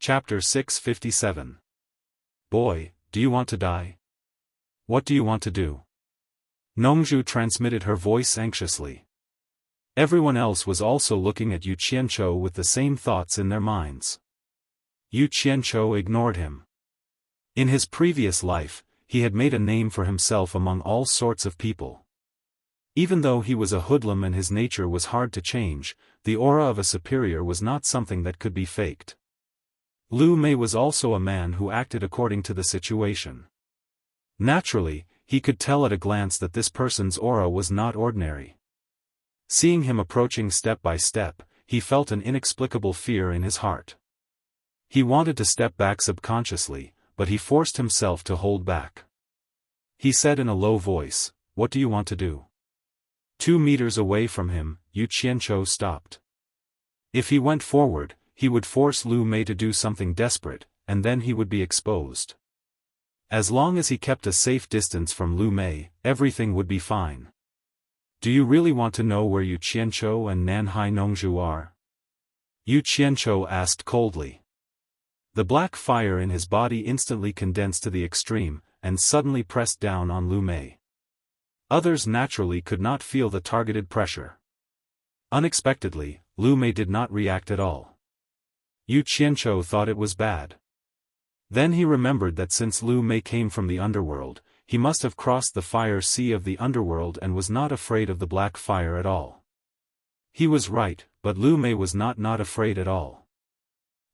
Chapter 657. Boy, do you want to die? What do you want to do? Nongzhu transmitted her voice anxiously. Everyone else was also looking at Yu Qianchou with the same thoughts in their minds. Yu Qianchou ignored him. In his previous life, he had made a name for himself among all sorts of people. Even though he was a hoodlum and his nature was hard to change, the aura of a superior was not something that could be faked. Lu Mei was also a man who acted according to the situation. Naturally, he could tell at a glance that this person's aura was not ordinary. Seeing him approaching step by step, he felt an inexplicable fear in his heart. He wanted to step back subconsciously, but he forced himself to hold back. He said in a low voice, "What do you want to do?" 2 meters away from him, Yu Qianchou stopped. If he went forward, he would force Lu Mei to do something desperate, and then he would be exposed. As long as he kept a safe distance from Lu Mei, everything would be fine. Do you really want to know where Yu Qianchou and Nanhai Nongzhu are? Yu Qianchou asked coldly. The black fire in his body instantly condensed to the extreme, and suddenly pressed down on Lu Mei. Others naturally could not feel the targeted pressure. Unexpectedly, Lu Mei did not react at all. Yu Qianchou thought it was bad. Then he remembered that since Lu Mei came from the underworld, he must have crossed the fire sea of the underworld and was not afraid of the black fire at all. He was right, but Lu Mei was not afraid at all.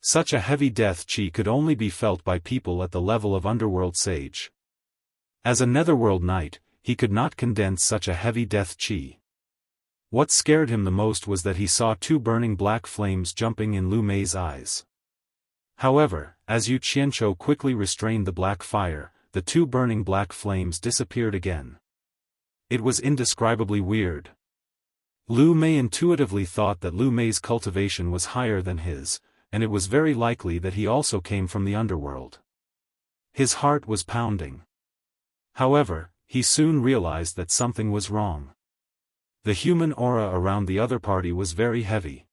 Such a heavy death qi could only be felt by people at the level of underworld sage. As a netherworld knight, he could not condense such a heavy death qi. What scared him the most was that he saw 2 burning black flames jumping in Lu Mei's eyes. However, as Yu Qianchou quickly restrained the black fire, the 2 burning black flames disappeared again. It was indescribably weird. Lu Mei intuitively thought that Lu Mei's cultivation was higher than his, and it was very likely that he also came from the underworld. His heart was pounding. However, he soon realized that something was wrong. The human aura around the other party was very heavy.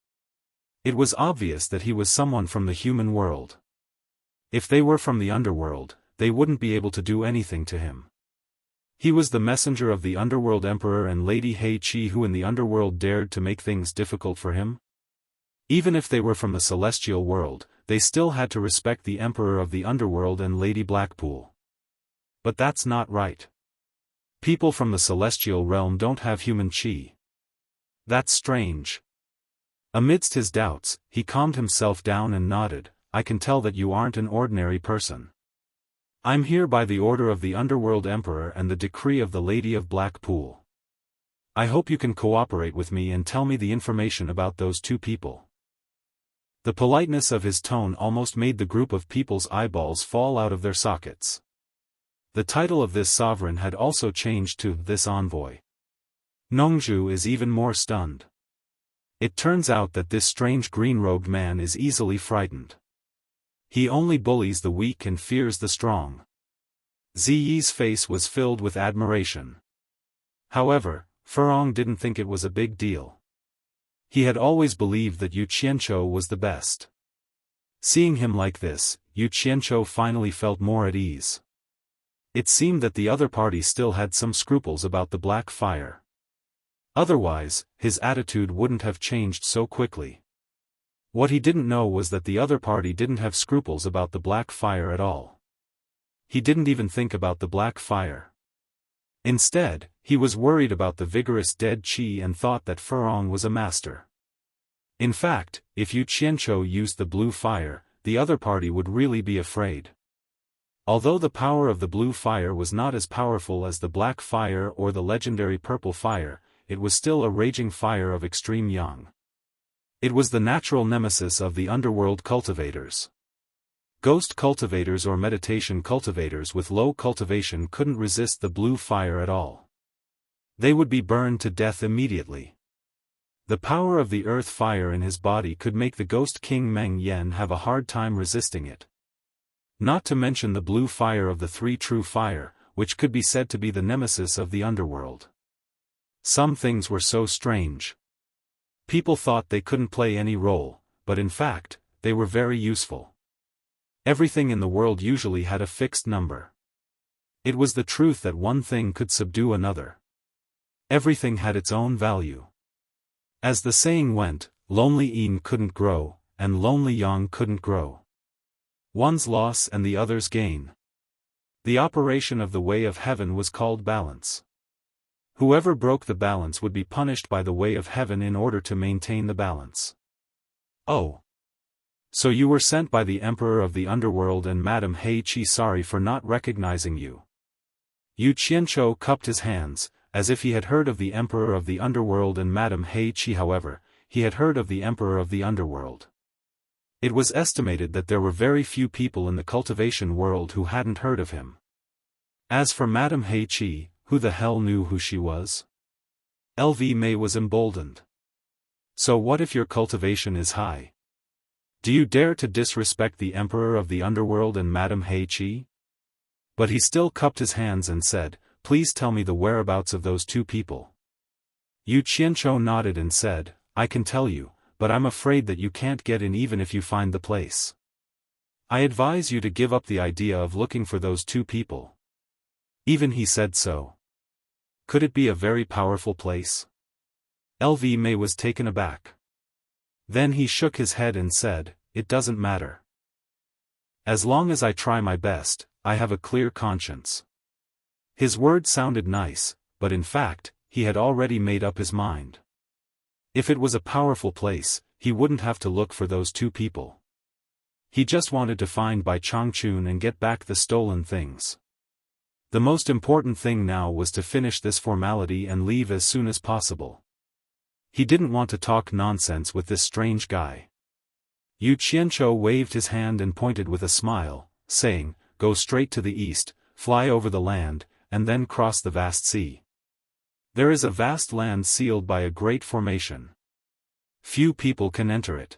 It was obvious that he was someone from the human world. If they were from the underworld, they wouldn't be able to do anything to him. He was the messenger of the underworld emperor and Lady Hei Qi who in the underworld dared to make things difficult for him. Even if they were from the celestial world, they still had to respect the emperor of the underworld and Lady Blackpool. But that's not right. People from the celestial realm don't have human qi. That's strange. Amidst his doubts, he calmed himself down and nodded, "I can tell that you aren't an ordinary person. I'm here by the order of the underworld emperor and the decree of the Lady of Blackpool. I hope you can cooperate with me and tell me the information about those 2 people." The politeness of his tone almost made the group of people's eyeballs fall out of their sockets. The title of this sovereign had also changed to "this envoy." Nongzhu is even more stunned. It turns out that this strange green-robed man is easily frightened. He only bullies the weak and fears the strong. Ziyi's face was filled with admiration. However, Furong didn't think it was a big deal. He had always believed that Yu Qianchou was the best. Seeing him like this, Yu Qianchou finally felt more at ease. It seemed that the other party still had some scruples about the black fire. Otherwise, his attitude wouldn't have changed so quickly. What he didn't know was that the other party didn't have scruples about the black fire at all. He didn't even think about the black fire. Instead, he was worried about the vigorous dead qi and thought that Furong was a master. In fact, if Yu Qianchou used the blue fire, the other party would really be afraid. Although the power of the blue fire was not as powerful as the black fire or the legendary purple fire, it was still a raging fire of extreme yang. It was the natural nemesis of the underworld cultivators. Ghost cultivators or meditation cultivators with low cultivation couldn't resist the blue fire at all. They would be burned to death immediately. The power of the earth fire in his body could make the ghost king Meng Yan have a hard time resisting it. Not to mention the blue fire of the 3 true fire, which could be said to be the nemesis of the underworld. Some things were so strange. People thought they couldn't play any role, but in fact, they were very useful. Everything in the world usually had a fixed number. It was the truth that one thing could subdue another. Everything had its own value. As the saying went, lonely Ian couldn't grow, and lonely Yang couldn't grow. One's loss and the other's gain. The operation of the way of heaven was called balance. Whoever broke the balance would be punished by the way of heaven in order to maintain the balance. Oh. So you were sent by the Emperor of the Underworld and Madame He Chi. Sorry for not recognizing you. Yu Qianzhou cupped his hands, as if he had heard of the Emperor of the Underworld and Madame He Chi. However, he had heard of the Emperor of the Underworld. It was estimated that there were very few people in the cultivation world who hadn't heard of him. As for Madame He Chi, who the hell knew who she was? LV Mei was emboldened. So what if your cultivation is high? Do you dare to disrespect the Emperor of the Underworld and Madame He Chi? But he still cupped his hands and said, please tell me the whereabouts of those two people. Yu Qianzhou nodded and said, I can tell you, but I'm afraid that you can't get in even if you find the place. I advise you to give up the idea of looking for those two people. Even he said so. Could it be a very powerful place? LV Mei was taken aback. Then he shook his head and said, it doesn't matter. As long as I try my best, I have a clear conscience. His words sounded nice, but in fact, he had already made up his mind. If it was a powerful place, he wouldn't have to look for those two people. He just wanted to find Bai Changchun and get back the stolen things. The most important thing now was to finish this formality and leave as soon as possible. He didn't want to talk nonsense with this strange guy. Yu Qianzhou waved his hand and pointed with a smile, saying, go straight to the east, fly over the land, and then cross the vast sea. There is a vast land sealed by a great formation. Few people can enter it.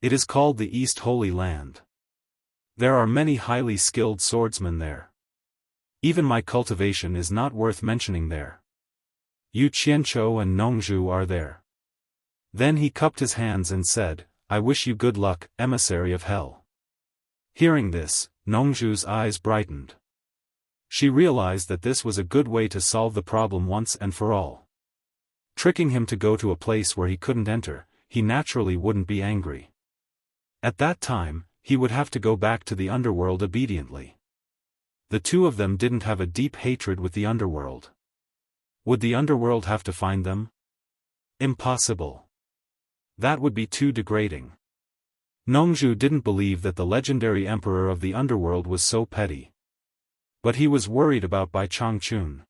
It is called the East Holy Land. There are many highly skilled swordsmen there. Even my cultivation is not worth mentioning there. Yu Qianzhou and Nongzhu are there. Then he cupped his hands and said, I wish you good luck, emissary of hell. Hearing this, Nongzhu's eyes brightened. She realized that this was a good way to solve the problem once and for all. Tricking him to go to a place where he couldn't enter, he naturally wouldn't be angry. At that time, he would have to go back to the underworld obediently. The two of them didn't have a deep hatred with the underworld. Would the underworld have to find them? Impossible. That would be too degrading. Nongzhu didn't believe that the legendary emperor of the underworld was so petty. But he was worried about Bai Changchun.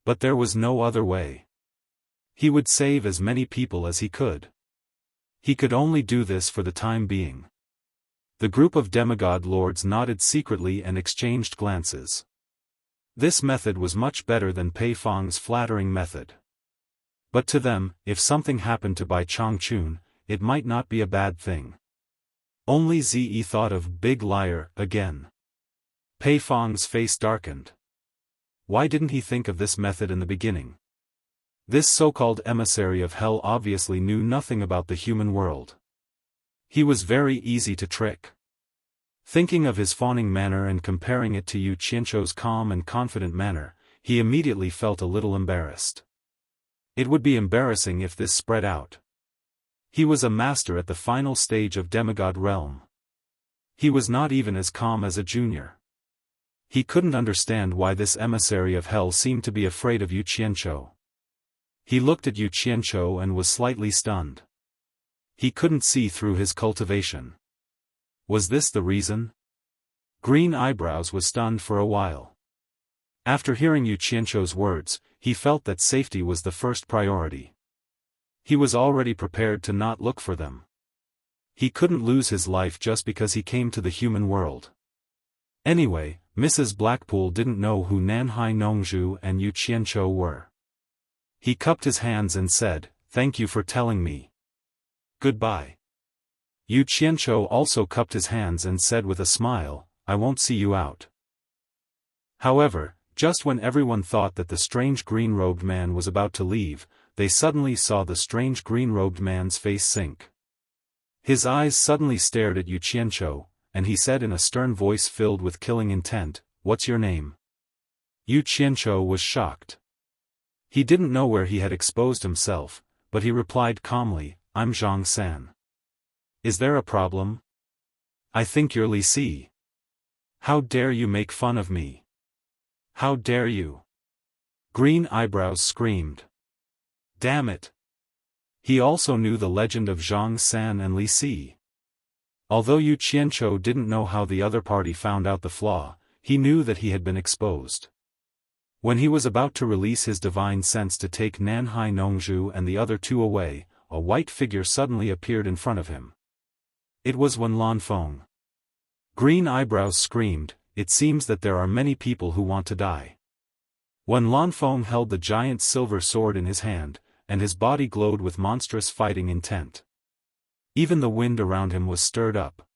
But there was no other way. He would save as many people as he could. He could only do this for the time being. The group of demigod lords nodded secretly and exchanged glances. This method was much better than Pei Fang's flattering method. But to them, if something happened to Bai Changchun, it might not be a bad thing. Only Zi thought of big liar again. Pei Fang's face darkened. Why didn't he think of this method in the beginning? This so-called emissary of hell obviously knew nothing about the human world. He was very easy to trick. Thinking of his fawning manner and comparing it to Yu Qianzhou's calm and confident manner, he immediately felt a little embarrassed. It would be embarrassing if this spread out. He was a master at the final stage of demigod realm. He was not even as calm as a junior. He couldn't understand why this emissary of hell seemed to be afraid of Yu Qianzhou. He looked at Yu Qianzhou and was slightly stunned. He couldn't see through his cultivation. Was this the reason? Green Eyebrows was stunned for a while. After hearing Yu Qianzhou's words, he felt that safety was the first priority. He was already prepared to not look for them. He couldn't lose his life just because he came to the human world. Anyway, Mrs. Blackpool didn't know who Nanhai Nongzhu and Yu Qianzhou were. He cupped his hands and said, "Thank you for telling me. Goodbye." Yu Qianzhou also cupped his hands and said with a smile, "I won't see you out." However, just when everyone thought that the strange green-robed man was about to leave, they suddenly saw the strange green-robed man's face sink. His eyes suddenly stared at Yu Qianzhou, and he said in a stern voice filled with killing intent, "What's your name?" Yu Qianzhou was shocked. He didn't know where he had exposed himself, but he replied calmly, "I'm Zhang San." "Is there a problem?" "I think you're Li Si." "How dare you make fun of me? How dare you?" Green Eyebrows screamed. Damn it! He also knew the legend of Zhang San and Li Si. Although Yu Qianzhou didn't know how the other party found out the flaw, he knew that he had been exposed. When he was about to release his divine sense to take Nanhai Nongzhu and the other two away, a white figure suddenly appeared in front of him. It was Wen Lanfeng. Green Eyebrows screamed, "It seems that there are many people who want to die." Wen Lanfeng held the giant silver sword in his hand, and his body glowed with monstrous fighting intent. Even the wind around him was stirred up.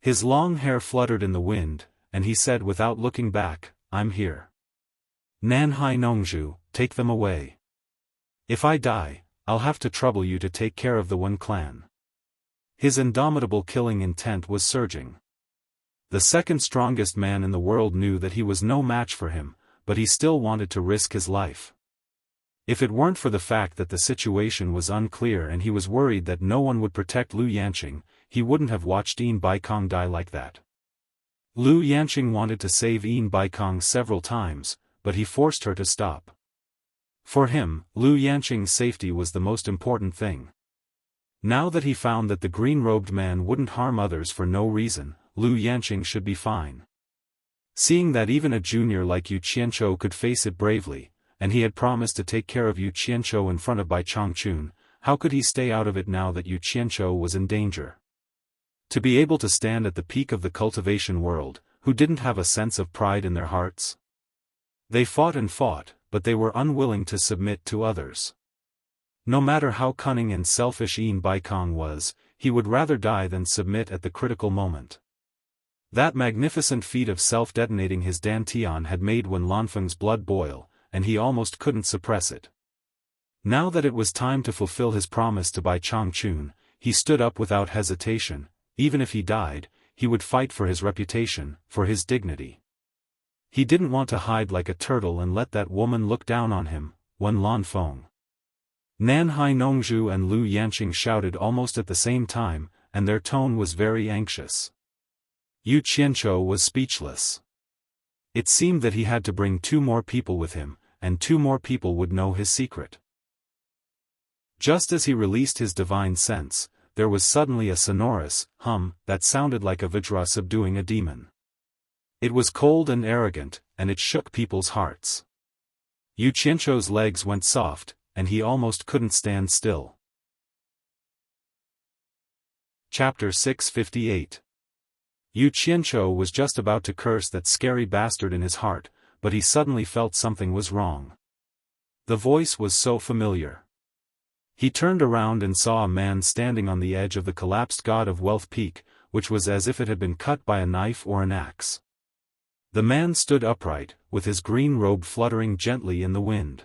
His long hair fluttered in the wind, and he said without looking back, "I'm here. Nanhai Nongzhu, take them away. If I die, I'll have to trouble you to take care of the Wen clan." His indomitable killing intent was surging. The second strongest man in the world knew that he was no match for him, but he still wanted to risk his life. If it weren't for the fact that the situation was unclear and he was worried that no one would protect Lu Yanqing, he wouldn't have watched Yin Baikong die like that. Lu Yanqing wanted to save Yin Baikong several times, but he forced her to stop. For him, Lu Yanqing's safety was the most important thing. Now that he found that the green-robed man wouldn't harm others for no reason, Lu Yanqing should be fine. Seeing that even a junior like Yu Qianzhou could face it bravely, and he had promised to take care of Yu Qianzhou in front of Bai Changchun, how could he stay out of it now that Yu Qianzhou was in danger? To be able to stand at the peak of the cultivation world, who didn't have a sense of pride in their hearts? They fought and fought, but they were unwilling to submit to others. No matter how cunning and selfish Yin Baikong was, he would rather die than submit at the critical moment. That magnificent feat of self-detonating his dantian had made Wen Lanfeng's blood boil, and he almost couldn't suppress it. Now that it was time to fulfill his promise to Bai Changchun, he stood up without hesitation. Even if he died, he would fight for his reputation, for his dignity. He didn't want to hide like a turtle and let that woman look down on him, Wen Lanfeng. Nanhai Nongzhu and Lu Yanqing shouted almost at the same time, and their tone was very anxious. Yu Qianzhou was speechless. It seemed that he had to bring 2 more people with him, and 2 more people would know his secret. Just as he released his divine sense, there was suddenly a sonorous hum that sounded like a vajra subduing a demon. It was cold and arrogant, and it shook people's hearts. Yu Qianzhou's legs went soft, and he almost couldn't stand still. Chapter 658. Yu Qianzhou was just about to curse that scary bastard in his heart, but he suddenly felt something was wrong. The voice was so familiar. He turned around and saw a man standing on the edge of the collapsed God of Wealth Peak, which was as if it had been cut by a knife or an axe. The man stood upright, with his green robe fluttering gently in the wind.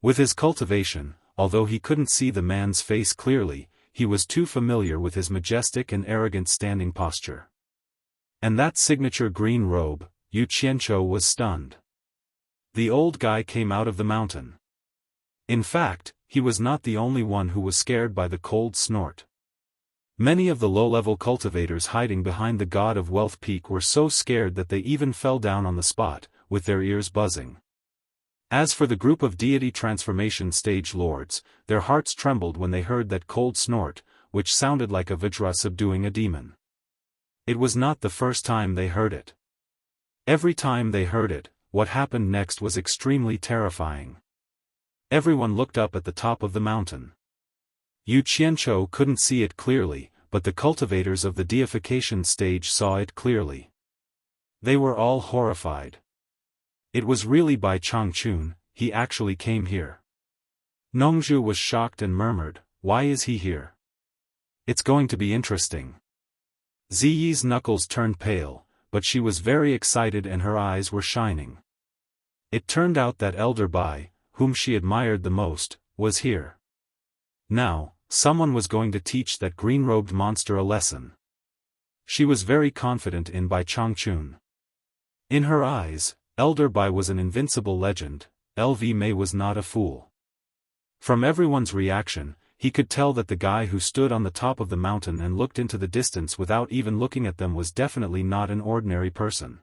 With his cultivation, although he couldn't see the man's face clearly, he was too familiar with his majestic and arrogant standing posture. And that signature green robe, Yu Qianzhou was stunned. The old guy came out of the mountain. In fact, he was not the only one who was scared by the cold snort. Many of the low-level cultivators hiding behind the God of Wealth Peak were so scared that they even fell down on the spot, with their ears buzzing. As for the group of deity transformation stage lords, their hearts trembled when they heard that cold snort, which sounded like a vajra subduing a demon. It was not the first time they heard it. Every time they heard it, what happened next was extremely terrifying. Everyone looked up at the top of the mountain. Yu Qianzhou couldn't see it clearly, but the cultivators of the deification stage saw it clearly. They were all horrified. It was really Bai Changchun, he actually came here. Nongzhu was shocked and murmured, "Why is he here? It's going to be interesting." Ziyi's knuckles turned pale, but she was very excited and her eyes were shining. It turned out that Elder Bai, whom she admired the most, was here. Now, someone was going to teach that green-robed monster a lesson. She was very confident in Bai Changchun. In her eyes, Elder Bai was an invincible legend. LV Mei was not a fool. From everyone's reaction, he could tell that the guy who stood on the top of the mountain and looked into the distance without even looking at them was definitely not an ordinary person.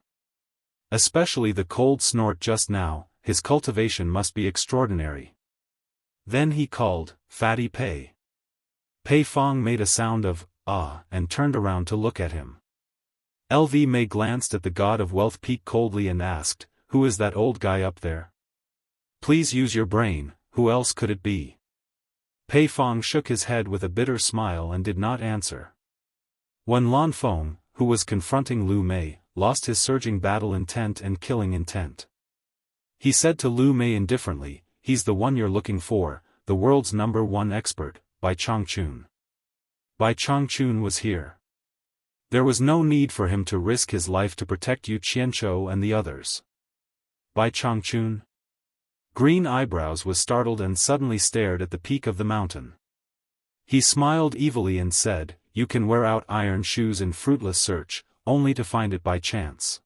Especially the cold snort just now, his cultivation must be extraordinary. Then he called, "Fatty Pei." Pei Fong made a sound of, "ah," and turned around to look at him. LV Mei glanced at the god of wealth peak coldly and asked, "Who is that old guy up there? Please use your brain, who else could it be?" Pei Fong shook his head with a bitter smile and did not answer. When Lan Feng, who was confronting Lu Mei, lost his surging battle intent and killing intent, he said to Lu Mei indifferently, "He's the one you're looking for, the world's #1 expert, Bai Changchun." Bai Changchun was here. There was no need for him to risk his life to protect Yu Qianzhou and the others. Bai Changchun? Green Eyebrows was startled and suddenly stared at the peak of the mountain. He smiled evilly and said, "You can wear out iron shoes in fruitless search, only to find it by chance."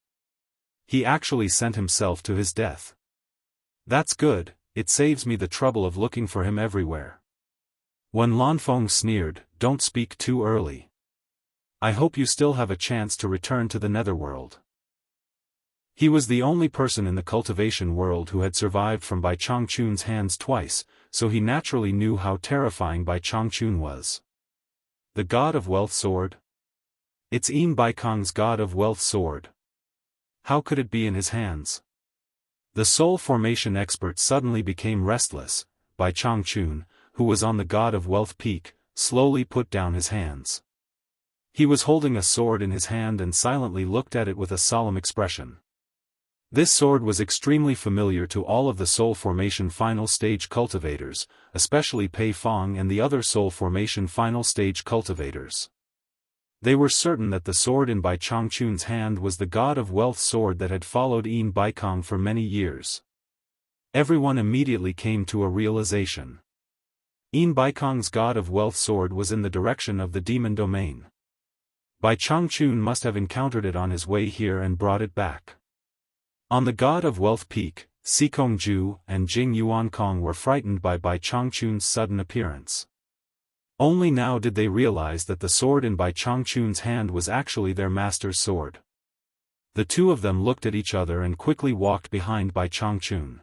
He actually sent himself to his death. That's good, it saves me the trouble of looking for him everywhere. When Lan Feng sneered, "Don't speak too early. I hope you still have a chance to return to the netherworld." He was the only person in the cultivation world who had survived from Bai Changchun's hands twice, so he naturally knew how terrifying Bai Changchun was. The god of wealth sword? It's Baikong's god of wealth sword. How could it be in his hands? The soul formation expert suddenly became restless. Bai Changchun, who was on the god of wealth peak, slowly put down his hands. He was holding a sword in his hand and silently looked at it with a solemn expression. This sword was extremely familiar to all of the soul formation final stage cultivators, especially Pei Fong and the other soul formation final stage cultivators. They were certain that the sword in Bai Changchun's hand was the god of wealth sword that had followed Baikong for many years. Everyone immediately came to a realization. Baikong's god of wealth sword was in the direction of the demon domain. Bai Changchun must have encountered it on his way here and brought it back. On the god of wealth peak, Sikong Ju and Jing Yuankong were frightened by Bai Changchun's sudden appearance. Only now did they realize that the sword in Bai Changchun's hand was actually their master's sword. The two of them looked at each other and quickly walked behind Bai Changchun.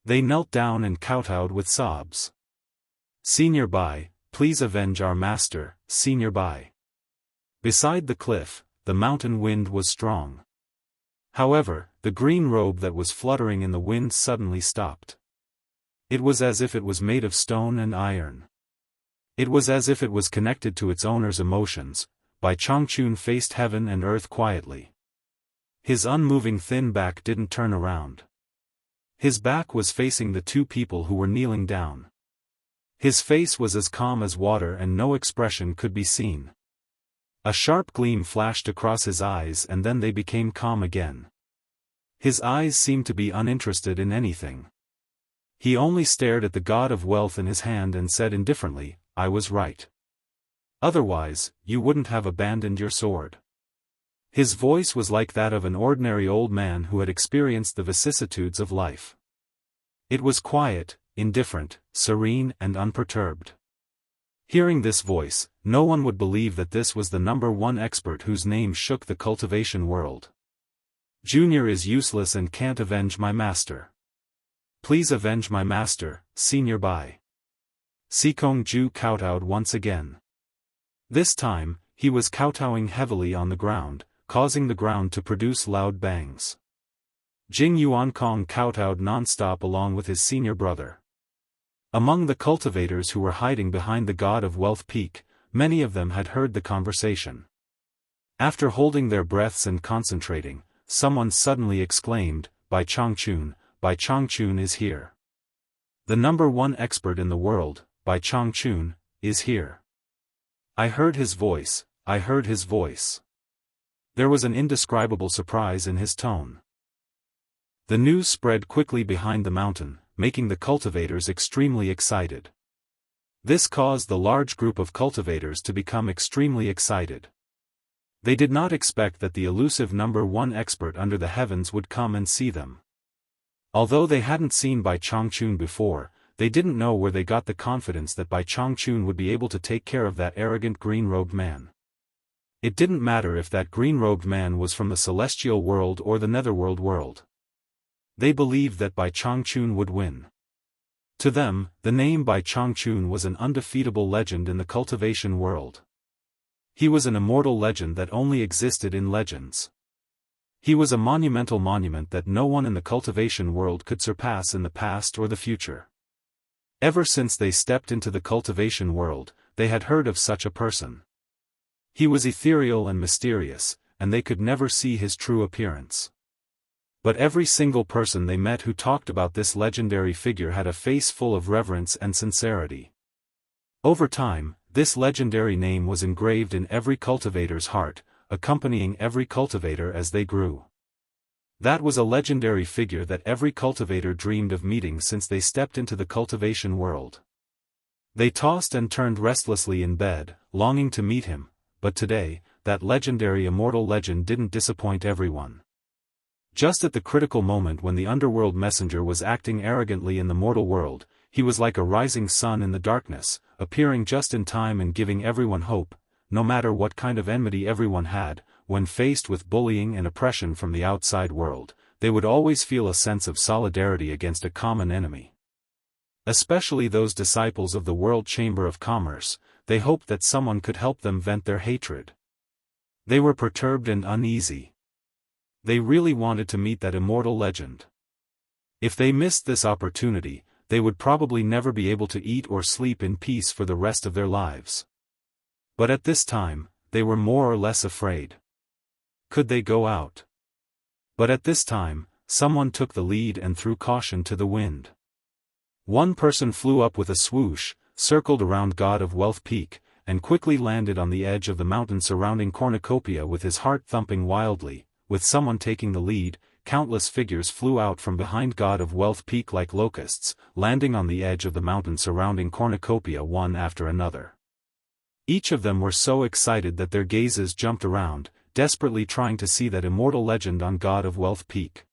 They knelt down and kowtowed with sobs. "Senior Bai, please avenge our master, Senior Bai." Beside the cliff, the mountain wind was strong. However, the green robe that was fluttering in the wind suddenly stopped. It was as if it was made of stone and iron. It was as if it was connected to its owner's emotions. Bai Changchun faced heaven and earth quietly. His unmoving thin back didn't turn around. His back was facing the two people who were kneeling down. His face was as calm as water and no expression could be seen. A sharp gleam flashed across his eyes and then they became calm again. His eyes seemed to be uninterested in anything. He only stared at the god of wealth in his hand and said indifferently, "I was right. Otherwise, you wouldn't have abandoned your sword." His voice was like that of an ordinary old man who had experienced the vicissitudes of life. It was quiet, indifferent, serene and unperturbed. Hearing this voice, no one would believe that this was the #1 expert whose name shook the cultivation world. "Junior is useless and can't avenge my master. Please avenge my master, Senior Bai." Sikong Ju kowtowed once again. This time, he was kowtowing heavily on the ground, causing the ground to produce loud bangs. Jing Yuankong kowtowed non-stop along with his senior brother. Among the cultivators who were hiding behind the god of wealth peak, many of them had heard the conversation. After holding their breaths and concentrating, someone suddenly exclaimed, Bai Changchun is here. The #1 expert in the world, Bai Changchun, is here. I heard his voice. There was an indescribable surprise in his tone. The news spread quickly behind the mountain, making the cultivators extremely excited. This caused the large group of cultivators to become extremely excited. They did not expect that the elusive number one expert under the heavens would come and see them. Although they hadn't seen Bai Changchun before, they didn't know where they got the confidence that Bai Changchun would be able to take care of that arrogant green-robed man. It didn't matter if that green-robed man was from the celestial world or the netherworld world. They believed that Bai Changchun would win. To them, the name Bai Changchun was an undefeatable legend in the cultivation world. He was an immortal legend that only existed in legends. He was a monumental monument that no one in the cultivation world could surpass in the past or the future. Ever since they stepped into the cultivation world, they had heard of such a person. He was ethereal and mysterious, and they could never see his true appearance. But every single person they met who talked about this legendary figure had a face full of reverence and sincerity. Over time, this legendary name was engraved in every cultivator's heart, accompanying every cultivator as they grew. That was a legendary figure that every cultivator dreamed of meeting since they stepped into the cultivation world. They tossed and turned restlessly in bed, longing to meet him, but today, that legendary immortal legend didn't disappoint everyone. Just at the critical moment when the underworld messenger was acting arrogantly in the mortal world, he was like a rising sun in the darkness, appearing just in time and giving everyone hope. No matter what kind of enmity everyone had, when faced with bullying and oppression from the outside world, they would always feel a sense of solidarity against a common enemy. Especially those disciples of the World Chamber of Commerce, they hoped that someone could help them vent their hatred. They were perturbed and uneasy. They really wanted to meet that immortal legend. If they missed this opportunity, they would probably never be able to eat or sleep in peace for the rest of their lives. But at this time, they were more or less afraid. Could they go out? But at this time, someone took the lead and threw caution to the wind. One person flew up with a swoosh, circled around God of Wealth Peak, and quickly landed on the edge of the mountain surrounding Cornucopia with his heart thumping wildly. With someone taking the lead, countless figures flew out from behind God of Wealth Peak like locusts, landing on the edge of the mountain surrounding Cornucopia one after another. Each of them were so excited that their gazes jumped around, desperately trying to see that immortal legend on God of Wealth Peak.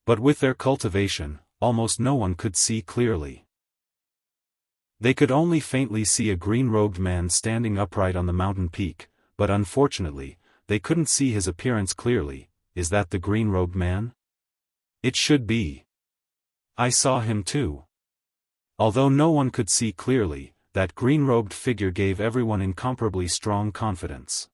But with their cultivation, almost no one could see clearly. They could only faintly see a green-robed man standing upright on the mountain peak, but unfortunately, they couldn't see his appearance clearly. Is that the green-robed man? It should be. I saw him too. Although no one could see clearly, that green-robed figure gave everyone incomparably strong confidence.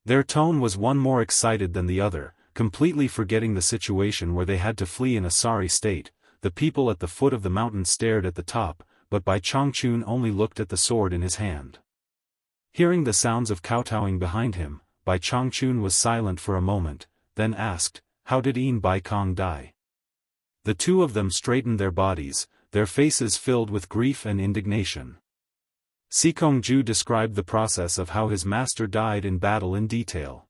Their tone was one more excited than the other, completely forgetting the situation where they had to flee in a sorry state. The people at the foot of the mountain stared at the top, but Bai Changchun only looked at the sword in his hand. Hearing the sounds of kowtowing behind him, Bai Changchun was silent for a moment, then asked, "How did Yin Bai Kong die?" The two of them straightened their bodies, their faces filled with grief and indignation. Sikong Ju described the process of how his master died in battle in detail.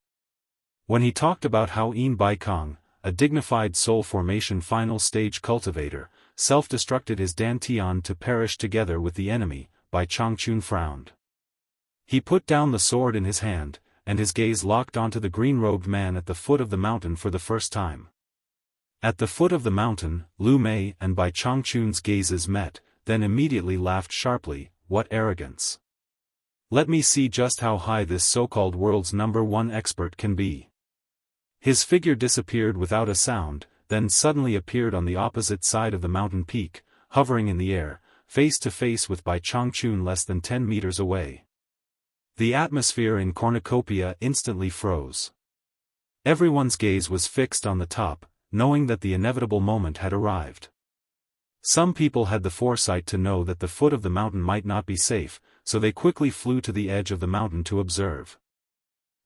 When he talked about how Yin Bai Kong, a dignified soul formation final stage cultivator, self-destructed his dantian to perish together with the enemy, Bai Changchun frowned. He put down the sword in his hand, and his gaze locked onto the green-robed man at the foot of the mountain for the first time. At the foot of the mountain, Lu Mei and Bai Changchun's gazes met, then immediately laughed sharply. What arrogance! Let me see just how high this so-called world's number one expert can be. His figure disappeared without a sound, then suddenly appeared on the opposite side of the mountain peak, hovering in the air, face to face with Bai Changchun less than 10 meters away. The atmosphere in Cornucopia instantly froze. Everyone's gaze was fixed on the top, knowing that the inevitable moment had arrived. Some people had the foresight to know that the foot of the mountain might not be safe, so they quickly flew to the edge of the mountain to observe.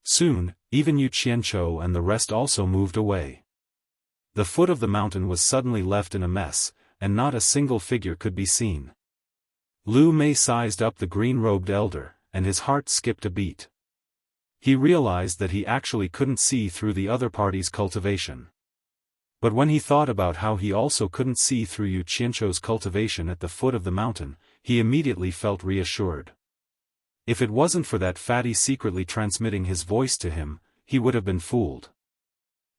Soon, even Yu Qianqiu and the rest also moved away. The foot of the mountain was suddenly left in a mess, and not a single figure could be seen. Lu Mei sized up the green-robed elder, and his heart skipped a beat. He realized that he actually couldn't see through the other party's cultivation. But when he thought about how he also couldn't see through Yu Qianqiu's cultivation at the foot of the mountain, he immediately felt reassured. If it wasn't for that fatty secretly transmitting his voice to him, he would have been fooled.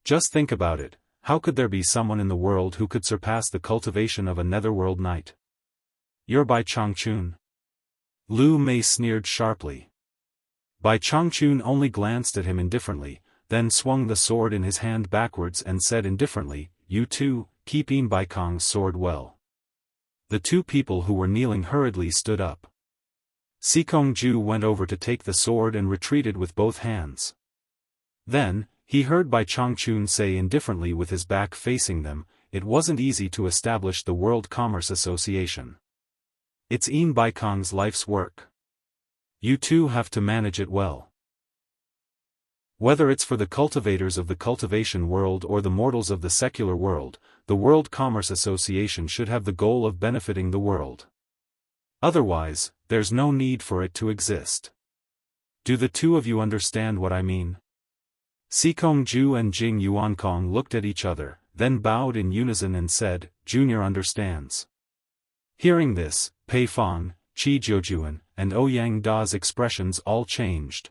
Just think about it, how could there be someone in the world who could surpass the cultivation of a netherworld knight? You're Bai Changchun? Lu Mei sneered sharply. Bai Changchun only glanced at him indifferently, then swung the sword in his hand backwards and said indifferently, "You too, keep Yin Baikong's sword well." The two people who were kneeling hurriedly stood up. Sikongju went over to take the sword and retreated with both hands. Then, he heard Bai Changchun say indifferently with his back facing them, "It wasn't easy to establish the World Commerce Association. It's Yin Baikong's life's work. You two have to manage it well. Whether it's for the cultivators of the cultivation world or the mortals of the secular world, the World Commerce Association should have the goal of benefiting the world. Otherwise, there's no need for it to exist. Do the two of you understand what I mean?" Sikongju and Jing Yuankong looked at each other, then bowed in unison and said, "Junior understands." Hearing this, Pei Fang, Qi Jiujuan, and Ouyang Da's expressions all changed.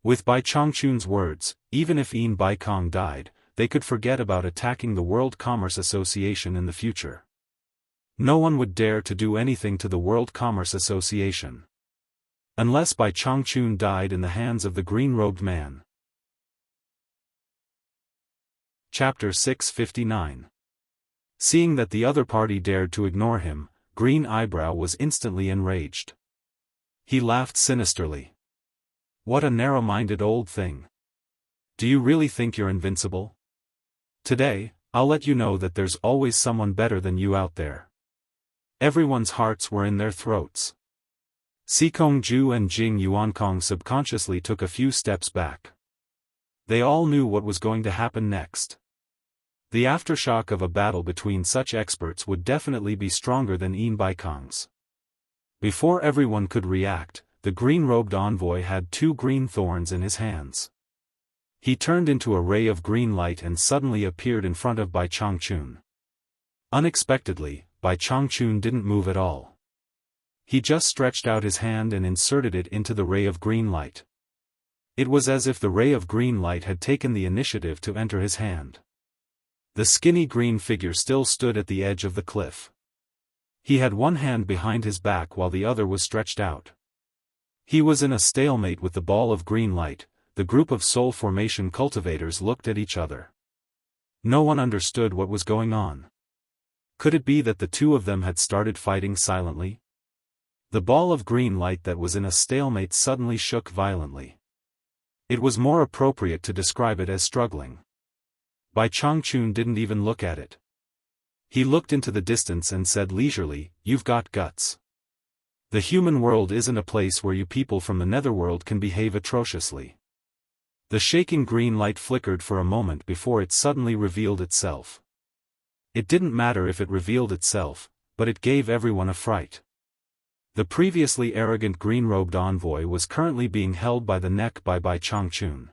With Bai Changchun's words, even if Yin Baikong died, they could forget about attacking the World Commerce Association in the future. No one would dare to do anything to the World Commerce Association. Unless Bai Changchun died in the hands of the green-robed man. Chapter 659. Seeing that the other party dared to ignore him, Green Eyebrow was instantly enraged. He laughed sinisterly. "What a narrow-minded old thing. Do you really think you're invincible? Today, I'll let you know that there's always someone better than you out there." Everyone's hearts were in their throats. Sikongju and Jing Yuankong subconsciously took a few steps back. They all knew what was going to happen next. The aftershock of a battle between such experts would definitely be stronger than Yin Baikong's. Before everyone could react, the green-robed envoy had two green thorns in his hands. He turned into a ray of green light and suddenly appeared in front of Bai Changchun. Unexpectedly, Bai Changchun didn't move at all. He just stretched out his hand and inserted it into the ray of green light. It was as if the ray of green light had taken the initiative to enter his hand. The skinny green figure still stood at the edge of the cliff. He had one hand behind his back while the other was stretched out. He was in a stalemate with the ball of green light. The group of soul formation cultivators looked at each other. No one understood what was going on. Could it be that the two of them had started fighting silently? The ball of green light that was in a stalemate suddenly shook violently. It was more appropriate to describe it as struggling. Bai Changchun didn't even look at it. He looked into the distance and said leisurely, "You've got guts. The human world isn't a place where you people from the netherworld can behave atrociously." The shaking green light flickered for a moment before it suddenly revealed itself. It didn't matter if it revealed itself, but it gave everyone a fright. The previously arrogant green-robed envoy was currently being held by the neck by Bai Changchun.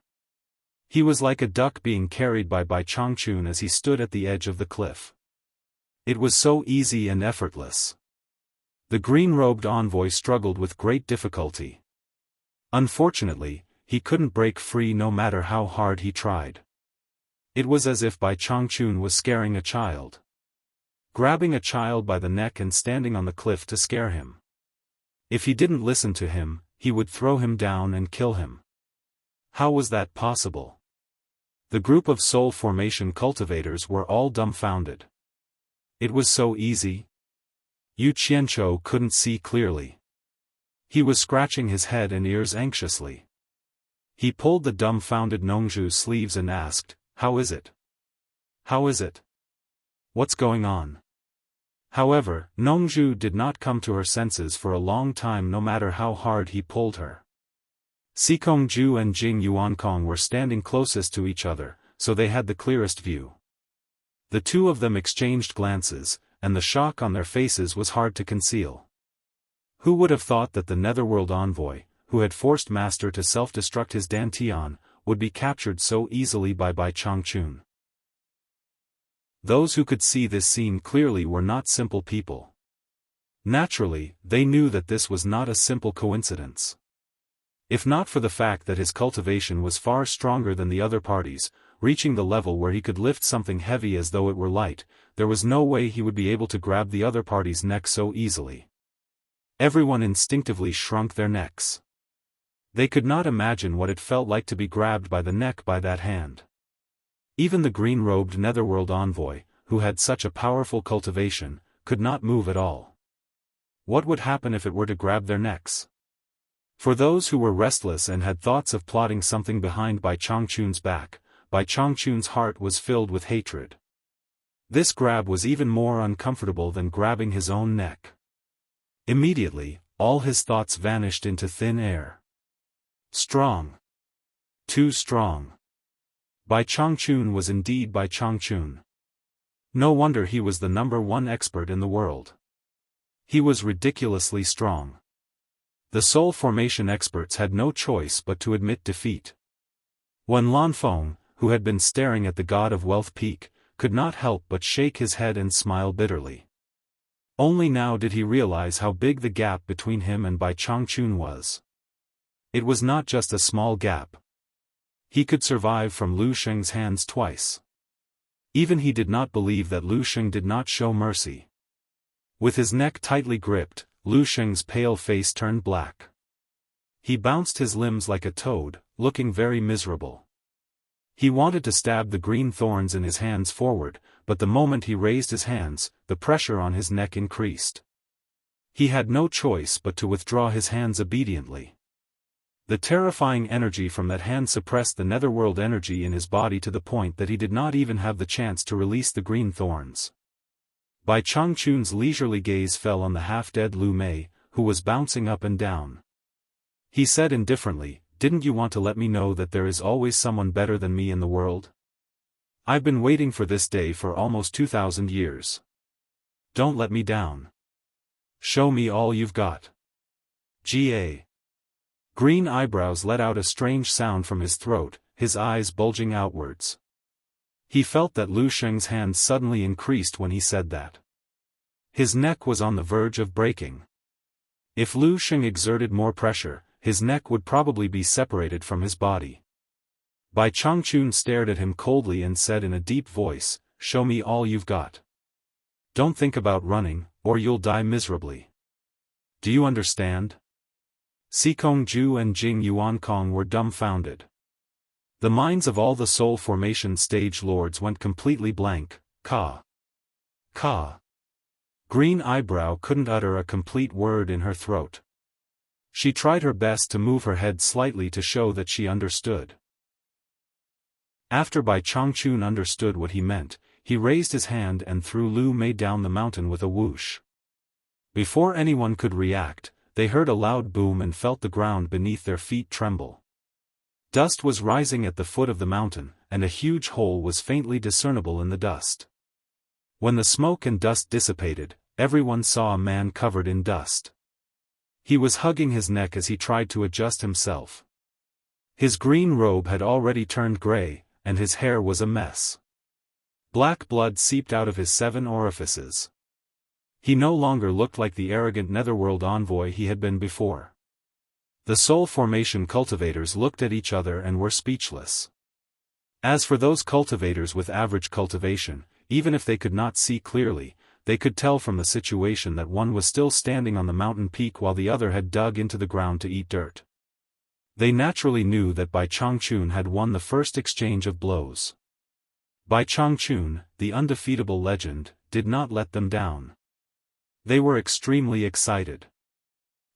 He was like a duck being carried by Bai Changchun as he stood at the edge of the cliff. It was so easy and effortless. The green-robed envoy struggled with great difficulty. Unfortunately, he couldn't break free no matter how hard he tried. It was as if Bai Changchun was scaring a child. Grabbing a child by the neck and standing on the cliff to scare him. If he didn't listen to him, he would throw him down and kill him. How was that possible? The group of soul formation cultivators were all dumbfounded. It was so easy. Yu Qianchou couldn't see clearly. He was scratching his head and ears anxiously. He pulled the dumbfounded Nongzhu's sleeves and asked, "How is it? How is it? What's going on?" However, Nongzhu did not come to her senses for a long time no matter how hard he pulled her. Sikongju and Jing Yuankong were standing closest to each other, so they had the clearest view. The two of them exchanged glances, and the shock on their faces was hard to conceal. Who would have thought that the netherworld envoy, who had forced Master to self-destruct his Dantian, would be captured so easily by Bai Changchun? Those who could see this scene clearly were not simple people. Naturally, they knew that this was not a simple coincidence. If not for the fact that his cultivation was far stronger than the other parties, reaching the level where he could lift something heavy as though it were light, there was no way he would be able to grab the other party's neck so easily. Everyone instinctively shrunk their necks. They could not imagine what it felt like to be grabbed by the neck by that hand. Even the green-robed netherworld envoy, who had such a powerful cultivation, could not move at all. What would happen if it were to grab their necks? For those who were restless and had thoughts of plotting something behind Bai Changchun's back, Bai Changchun's heart was filled with hatred. This grab was even more uncomfortable than grabbing his own neck. Immediately, all his thoughts vanished into thin air. Strong. Too strong. Bai Changchun was indeed Bai Changchun. No wonder he was the #1 expert in the world. He was ridiculously strong. The soul formation experts had no choice but to admit defeat. When Lan Feng, who had been staring at the god of wealth peak, could not help but shake his head and smile bitterly. Only now did he realize how big the gap between him and Bai Changchun was. It was not just a small gap. He could survive from Lu Sheng's hands twice. Even he did not believe that Lu Sheng did not show mercy. With his neck tightly gripped, Lu Sheng's pale face turned black. He bounced his limbs like a toad, looking very miserable. He wanted to stab the green thorns in his hands forward, but the moment he raised his hands, the pressure on his neck increased. He had no choice but to withdraw his hands obediently. The terrifying energy from that hand suppressed the netherworld energy in his body to the point that he did not even have the chance to release the green thorns. Bai Changchun's leisurely gaze fell on the half-dead Lu Mei, who was bouncing up and down. He said indifferently, "Didn't you want to let me know that there is always someone better than me in the world? I've been waiting for this day for almost 2,000 years. Don't let me down. Show me all you've got." Ga. Green eyebrows let out a strange sound from his throat, his eyes bulging outwards. He felt that Lu Sheng's hand suddenly increased when he said that. His neck was on the verge of breaking. If Lu Sheng exerted more pressure, his neck would probably be separated from his body. Bai Changchun stared at him coldly and said in a deep voice, "Show me all you've got. Don't think about running, or you'll die miserably. Do you understand?" Xikong Ju and Jing Yuankong were dumbfounded. The minds of all the soul formation stage lords went completely blank. Ka. Green eyebrow couldn't utter a complete word in her throat. She tried her best to move her head slightly to show that she understood. After Bai Changchun understood what he meant, he raised his hand and threw Lu Mei down the mountain with a whoosh. Before anyone could react, they heard a loud boom and felt the ground beneath their feet tremble. Dust was rising at the foot of the mountain, and a huge hole was faintly discernible in the dust. When the smoke and dust dissipated, everyone saw a man covered in dust. He was hugging his neck as he tried to adjust himself. His green robe had already turned gray, and his hair was a mess. Black blood seeped out of his 7 orifices. He no longer looked like the arrogant netherworld envoy he had been before. The soul formation cultivators looked at each other and were speechless. As for those cultivators with average cultivation, even if they could not see clearly, they could tell from the situation that one was still standing on the mountain peak while the other had dug into the ground to eat dirt. They naturally knew that Bai Changchun had won the first exchange of blows. Bai Changchun, the undefeatable legend, did not let them down. They were extremely excited.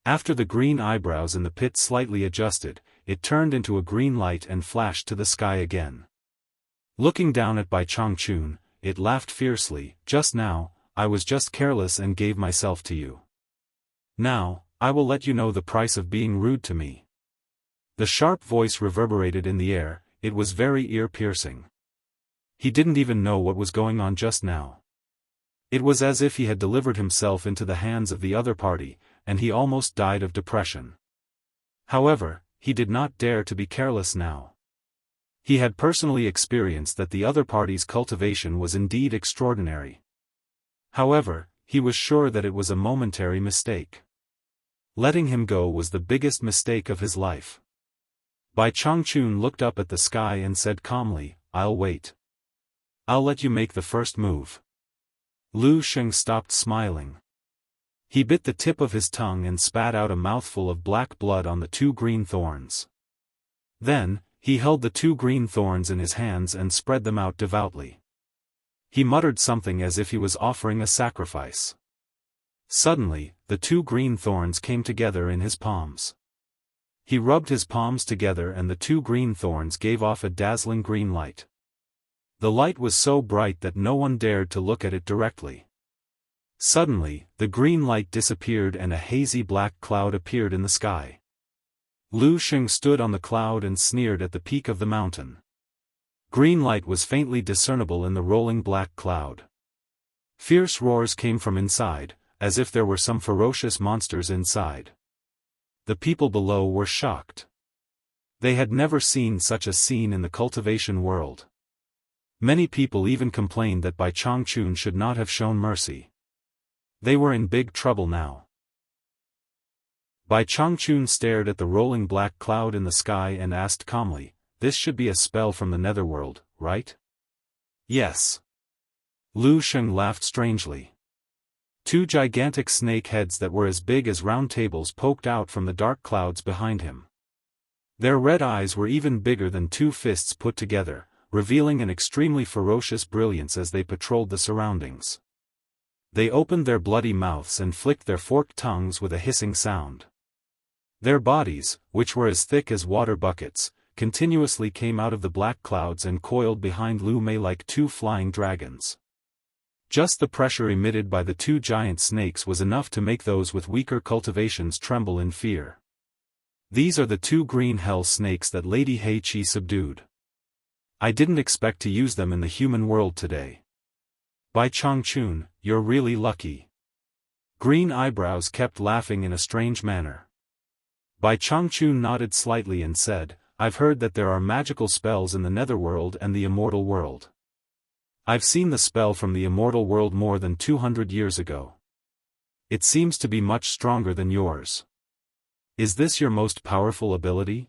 After the green eyebrows in the pit slightly adjusted, it turned into a green light and flashed to the sky again. Looking down at Bai Changchun, it laughed fiercely. "Just now, I was just careless and gave myself to you. Now, I will let you know the price of being rude to me." The sharp voice reverberated in the air, it was very ear-piercing. He didn't even know what was going on just now. It was as if he had delivered himself into the hands of the other party, and he almost died of depression. However, he did not dare to be careless now. He had personally experienced that the other party's cultivation was indeed extraordinary. However, he was sure that it was a momentary mistake. Letting him go was the biggest mistake of his life. Bai Changchun looked up at the sky and said calmly, "I'll wait. I'll let you make the first move." Lu Sheng stopped smiling. He bit the tip of his tongue and spat out a mouthful of black blood on the 2 green thorns. Then, he held the 2 green thorns in his hands and spread them out devoutly. He muttered something as if he was offering a sacrifice. Suddenly, the 2 green thorns came together in his palms. He rubbed his palms together and the 2 green thorns gave off a dazzling green light. The light was so bright that no one dared to look at it directly. Suddenly, the green light disappeared and a hazy black cloud appeared in the sky. Lu Sheng stood on the cloud and sneered at the peak of the mountain. Green light was faintly discernible in the rolling black cloud. Fierce roars came from inside, as if there were some ferocious monsters inside. The people below were shocked. They had never seen such a scene in the cultivation world. Many people even complained that Bai Changchun should not have shown mercy. They were in big trouble now. Bai Changchun stared at the rolling black cloud in the sky and asked calmly, "This should be a spell from the netherworld, right?" "Yes." Lu Sheng laughed strangely. 2 gigantic snake heads that were as big as round tables poked out from the dark clouds behind him. Their red eyes were even bigger than 2 fists put together, revealing an extremely ferocious brilliance as they patrolled the surroundings. They opened their bloody mouths and flicked their forked tongues with a hissing sound. Their bodies, which were as thick as water buckets, continuously came out of the black clouds and coiled behind Lu Mei like 2 flying dragons. Just the pressure emitted by the 2 giant snakes was enough to make those with weaker cultivations tremble in fear. These are the 2 green hell snakes that Lady He Qi subdued. I didn't expect to use them in the human world today. Bai Changchun, you're really lucky. Green Eyebrows kept laughing in a strange manner. Bai Changchun nodded slightly and said, "I've heard that there are magical spells in the netherworld and the immortal world. I've seen the spell from the immortal world more than 200 years ago. It seems to be much stronger than yours. Is this your most powerful ability?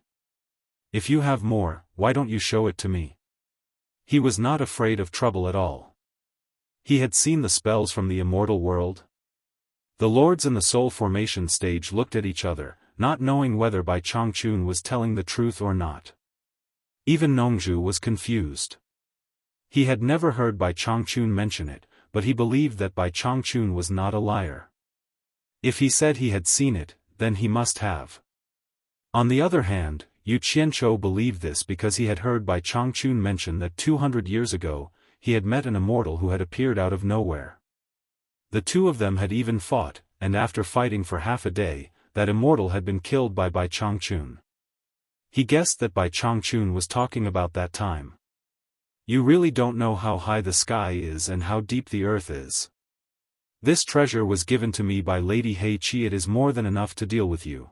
If you have more, why don't you show it to me?" He was not afraid of trouble at all. He had seen the spells from the immortal world. The lords in the soul formation stage looked at each other, not knowing whether Bai Changchun was telling the truth or not. Even Nongzhu was confused. He had never heard Bai Changchun mention it, but he believed that Bai Changchun was not a liar. If he said he had seen it, then he must have. On the other hand, Yu Qianchou believed this because he had heard Bai Changchun mention that 200 years ago, he had met an immortal who had appeared out of nowhere. The 2 of them had even fought, and after fighting for half a day, that immortal had been killed by Bai Changchun. He guessed that Bai Changchun was talking about that time. You really don't know how high the sky is and how deep the earth is. This treasure was given to me by Lady He Qi. It is more than enough to deal with you.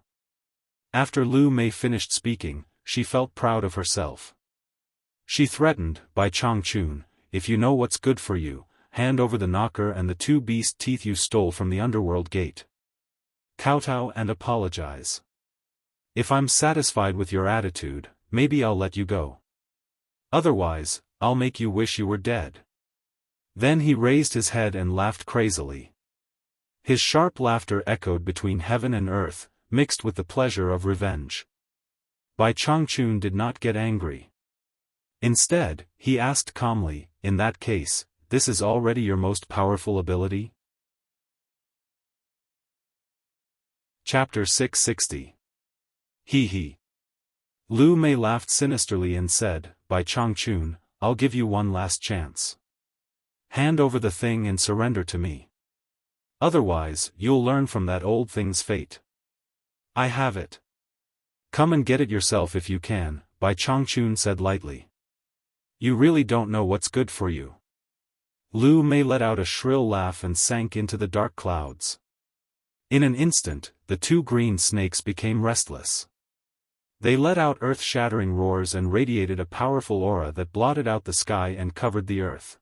After Lu Mei finished speaking, she felt proud of herself. She threatened, "Bai Changchun, if you know what's good for you, hand over the knocker and the 2 beast teeth you stole from the underworld gate. Kowtow and apologize. If I'm satisfied with your attitude, maybe I'll let you go. Otherwise, I'll make you wish you were dead." Then he raised his head and laughed crazily. His sharp laughter echoed between heaven and earth, mixed with the pleasure of revenge. Bai Changchun did not get angry. Instead, he asked calmly, "In that case, this is already your most powerful ability?" Chapter 660. He. Lu Mei laughed sinisterly and said, "Bai Changchun, I'll give you one last chance. Hand over the thing and surrender to me. Otherwise, you'll learn from that old thing's fate." "I have it. Come and get it yourself if you can," Bai Changchun said lightly. "You really don't know what's good for you." Lu Mei let out a shrill laugh and sank into the dark clouds. In an instant, the 2 green snakes became restless. They let out earth-shattering roars and radiated a powerful aura that blotted out the sky and covered the earth.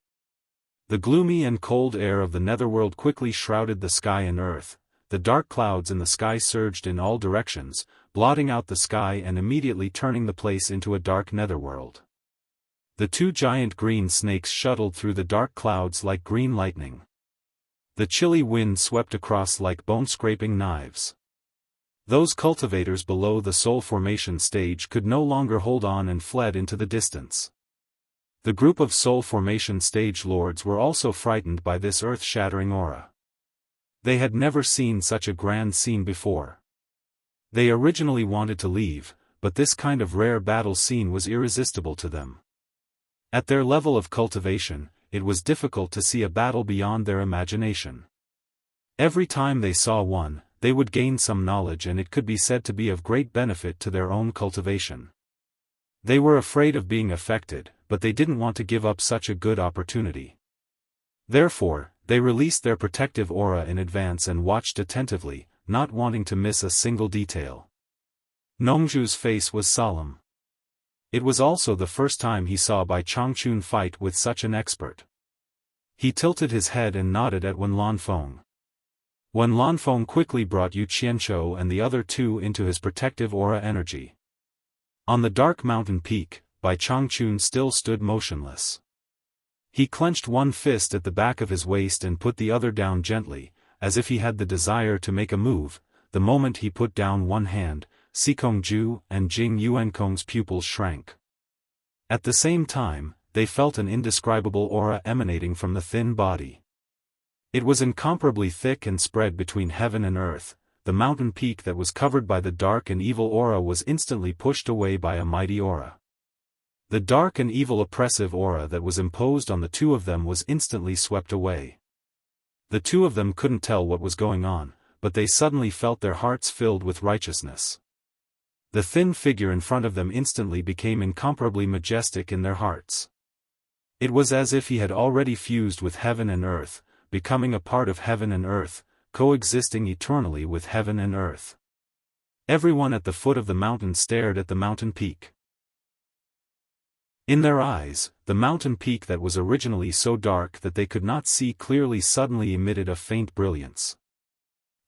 The gloomy and cold air of the netherworld quickly shrouded the sky and earth. The dark clouds in the sky surged in all directions, blotting out the sky and immediately turning the place into a dark netherworld. The two giant green snakes shuttled through the dark clouds like green lightning. The chilly wind swept across like bone-scraping knives. Those cultivators below the soul formation stage could no longer hold on and fled into the distance. The group of soul formation stage lords were also frightened by this earth-shattering aura. They had never seen such a grand scene before. They originally wanted to leave, but this kind of rare battle scene was irresistible to them. At their level of cultivation, it was difficult to see a battle beyond their imagination. Every time they saw one, they would gain some knowledge and it could be said to be of great benefit to their own cultivation. They were afraid of being affected, but they didn't want to give up such a good opportunity. Therefore, they released their protective aura in advance and watched attentively, not wanting to miss a single detail. Nongzhu's face was solemn. It was also the first time he saw Bai Changchun fight with such an expert. He tilted his head and nodded at Wen Lanfeng. Wen Lanfeng quickly brought Yu Qianzhou and the other two into his protective aura energy. On the dark mountain peak, Bai Changchun still stood motionless. He clenched one fist at the back of his waist and put the other down gently, as if he had the desire to make a move. The moment he put down one hand, Sikongju and Jing Yuankong's pupils shrank. At the same time, they felt an indescribable aura emanating from the thin body. It was incomparably thick and spread between heaven and earth. The mountain peak that was covered by the dark and evil aura was instantly pushed away by a mighty aura. The dark and evil oppressive aura that was imposed on the two of them was instantly swept away. The two of them couldn't tell what was going on, but they suddenly felt their hearts filled with righteousness. The thin figure in front of them instantly became incomparably majestic in their hearts. It was as if he had already fused with heaven and earth, becoming a part of heaven and earth, coexisting eternally with heaven and earth. Everyone at the foot of the mountain stared at the mountain peak. In their eyes, the mountain peak that was originally so dark that they could not see clearly suddenly emitted a faint brilliance.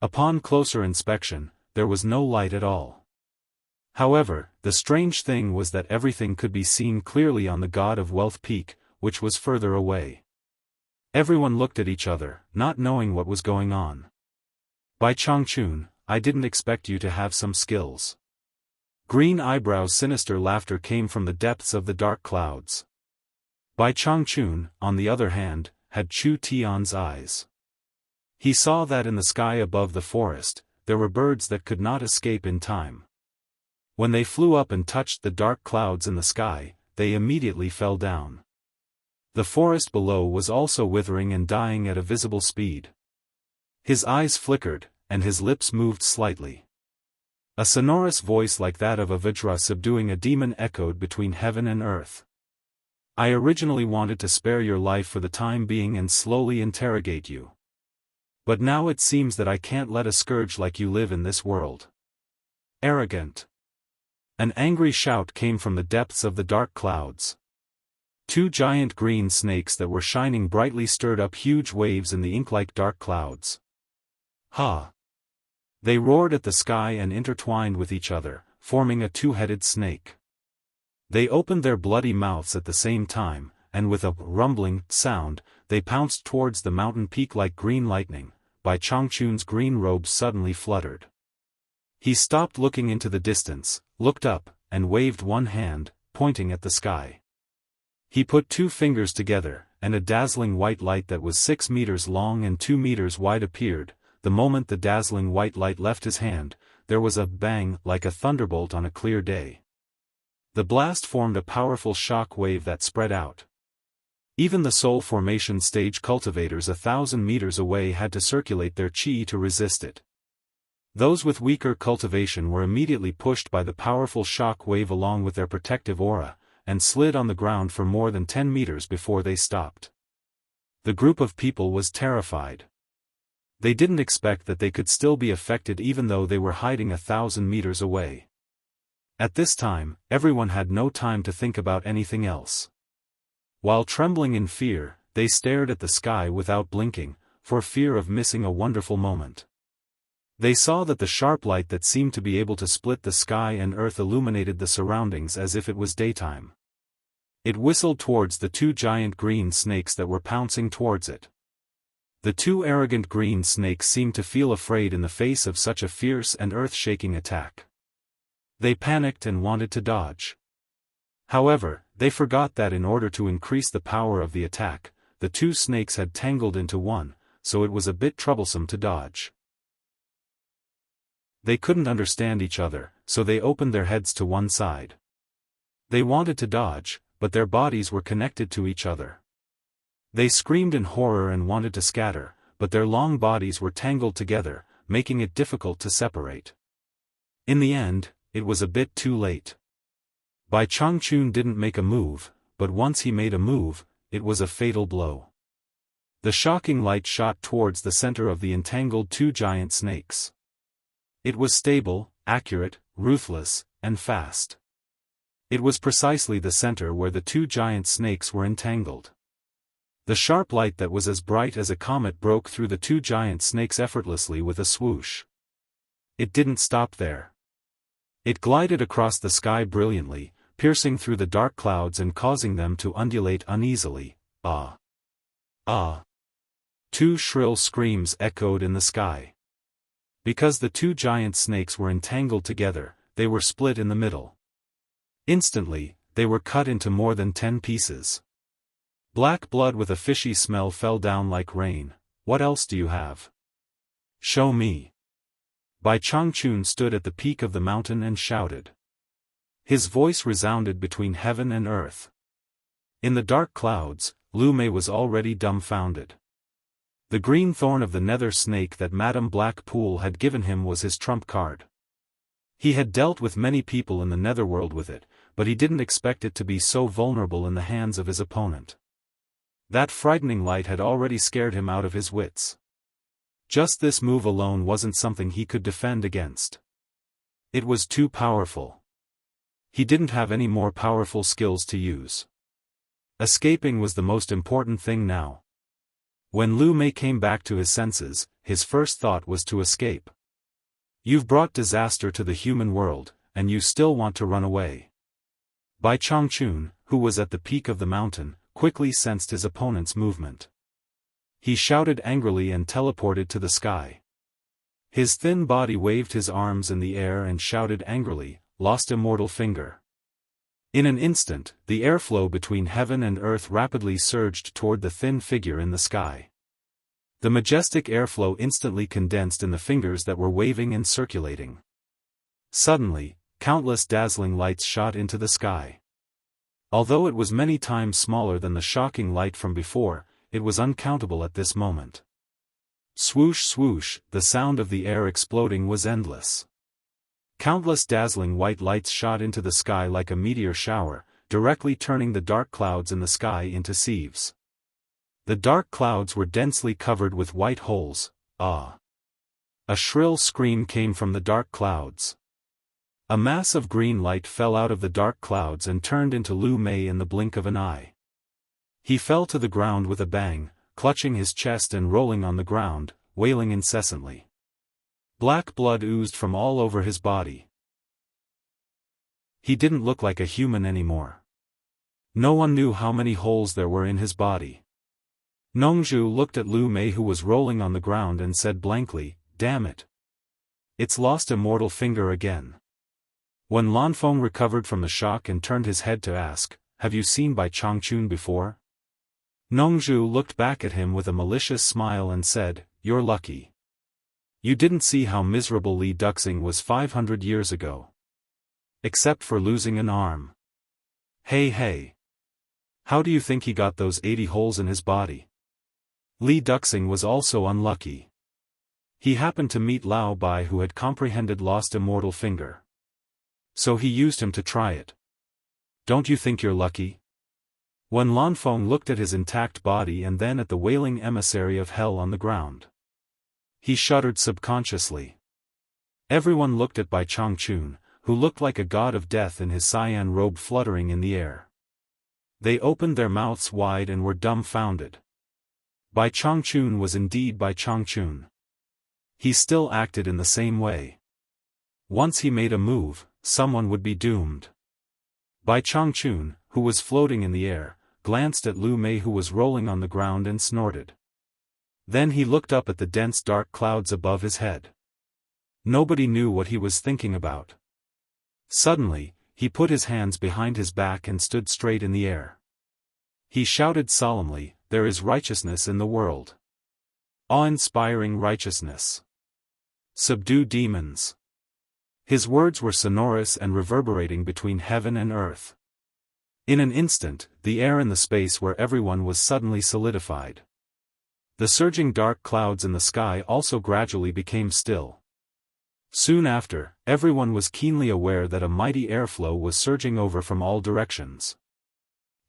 Upon closer inspection, there was no light at all. However, the strange thing was that everything could be seen clearly on the God of Wealth Peak, which was further away. Everyone looked at each other, not knowing what was going on. Bai Changchun, I didn't expect you to have some skills. Green eyebrows' sinister laughter came from the depths of the dark clouds. Bai Changchun, on the other hand, had Chu Tian's eyes. He saw that in the sky above the forest, there were birds that could not escape in time. When they flew up and touched the dark clouds in the sky, they immediately fell down. The forest below was also withering and dying at a visible speed. His eyes flickered, and his lips moved slightly. A sonorous voice like that of a Vajra subduing a demon echoed between heaven and earth. I originally wanted to spare your life for the time being and slowly interrogate you. But now it seems that I can't let a scourge like you live in this world. Arrogant. An angry shout came from the depths of the dark clouds. Two giant green snakes that were shining brightly stirred up huge waves in the ink-like dark clouds. Ha! They roared at the sky and intertwined with each other, forming a two-headed snake. They opened their bloody mouths at the same time, and with a rumbling sound, they pounced towards the mountain peak like green lightning. Bai Changchun's green robes suddenly fluttered. He stopped looking into the distance, looked up, and waved one hand, pointing at the sky. He put two fingers together, and a dazzling white light that was 6 meters long and 2 meters wide appeared. The moment the dazzling white light left his hand, there was a bang like a thunderbolt on a clear day. The blast formed a powerful shock wave that spread out. Even the soul formation stage cultivators 1,000 meters away had to circulate their chi to resist it. Those with weaker cultivation were immediately pushed by the powerful shock wave along with their protective aura, and slid on the ground for more than 10 meters before they stopped. The group of people was terrified. They didn't expect that they could still be affected even though they were hiding 1,000 meters away. At this time, everyone had no time to think about anything else. While trembling in fear, they stared at the sky without blinking, for fear of missing a wonderful moment. They saw that the sharp light that seemed to be able to split the sky and earth illuminated the surroundings as if it was daytime. It whistled towards the two giant green snakes that were pouncing towards it. The two arrogant green snakes seemed to feel afraid in the face of such a fierce and earth-shaking attack. They panicked and wanted to dodge. However, they forgot that in order to increase the power of the attack, the two snakes had tangled into one, so it was a bit troublesome to dodge. They couldn't understand each other, so they opened their heads to one side. They wanted to dodge, but their bodies were connected to each other. They screamed in horror and wanted to scatter, but their long bodies were tangled together, making it difficult to separate. In the end, it was a bit too late. Bai Changchun didn't make a move, but once he made a move, it was a fatal blow. The shocking light shot towards the center of the entangled two giant snakes. It was stable, accurate, ruthless, and fast. It was precisely the center where the two giant snakes were entangled. The sharp light that was as bright as a comet broke through the two giant snakes effortlessly with a swoosh. It didn't stop there. It glided across the sky brilliantly, piercing through the dark clouds and causing them to undulate uneasily. Ah! Ah! Two shrill screams echoed in the sky. Because the two giant snakes were entangled together, they were split in the middle. Instantly, they were cut into more than 10 pieces. Black blood with a fishy smell fell down like rain. What else do you have? Show me. Bai Changchun stood at the peak of the mountain and shouted. His voice resounded between heaven and earth. In the dark clouds, Lu Mei was already dumbfounded. The green thorn of the nether snake that Madame Blackpool had given him was his trump card. He had dealt with many people in the netherworld with it, but he didn't expect it to be so vulnerable in the hands of his opponent. That frightening light had already scared him out of his wits. Just this move alone wasn't something he could defend against. It was too powerful. He didn't have any more powerful skills to use. Escaping was the most important thing now. When Lu Mei came back to his senses, his first thought was to escape. You've brought disaster to the human world, and you still want to run away. Bai Changchun, who was at the peak of the mountain, quickly sensed his opponent's movement. He shouted angrily and teleported to the sky. His thin body waved his arms in the air and shouted angrily, "Lost immortal finger." In an instant, the airflow between heaven and earth rapidly surged toward the thin figure in the sky. The majestic airflow instantly condensed in the fingers that were waving and circulating. Suddenly, countless dazzling lights shot into the sky. Although it was many times smaller than the shocking light from before, it was uncountable at this moment. Swoosh swoosh, the sound of the air exploding was endless. Countless dazzling white lights shot into the sky like a meteor shower, directly turning the dark clouds in the sky into sieves. The dark clouds were densely covered with white holes. Ah! A shrill scream came from the dark clouds. A mass of green light fell out of the dark clouds and turned into Lu Mei in the blink of an eye. He fell to the ground with a bang, clutching his chest and rolling on the ground, wailing incessantly. Black blood oozed from all over his body. He didn't look like a human anymore. No one knew how many holes there were in his body. Nongzhu looked at Lu Mei, who was rolling on the ground, and said blankly, "Damn it. It's lost immortal finger again." When Lanfeng recovered from the shock and turned his head to ask, "Have you seen Bai Changchun before?" Nongzhu looked back at him with a malicious smile and said, "You're lucky. You didn't see how miserable Li Duxing was 500 years ago. Except for losing an arm. Hey hey. How do you think he got those 80 holes in his body?" Li Duxing was also unlucky. He happened to meet Lao Bai, who had comprehended lost immortal finger. So he used him to try it. Don't you think you're lucky? When Lanfeng looked at his intact body and then at the wailing emissary of hell on the ground, he shuddered subconsciously. Everyone looked at Bai Changchun, who looked like a god of death in his cyan robe fluttering in the air. They opened their mouths wide and were dumbfounded. Bai Changchun was indeed Bai Changchun. He still acted in the same way. Once he made a move, someone would be doomed. Bai Changchun, who was floating in the air, glanced at Lu Mei who was rolling on the ground and snorted. Then he looked up at the dense dark clouds above his head. Nobody knew what he was thinking about. Suddenly, he put his hands behind his back and stood straight in the air. He shouted solemnly, "There is righteousness in the world. Awe-inspiring righteousness. Subdue demons." His words were sonorous and reverberating between heaven and earth. In an instant, the air and the space where everyone was suddenly solidified. The surging dark clouds in the sky also gradually became still. Soon after, everyone was keenly aware that a mighty airflow was surging over from all directions.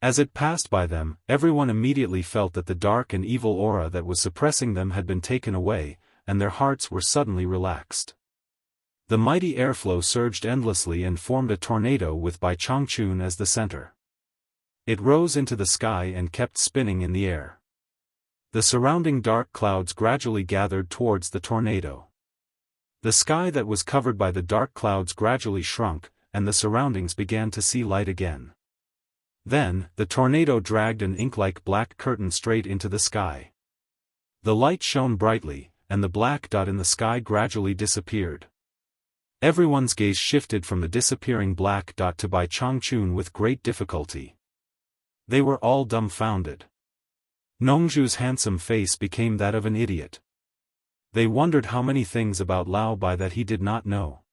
As it passed by them, everyone immediately felt that the dark and evil aura that was suppressing them had been taken away, and their hearts were suddenly relaxed. The mighty airflow surged endlessly and formed a tornado with Bai Changchun as the center. It rose into the sky and kept spinning in the air. The surrounding dark clouds gradually gathered towards the tornado. The sky that was covered by the dark clouds gradually shrunk, and the surroundings began to see light again. Then, the tornado dragged an ink-like black curtain straight into the sky. The light shone brightly, and the black dot in the sky gradually disappeared. Everyone's gaze shifted from the disappearing black dot to Bai Changchun with great difficulty. They were all dumbfounded. Nongzhu's handsome face became that of an idiot. They wondered how many things about Lao Bai that he did not know.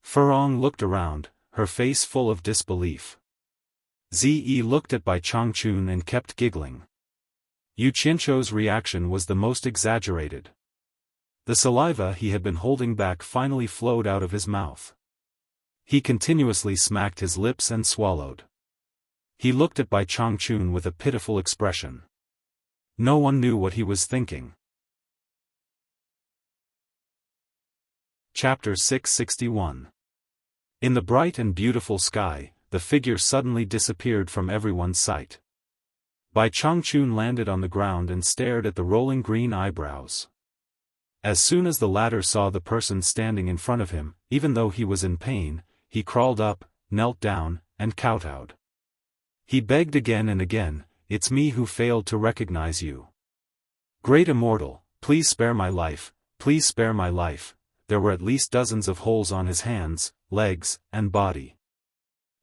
Furong looked around, her face full of disbelief. Zi looked at Bai Changchun and kept giggling. Yu Qianzhou's reaction was the most exaggerated. The saliva he had been holding back finally flowed out of his mouth. He continuously smacked his lips and swallowed. He looked at Bai Changchun with a pitiful expression. No one knew what he was thinking. Chapter 661. In the bright and beautiful sky, the figure suddenly disappeared from everyone's sight. Bai Changchun landed on the ground and stared at the rolling green eyebrows. As soon as the latter saw the person standing in front of him, even though he was in pain, he crawled up, knelt down, and kowtowed. He begged again and again, "It's me who failed to recognize you. Great Immortal, please spare my life, please spare my life." There were at least dozens of holes on his hands, legs, and body.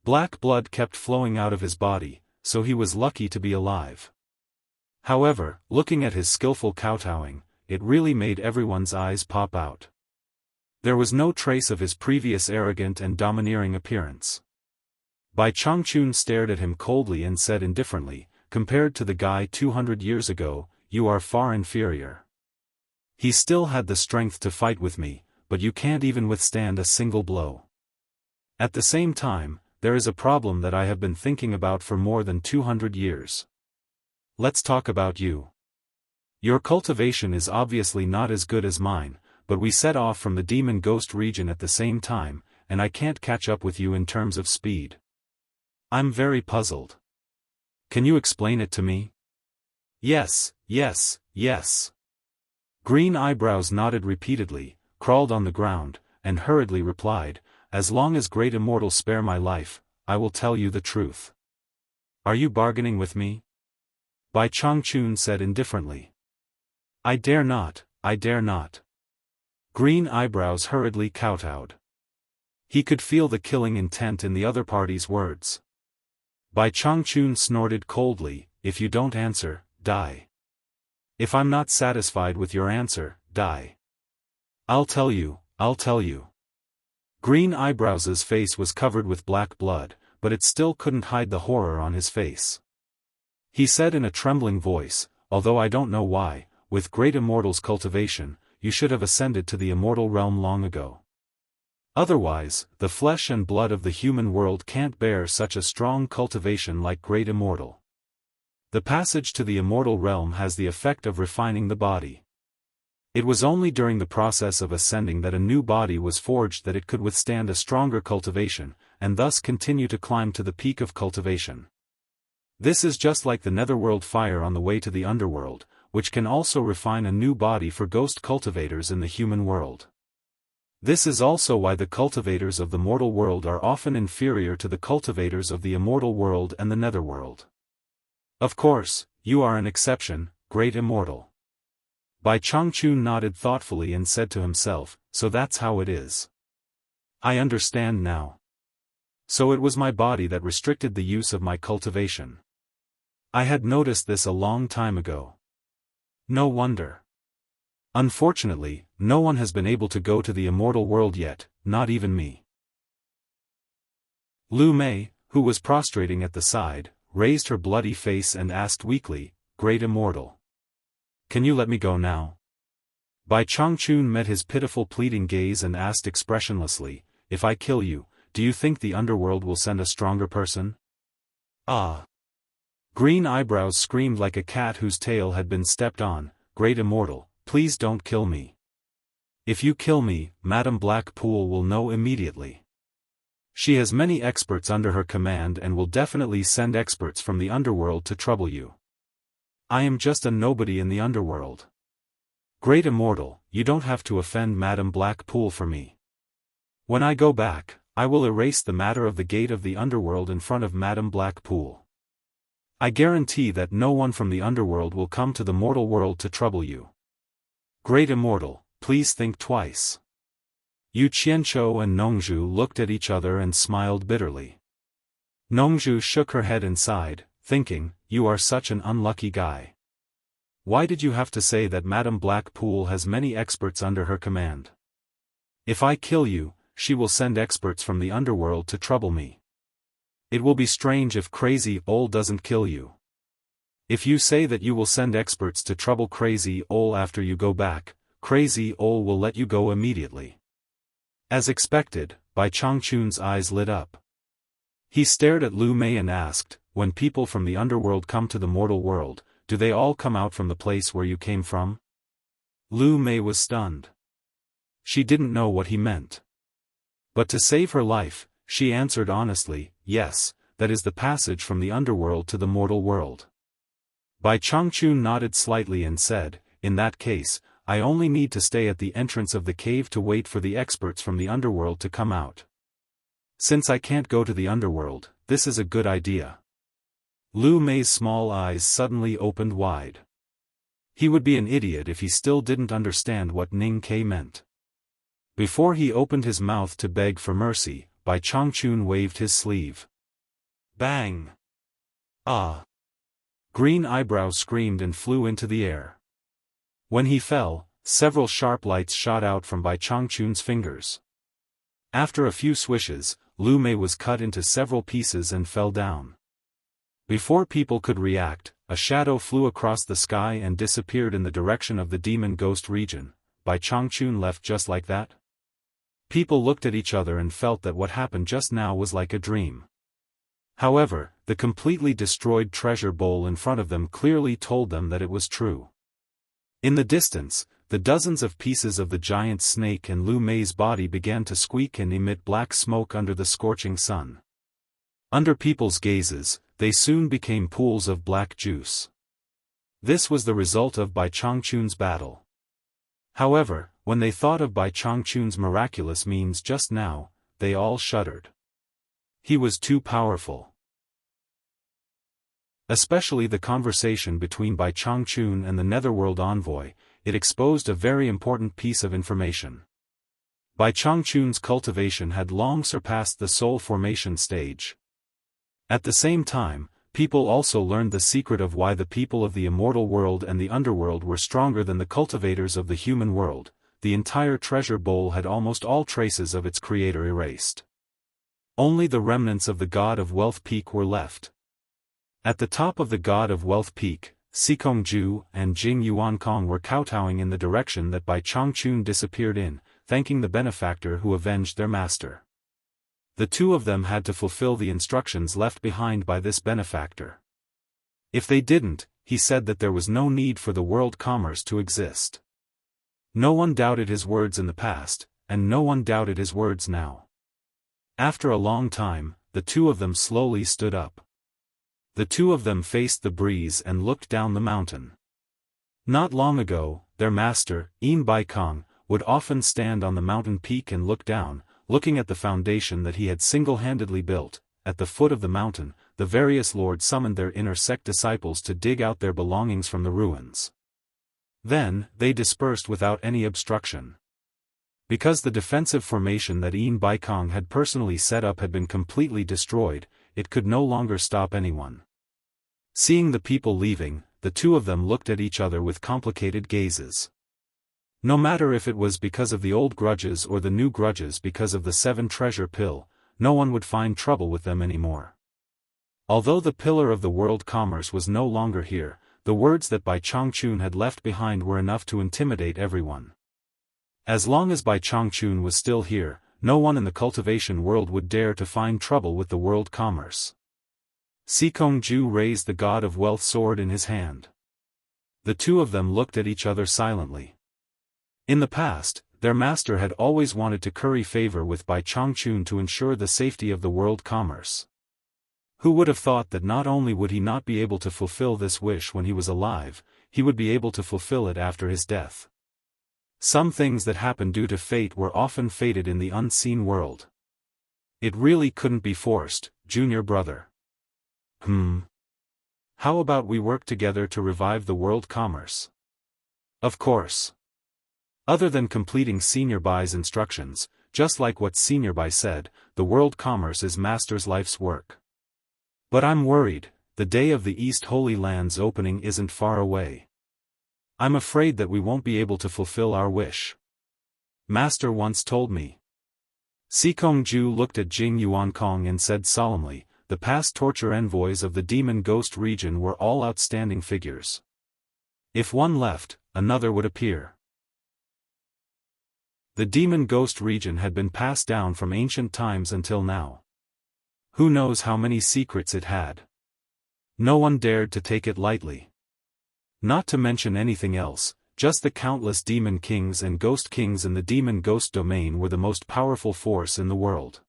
Black blood kept flowing out of his body, so he was lucky to be alive. However, looking at his skillful kowtowing, it really made everyone's eyes pop out. There was no trace of his previous arrogant and domineering appearance. Bai Changchun stared at him coldly and said indifferently, "Compared to the guy 200 years ago, you are far inferior. He still had the strength to fight with me, but you can't even withstand a single blow. At the same time, there is a problem that I have been thinking about for more than 200 years. Let's talk about you. Your cultivation is obviously not as good as mine, but we set off from the Demon Ghost region at the same time, and I can't catch up with you in terms of speed. I'm very puzzled. Can you explain it to me?" "Yes, yes, yes." Green Eyebrows nodded repeatedly, crawled on the ground, and hurriedly replied, "As long as Great Immortal spare my life, I will tell you the truth." "Are you bargaining with me?" Bai Changchun said indifferently. "I dare not, I dare not." Green Eyebrows hurriedly kowtowed. He could feel the killing intent in the other party's words. Bai Changchun snorted coldly, "If you don't answer, die. If I'm not satisfied with your answer, die. I'll tell you, I'll tell you." Green Eyebrows' face was covered with black blood, but it still couldn't hide the horror on his face. He said in a trembling voice, "Although I don't know why, with Great Immortal's cultivation, you should have ascended to the immortal realm long ago. Otherwise, the flesh and blood of the human world can't bear such a strong cultivation like Great Immortal. The passage to the immortal realm has the effect of refining the body. It was only during the process of ascending that a new body was forged that it could withstand a stronger cultivation, and thus continue to climb to the peak of cultivation. This is just like the netherworld fire on the way to the underworld, which can also refine a new body for ghost cultivators in the human world. This is also why the cultivators of the mortal world are often inferior to the cultivators of the immortal world and the netherworld. Of course, you are an exception, great immortal. Bai Changchun nodded thoughtfully and said to himself, so that's how it is. I understand now. So it was my body that restricted the use of my cultivation. I had noticed this a long time ago. No wonder. Unfortunately, no one has been able to go to the immortal world yet, not even me. Lu Mei, who was prostrating at the side, raised her bloody face and asked weakly, Great Immortal. Can you let me go now? Bai Changchun met his pitiful pleading gaze and asked expressionlessly, If I kill you, do you think the underworld will send a stronger person? Ah! Green Eyebrows screamed like a cat whose tail had been stepped on, Great Immortal, please don't kill me. If you kill me, Madame Blackpool will know immediately. She has many experts under her command and will definitely send experts from the underworld to trouble you. I am just a nobody in the underworld. Great Immortal, you don't have to offend Madame Blackpool for me. When I go back, I will erase the matter of the gate of the underworld in front of Madame Blackpool. I guarantee that no one from the underworld will come to the mortal world to trouble you. Great Immortal, please think twice. Yu Qianqiu and Nongzhu looked at each other and smiled bitterly. Nongzhu shook her head and sighed, thinking, you are such an unlucky guy. Why did you have to say that Madame Blackpool has many experts under her command? If I kill you, she will send experts from the underworld to trouble me. It will be strange if Crazy Ol doesn't kill you. If you say that you will send experts to trouble Crazy Ol after you go back, Crazy Ol will let you go immediately. As expected, Bai Changchun's eyes lit up. He stared at Lu Mei and asked, when people from the underworld come to the mortal world, do they all come out from the place where you came from? Lu Mei was stunned. She didn't know what he meant. But to save her life, she answered honestly, yes, that is the passage from the underworld to the mortal world. Bai Changchun nodded slightly and said, in that case, I only need to stay at the entrance of the cave to wait for the experts from the underworld to come out. Since I can't go to the underworld, this is a good idea. Lu Mei's small eyes suddenly opened wide. He would be an idiot if he still didn't understand what Ning Ke meant. Before he opened his mouth to beg for mercy, Bai Changchun waved his sleeve. Bang! Ah! Green Eyebrows screamed and flew into the air. When he fell, several sharp lights shot out from Bai Changchun's fingers. After a few swishes, Lu Mei was cut into several pieces and fell down. Before people could react, a shadow flew across the sky and disappeared in the direction of the demon ghost region. Bai Changchun left just like that? People looked at each other and felt that what happened just now was like a dream. However, the completely destroyed treasure bowl in front of them clearly told them that it was true. In the distance, the dozens of pieces of the giant snake and Lu Mei's body began to squeak and emit black smoke under the scorching sun. Under people's gazes, they soon became pools of black juice. This was the result of Bai Changchun's battle. However, when they thought of Bai Changchun's miraculous means just now, they all shuddered. He was too powerful. Especially the conversation between Bai Changchun and the Netherworld envoy, it exposed a very important piece of information. Bai Changchun's cultivation had long surpassed the soul formation stage. At the same time, people also learned the secret of why the people of the immortal world and the underworld were stronger than the cultivators of the human world. The entire treasure bowl had almost all traces of its creator erased. Only the remnants of the God of Wealth Peak were left. At the top of the God of Wealth Peak, Sikongju and Jing Yuankong were kowtowing in the direction that Bai Changchun disappeared in, thanking the benefactor who avenged their master. The two of them had to fulfill the instructions left behind by this benefactor. If they didn't, he said that there was no need for the world commerce to exist. No one doubted his words in the past, and no one doubted his words now. After a long time, the two of them slowly stood up. The two of them faced the breeze and looked down the mountain. Not long ago, their master, Embark, would often stand on the mountain peak and look down, looking at the foundation that he had single-handedly built. At the foot of the mountain, the various lords summoned their inner sect disciples to dig out their belongings from the ruins. Then, they dispersed without any obstruction. Because the defensive formation that Embark had personally set up had been completely destroyed, it could no longer stop anyone. Seeing the people leaving, the two of them looked at each other with complicated gazes. No matter if it was because of the old grudges or the new grudges because of the 7 treasure pill, no one would find trouble with them anymore. Although the pillar of the world commerce was no longer here, the words that Bai Changchun had left behind were enough to intimidate everyone. As long as Bai Changchun was still here, no one in the cultivation world would dare to find trouble with the world commerce. Sikongju raised the god of wealth sword in his hand. The two of them looked at each other silently. In the past, their master had always wanted to curry favor with Bai Changchun to ensure the safety of the world commerce. Who would have thought that not only would he not be able to fulfill this wish when he was alive, he would be able to fulfill it after his death. Some things that happen due to fate were often fated in the unseen world. It really couldn't be forced, junior brother. How about we work together to revive the world commerce? Of course. Other than completing Senior Bai's instructions, just like what Senior Bai said, the world commerce is Master's life's work. But I'm worried, the day of the East Holy Land's opening isn't far away. I'm afraid that we won't be able to fulfill our wish. Master once told me. Sikongju looked at Jing Yuankong and said solemnly, the past torture envoys of the demon ghost region were all outstanding figures. If one left, another would appear. The demon ghost region had been passed down from ancient times until now. Who knows how many secrets it had? No one dared to take it lightly. Not to mention anything else, just the countless demon kings and ghost kings in the demon ghost domain were the most powerful force in the world.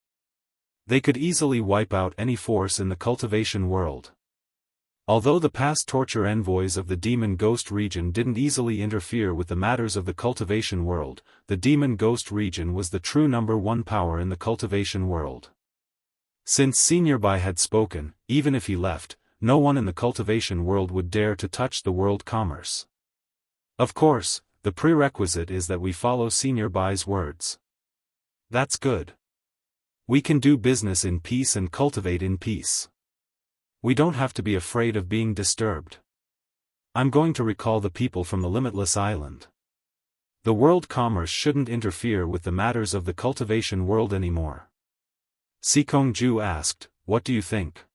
They could easily wipe out any force in the cultivation world. Although the past torture envoys of the demon ghost region didn't easily interfere with the matters of the cultivation world, the demon ghost region was the true #1 power in the cultivation world. Since Senior Bai had spoken, even if he left, no one in the cultivation world would dare to touch the world commerce. Of course, the prerequisite is that we follow Senior Bai's words. That's good. We can do business in peace and cultivate in peace. We don't have to be afraid of being disturbed. I'm going to recall the people from the Limitless Island. The world commerce shouldn't interfere with the matters of the cultivation world anymore. Sikongju asked, what do you think?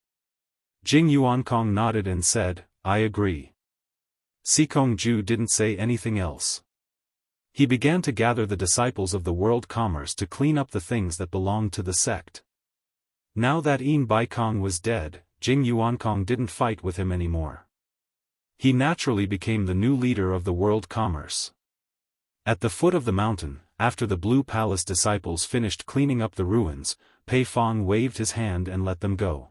Jing Yuankong nodded and said, I agree. Sikongju didn't say anything else. He began to gather the disciples of the world commerce to clean up the things that belonged to the sect. Now that Embark was dead, Jing Yuankong didn't fight with him anymore. He naturally became the new leader of the world commerce. At the foot of the mountain, after the Blue Palace disciples finished cleaning up the ruins, Pei Fong waved his hand and let them go.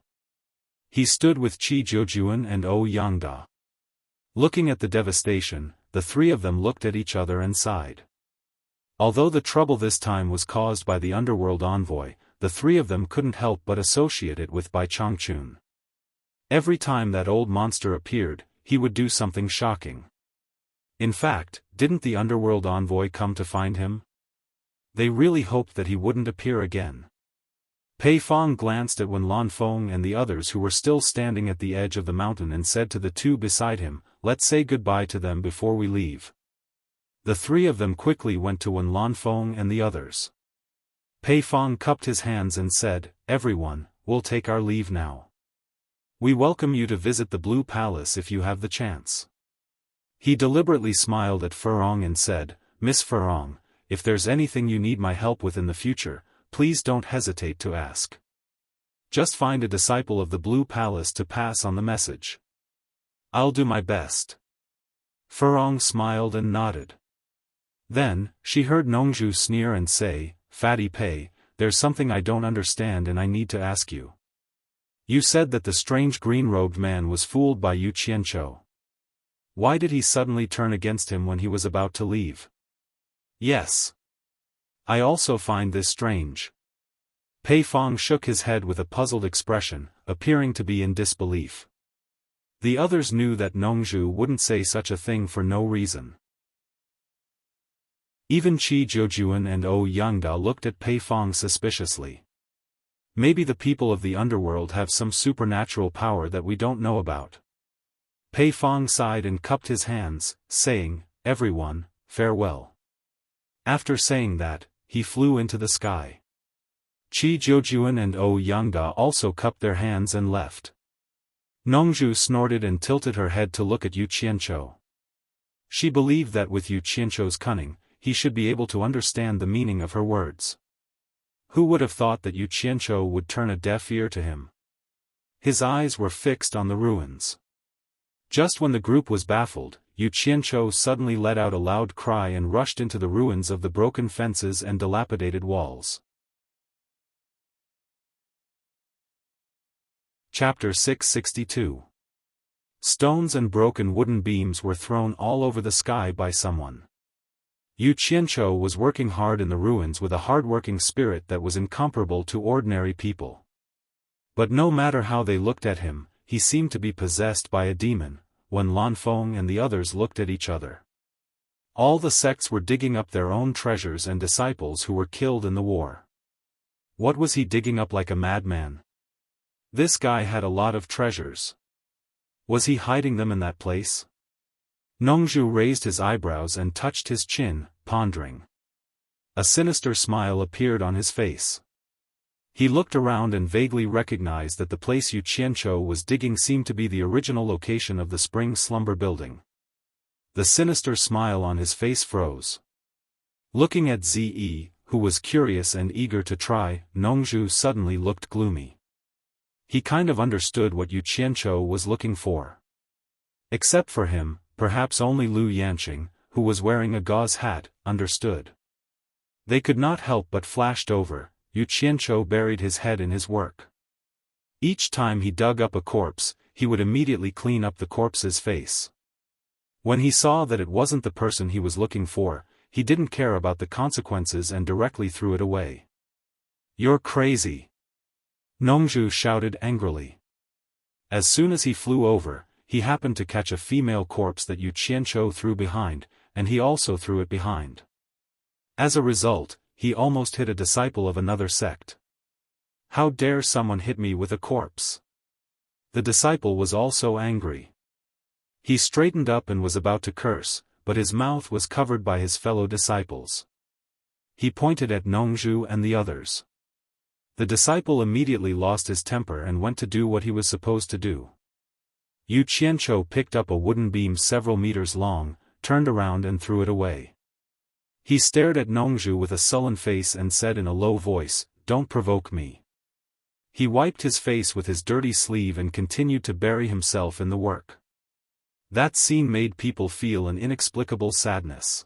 He stood with Qi Jiujuan and O Yangda. Looking at the devastation, the three of them looked at each other and sighed. Although the trouble this time was caused by the underworld envoy, the three of them couldn't help but associate it with Bai Changchun. Every time that old monster appeared, he would do something shocking. In fact, didn't the underworld envoy come to find him? They really hoped that he wouldn't appear again. Pei Fong glanced at Wen Lanfeng and the others who were still standing at the edge of the mountain and said to the two beside him, let's say goodbye to them before we leave. The three of them quickly went to Wen Lanfeng and the others. Pei Fong cupped his hands and said, everyone, we'll take our leave now. We welcome you to visit the Blue Palace if you have the chance. He deliberately smiled at Furong and said, Miss Furong, if there's anything you need my help with in the future, please don't hesitate to ask. Just find a disciple of the Blue Palace to pass on the message. I'll do my best. Furong smiled and nodded. Then, she heard Nongzhu sneer and say, Fatty Pei, there's something I don't understand and I need to ask you. You said that the strange green-robed man was fooled by Yu Qianqiu. Why did he suddenly turn against him when he was about to leave? Yes. I also find this strange. Pei Fong shook his head with a puzzled expression, appearing to be in disbelief. The others knew that Nongzhu wouldn't say such a thing for no reason. Even Qi Jiujuan and O Yangda looked at Pei Fong suspiciously. Maybe the people of the underworld have some supernatural power that we don't know about. Pei Fong sighed and cupped his hands, saying, "Everyone, farewell." After saying that, he flew into the sky. Qi Jiujuan and O Yangda also cupped their hands and left. Nongzhu snorted and tilted her head to look at Yu Qianqiu. She believed that with Yu Qianqiu's cunning, he should be able to understand the meaning of her words. Who would have thought that Yu Qianqiu would turn a deaf ear to him? His eyes were fixed on the ruins. Just when the group was baffled, Yu Qianqiu suddenly let out a loud cry and rushed into the ruins of the broken fences and dilapidated walls. Chapter 662. Stones and broken wooden beams were thrown all over the sky by someone. Yu Qianqiu was working hard in the ruins with a hard-working spirit that was incomparable to ordinary people. But no matter how they looked at him, he seemed to be possessed by a demon. When Lan Feng and the others looked at each other, all the sects were digging up their own treasures and disciples who were killed in the war. What was he digging up like a madman? This guy had a lot of treasures. Was he hiding them in that place? Nongzhu raised his eyebrows and touched his chin, pondering. A sinister smile appeared on his face. He looked around and vaguely recognized that the place Yu Qianqiu was digging seemed to be the original location of the Spring Slumber building. The sinister smile on his face froze. Looking at Zi, who was curious and eager to try, Nongzhu suddenly looked gloomy. He kind of understood what Yu Qianqiu was looking for. Except for him, perhaps only Lu Yanqing, who was wearing a gauze hat, understood. They could not help but flashed over. Yu Qianqiu buried his head in his work. Each time he dug up a corpse, he would immediately clean up the corpse's face. When he saw that it wasn't the person he was looking for, he didn't care about the consequences and directly threw it away. "You're crazy!" Nongzhu shouted angrily. As soon as he flew over, he happened to catch a female corpse that Yu Qianqiu threw behind, and he also threw it behind. As a result, he almost hit a disciple of another sect. "How dare someone hit me with a corpse?" The disciple was also angry. He straightened up and was about to curse, but his mouth was covered by his fellow disciples. He pointed at Nongzhu and the others. The disciple immediately lost his temper and went to do what he was supposed to do. Yu Qianqiu picked up a wooden beam several meters long, turned around and threw it away. He stared at Nongzhu with a sullen face and said in a low voice, "Don't provoke me." He wiped his face with his dirty sleeve and continued to bury himself in the work. That scene made people feel an inexplicable sadness.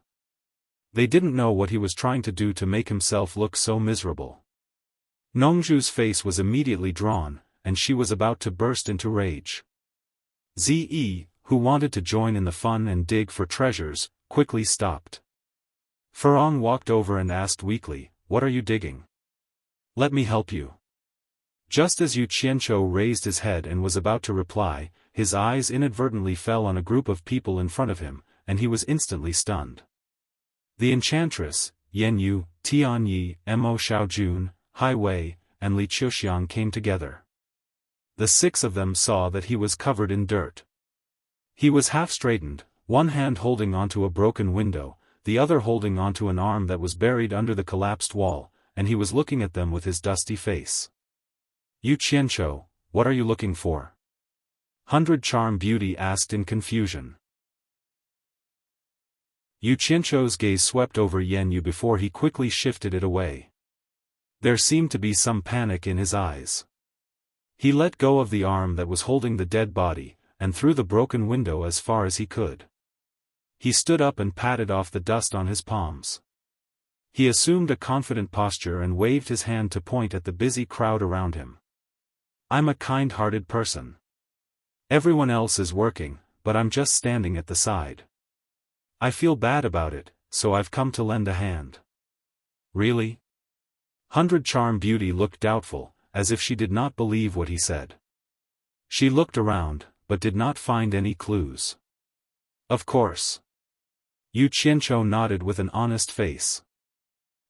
They didn't know what he was trying to do to make himself look so miserable. Nongzhu's face was immediately drawn, and she was about to burst into rage. Zi, who wanted to join in the fun and dig for treasures, quickly stopped. Furong walked over and asked weakly, "What are you digging? Let me help you." Just as Yu Qianqiu raised his head and was about to reply, his eyes inadvertently fell on a group of people in front of him, and he was instantly stunned. The enchantress, Yan Yu, Tian Yi, Mo Xiaojun, Hai Wei, and Li Qiuxiang came together. The six of them saw that he was covered in dirt. He was half-straightened, one hand holding onto a broken window, the other holding onto an arm that was buried under the collapsed wall, and he was looking at them with his dusty face. "Yu Qianqiu, what are you looking for?" 100 Charm Beauty asked in confusion. Yu Qianqiu's gaze swept over Yan Yu before he quickly shifted it away. There seemed to be some panic in his eyes. He let go of the arm that was holding the dead body, and threw the broken window as far as he could. He stood up and patted off the dust on his palms. He assumed a confident posture and waved his hand to point at the busy crowd around him. "I'm a kind-hearted person. Everyone else is working, but I'm just standing at the side. I feel bad about it, so I've come to lend a hand. Really? 100 Charm Beauty looked doubtful, as if she did not believe what he said. She looked around, but did not find any clues. Of course. Yu Qianqiu nodded with an honest face.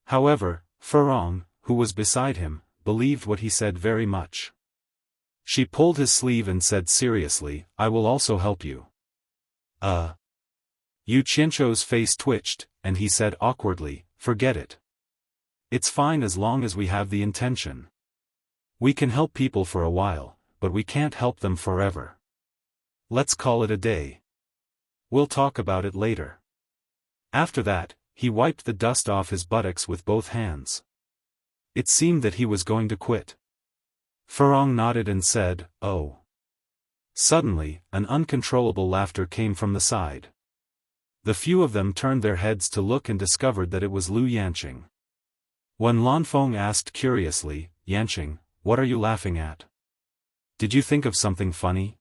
However, Furong, who was beside him, believed what he said very much. She pulled his sleeve and said seriously, I will also help you. Yu Qianqiu's face twitched, and he said awkwardly, forget it. It's fine as long as we have the intention. We can help people for a while, but we can't help them forever. Let's call it a day. We'll talk about it later. After that, he wiped the dust off his buttocks with both hands. It seemed that he was going to quit. Furong nodded and said, oh. Suddenly, an uncontrollable laughter came from the side. The few of them turned their heads to look and discovered that it was Lu Yanqing. When Lanfeng asked curiously, Yanqing, what are you laughing at? Did you think of something funny?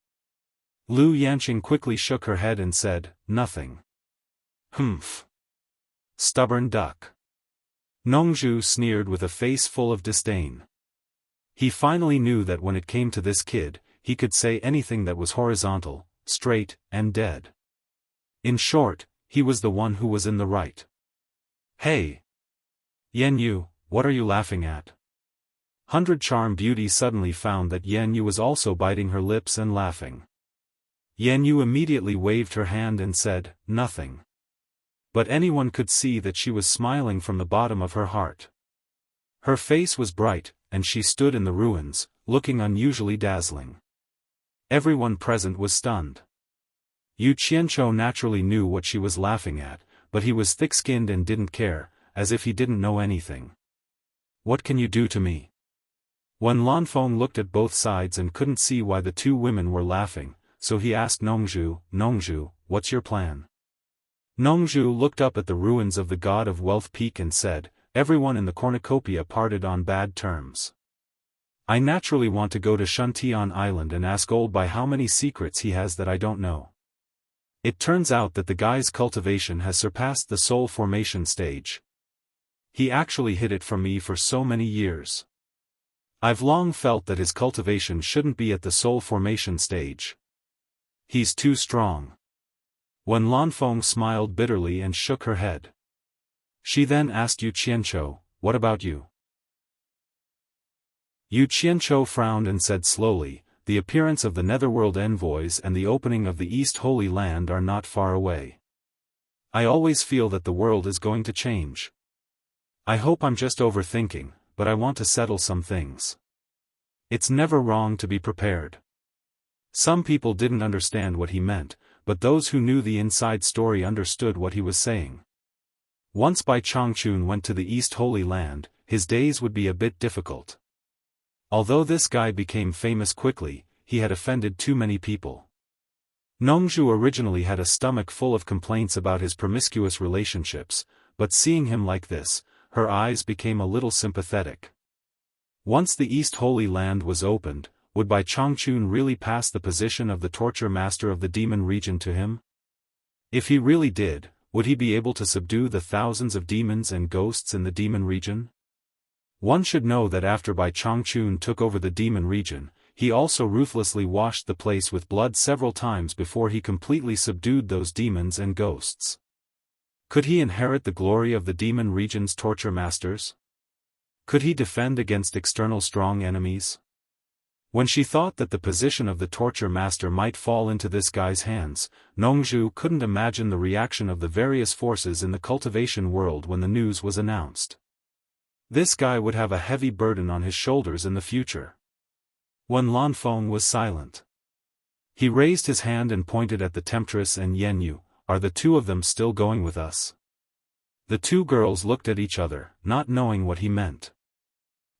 Lu Yanqing quickly shook her head and said, nothing. Humph. Stubborn duck. Nongzhu sneered with a face full of disdain. He finally knew that when it came to this kid, he could say anything that was horizontal, straight, and dead. In short, he was the one who was in the right. Hey! Yan Yu, what are you laughing at? 100 Charm Beauty suddenly found that Yan Yu was also biting her lips and laughing. Yan Yu immediately waved her hand and said, nothing. But anyone could see that she was smiling from the bottom of her heart. Her face was bright, and she stood in the ruins, looking unusually dazzling. Everyone present was stunned. Yu Qianqiu naturally knew what she was laughing at, but he was thick-skinned and didn't care, as if he didn't know anything. What can you do to me? When Lanfeng looked at both sides and couldn't see why the two women were laughing, so he asked Nongzhu, what's your plan? Nongzhu looked up at the ruins of the god of wealth peak and said, everyone in the cornucopia parted on bad terms. I naturally want to go to Shuntian Island and ask Old Bai how many secrets he has that I don't know. It turns out that the guy's cultivation has surpassed the soul formation stage. He actually hid it from me for so many years. I've long felt that his cultivation shouldn't be at the soul formation stage. He's too strong. When Lanfeng smiled bitterly and shook her head. She then asked Yu Qianqiu, what about you? Yu Qianqiu frowned and said slowly, the appearance of the Netherworld envoys and the opening of the East Holy Land are not far away. I always feel that the world is going to change. I hope I'm just overthinking, but I want to settle some things. It's never wrong to be prepared. Some people didn't understand what he meant, but those who knew the inside story understood what he was saying. Once Bai Changchun went to the East Holy Land, his days would be a bit difficult. Although this guy became famous quickly, he had offended too many people. Nongzhu originally had a stomach full of complaints about his promiscuous relationships, but seeing him like this, her eyes became a little sympathetic. Once the East Holy Land was opened, would Bai Changchun really pass the position of the torture master of the demon region to him? If he really did, would he be able to subdue the thousands of demons and ghosts in the demon region? One should know that after Bai Changchun took over the demon region, he also ruthlessly washed the place with blood several times before he completely subdued those demons and ghosts. Could he inherit the glory of the demon region's torture masters? Could he defend against external strong enemies? When she thought that the position of the torture master might fall into this guy's hands, Nongzhu couldn't imagine the reaction of the various forces in the cultivation world when the news was announced. This guy would have a heavy burden on his shoulders in the future. When Lanfeng was silent, he raised his hand and pointed at the temptress and Yan Yu. Are the two of them still going with us? The two girls looked at each other, not knowing what he meant.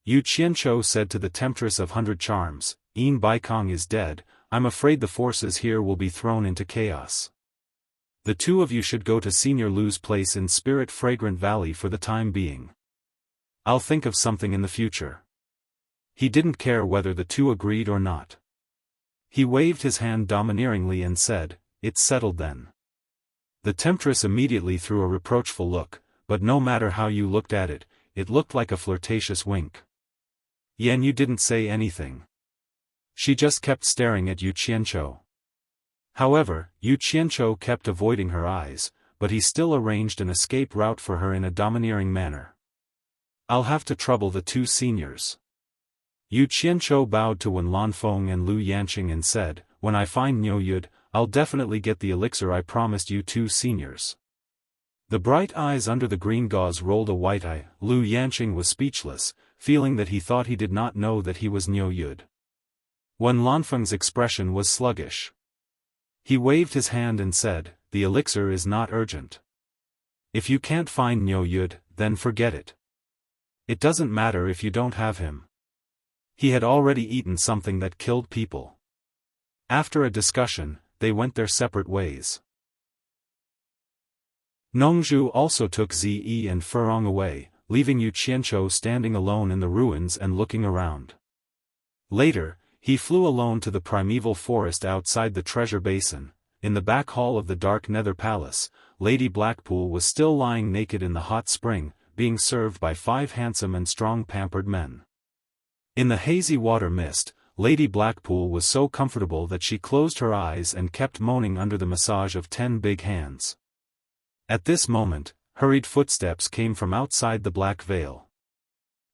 Yu Qianqiu said to the temptress of 100 Charms, Yin Baikong is dead, I'm afraid the forces here will be thrown into chaos. The two of you should go to Senior Lu's place in Spirit Fragrant Valley for the time being. I'll think of something in the future. He didn't care whether the two agreed or not. He waved his hand domineeringly and said, it's settled then. The temptress immediately threw a reproachful look, but no matter how you looked at it, it looked like a flirtatious wink. Yen, you didn't say anything. She just kept staring at Yu Qianqiu. However, Yu Qianqiu kept avoiding her eyes, but he still arranged an escape route for her in a domineering manner. I'll have to trouble the two seniors. Yu Qianqiu bowed to Wen Lanfeng and Lu Yanqing and said, when I find Niu Yud, I'll definitely get the elixir I promised you two seniors. The bright eyes under the green gauze rolled a white eye. Lu Yanqing was speechless, feeling that he thought he did not know that he was Niu Yud. Wen Lanfeng's expression was sluggish. He waved his hand and said, the elixir is not urgent. If you can't find Niu Yud, then forget it. It doesn't matter if you don't have him. He had already eaten something that killed people. After a discussion, they went their separate ways. Nongzhu also took Zi and Furong away, leaving Yu Qianqiu standing alone in the ruins and looking around. Later, he flew alone to the primeval forest outside the treasure basin. In the back hall of the dark nether palace, Lady Blackpool was still lying naked in the hot spring, being served by 5 handsome and strong pampered men. In the hazy water mist, Lady Blackpool was so comfortable that she closed her eyes and kept moaning under the massage of 10 big hands. At this moment, hurried footsteps came from outside the black veil.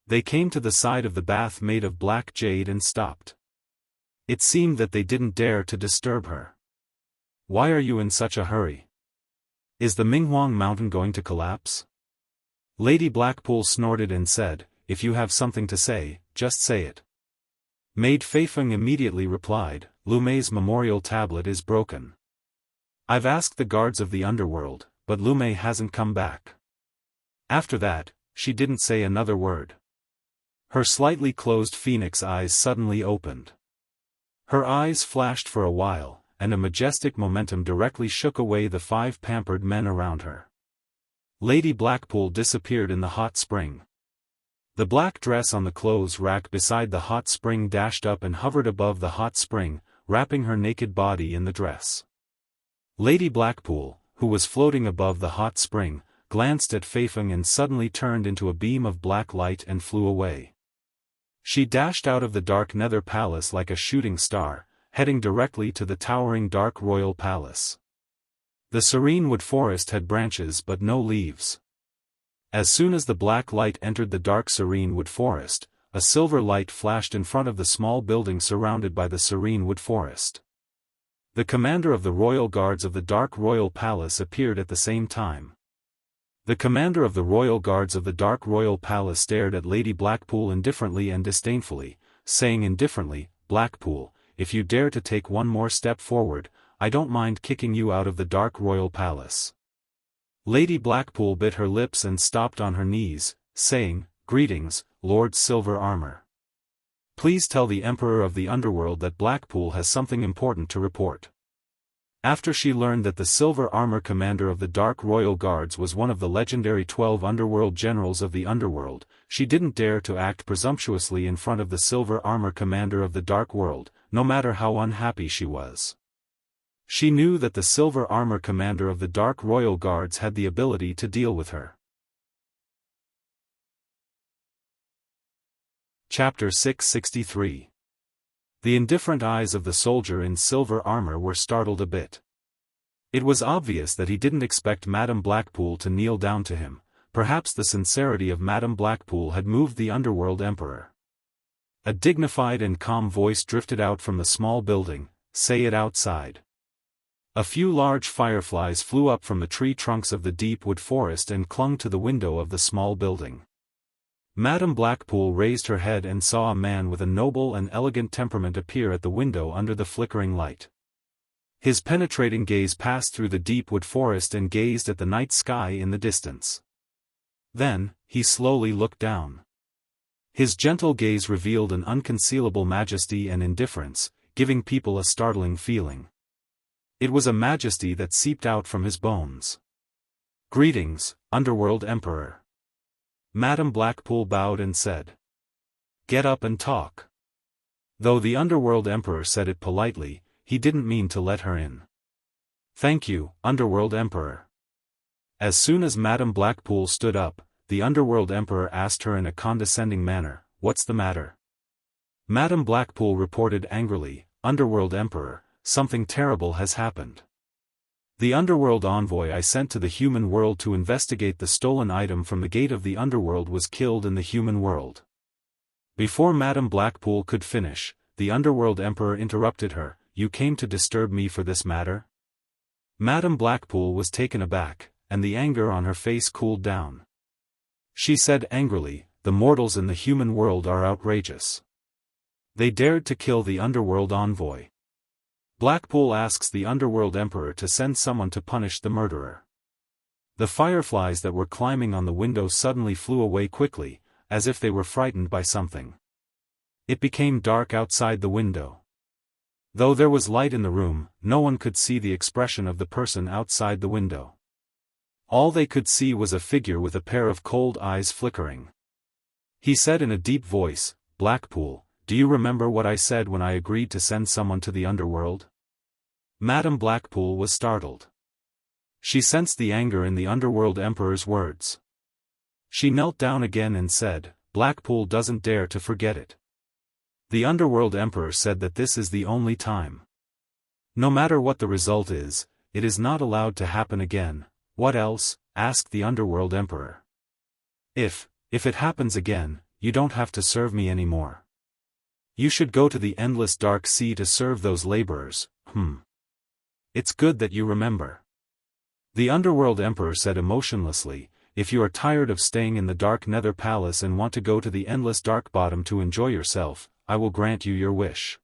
They came to the side of the bath made of black jade and stopped. It seemed that they didn't dare to disturb her. Why are you in such a hurry? Is the Minghuang mountain going to collapse? Lady Blackpool snorted and said, if you have something to say, just say it. Maid Feifeng immediately replied, Lu Mei's memorial tablet is broken. I've asked the guards of the underworld, but Lu Mei hasn't come back. After that, she didn't say another word. Her slightly closed phoenix eyes suddenly opened. Her eyes flashed for a while, and a majestic momentum directly shook away the 5 pampered men around her. Lady Blackpool disappeared in the hot spring. The black dress on the clothes rack beside the hot spring dashed up and hovered above the hot spring, wrapping her naked body in the dress. Lady Blackpool, who was floating above the hot spring, glanced at Feifeng and suddenly turned into a beam of black light and flew away. She dashed out of the dark nether palace like a shooting star, heading directly to the towering dark royal palace. The serene wood forest had branches but no leaves. As soon as the black light entered the dark serene wood forest, a silver light flashed in front of the small building surrounded by the serene wood forest. The commander of the royal guards of the dark royal palace appeared at the same time. The commander of the royal guards of the dark royal palace stared at Lady Blackpool indifferently and disdainfully, saying indifferently, Blackpool, if you dare to take one more step forward, I don't mind kicking you out of the dark royal palace. Lady Blackpool bit her lips and stopped on her knees, saying, Greetings, Lord Silver Armor. Please tell the Emperor of the Underworld that Blackpool has something important to report. After she learned that the Silver Armor commander of the Dark Royal Guards was one of the legendary 12 underworld generals of the Underworld, she didn't dare to act presumptuously in front of the Silver Armor commander of the Dark World, no matter how unhappy she was. She knew that the Silver Armor commander of the Dark Royal Guards had the ability to deal with her. Chapter 663. The indifferent eyes of the soldier in silver armor were startled a bit. It was obvious that he didn't expect Madame Blackpool to kneel down to him. Perhaps the sincerity of Madame Blackpool had moved the underworld emperor. A dignified and calm voice drifted out from the small building, say it outside. A few large fireflies flew up from the tree trunks of the deep wood forest and clung to the window of the small building. Madame Blackpool raised her head and saw a man with a noble and elegant temperament appear at the window under the flickering light. His penetrating gaze passed through the deep wood forest and gazed at the night sky in the distance. Then, he slowly looked down. His gentle gaze revealed an unconcealable majesty and indifference, giving people a startling feeling. It was a majesty that seeped out from his bones. Greetings, Underworld Emperor. Madame Blackpool bowed and said, Get up and talk. Though the Underworld Emperor said it politely, he didn't mean to let her in. Thank you, Underworld Emperor. As soon as Madame Blackpool stood up, the Underworld Emperor asked her in a condescending manner, "What's the matter?" Madame Blackpool reported angrily, "Underworld Emperor, something terrible has happened. The Underworld envoy I sent to the human world to investigate the stolen item from the gate of the Underworld was killed in the human world." Before Madame Blackpool could finish, the Underworld Emperor interrupted her, "You came to disturb me for this matter?" Madame Blackpool was taken aback, and the anger on her face cooled down. She said angrily, "The mortals in the human world are outrageous. They dared to kill the Underworld envoy. Blackpool asks the Underworld Emperor to send someone to punish the murderer." The fireflies that were climbing on the window suddenly flew away quickly, as if they were frightened by something. It became dark outside the window. Though there was light in the room, no one could see the expression of the person outside the window. All they could see was a figure with a pair of cold eyes flickering. He said in a deep voice, "Blackpool, do you remember what I said when I agreed to send someone to the underworld?" Madame Blackpool was startled. She sensed the anger in the Underworld Emperor's words. She knelt down again and said, "Blackpool doesn't dare to forget it. The Underworld Emperor said that this is the only time. No matter what the result is, it is not allowed to happen again." "What else?" asked the Underworld Emperor. If it happens again, you don't have to serve me anymore. You should go to the endless dark sea to serve those laborers." It's good that you remember." The Underworld Emperor said emotionlessly, "If you are tired of staying in the dark Nether Palace and want to go to the endless dark bottom to enjoy yourself, I will grant you your wish.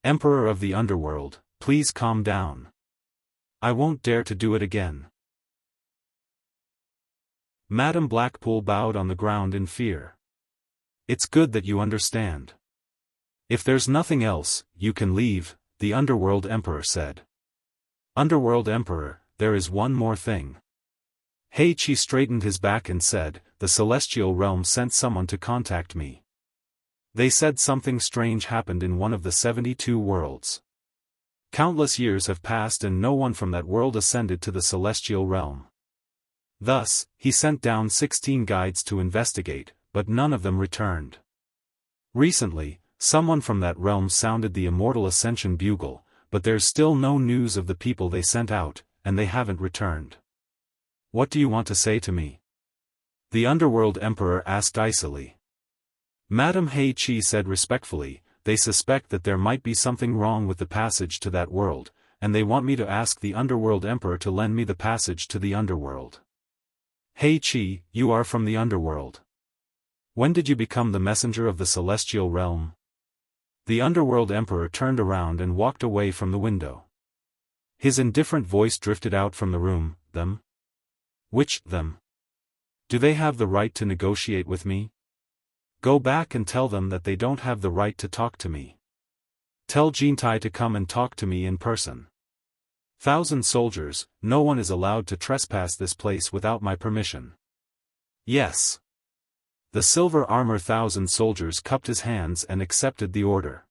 Emperor of the Underworld, please calm down. I won't dare to do it again." Madame Blackpool bowed on the ground in fear. "It's good that you understand. If there's nothing else, you can leave," the Underworld Emperor said. "Underworld Emperor, there is one more thing." Heichi straightened his back and said, "The Celestial Realm sent someone to contact me. They said something strange happened in one of the 72 worlds. Countless years have passed and no one from that world ascended to the Celestial Realm. Thus, he sent down 16 guides to investigate, but none of them returned. Recently, someone from that realm sounded the immortal ascension bugle, but there's still no news of the people they sent out, and they haven't returned. What do you want to say to me?" the Underworld Emperor asked icily. Madame Heichi said respectfully, "They suspect that there might be something wrong with the passage to that world, and they want me to ask the Underworld Emperor to lend me the passage to the Underworld." "Heichi, you are from the Underworld. When did you become the messenger of the Celestial Realm?" The Underworld Emperor turned around and walked away from the window. His indifferent voice drifted out from the room, "Them? Which them? Do they have the right to negotiate with me? Go back and tell them that they don't have the right to talk to me. Tell Jintai to come and talk to me in person. 1,000 soldiers, no one is allowed to trespass this place without my permission." "Yes." The silver armor 1,000 soldiers cupped his hands and accepted the order.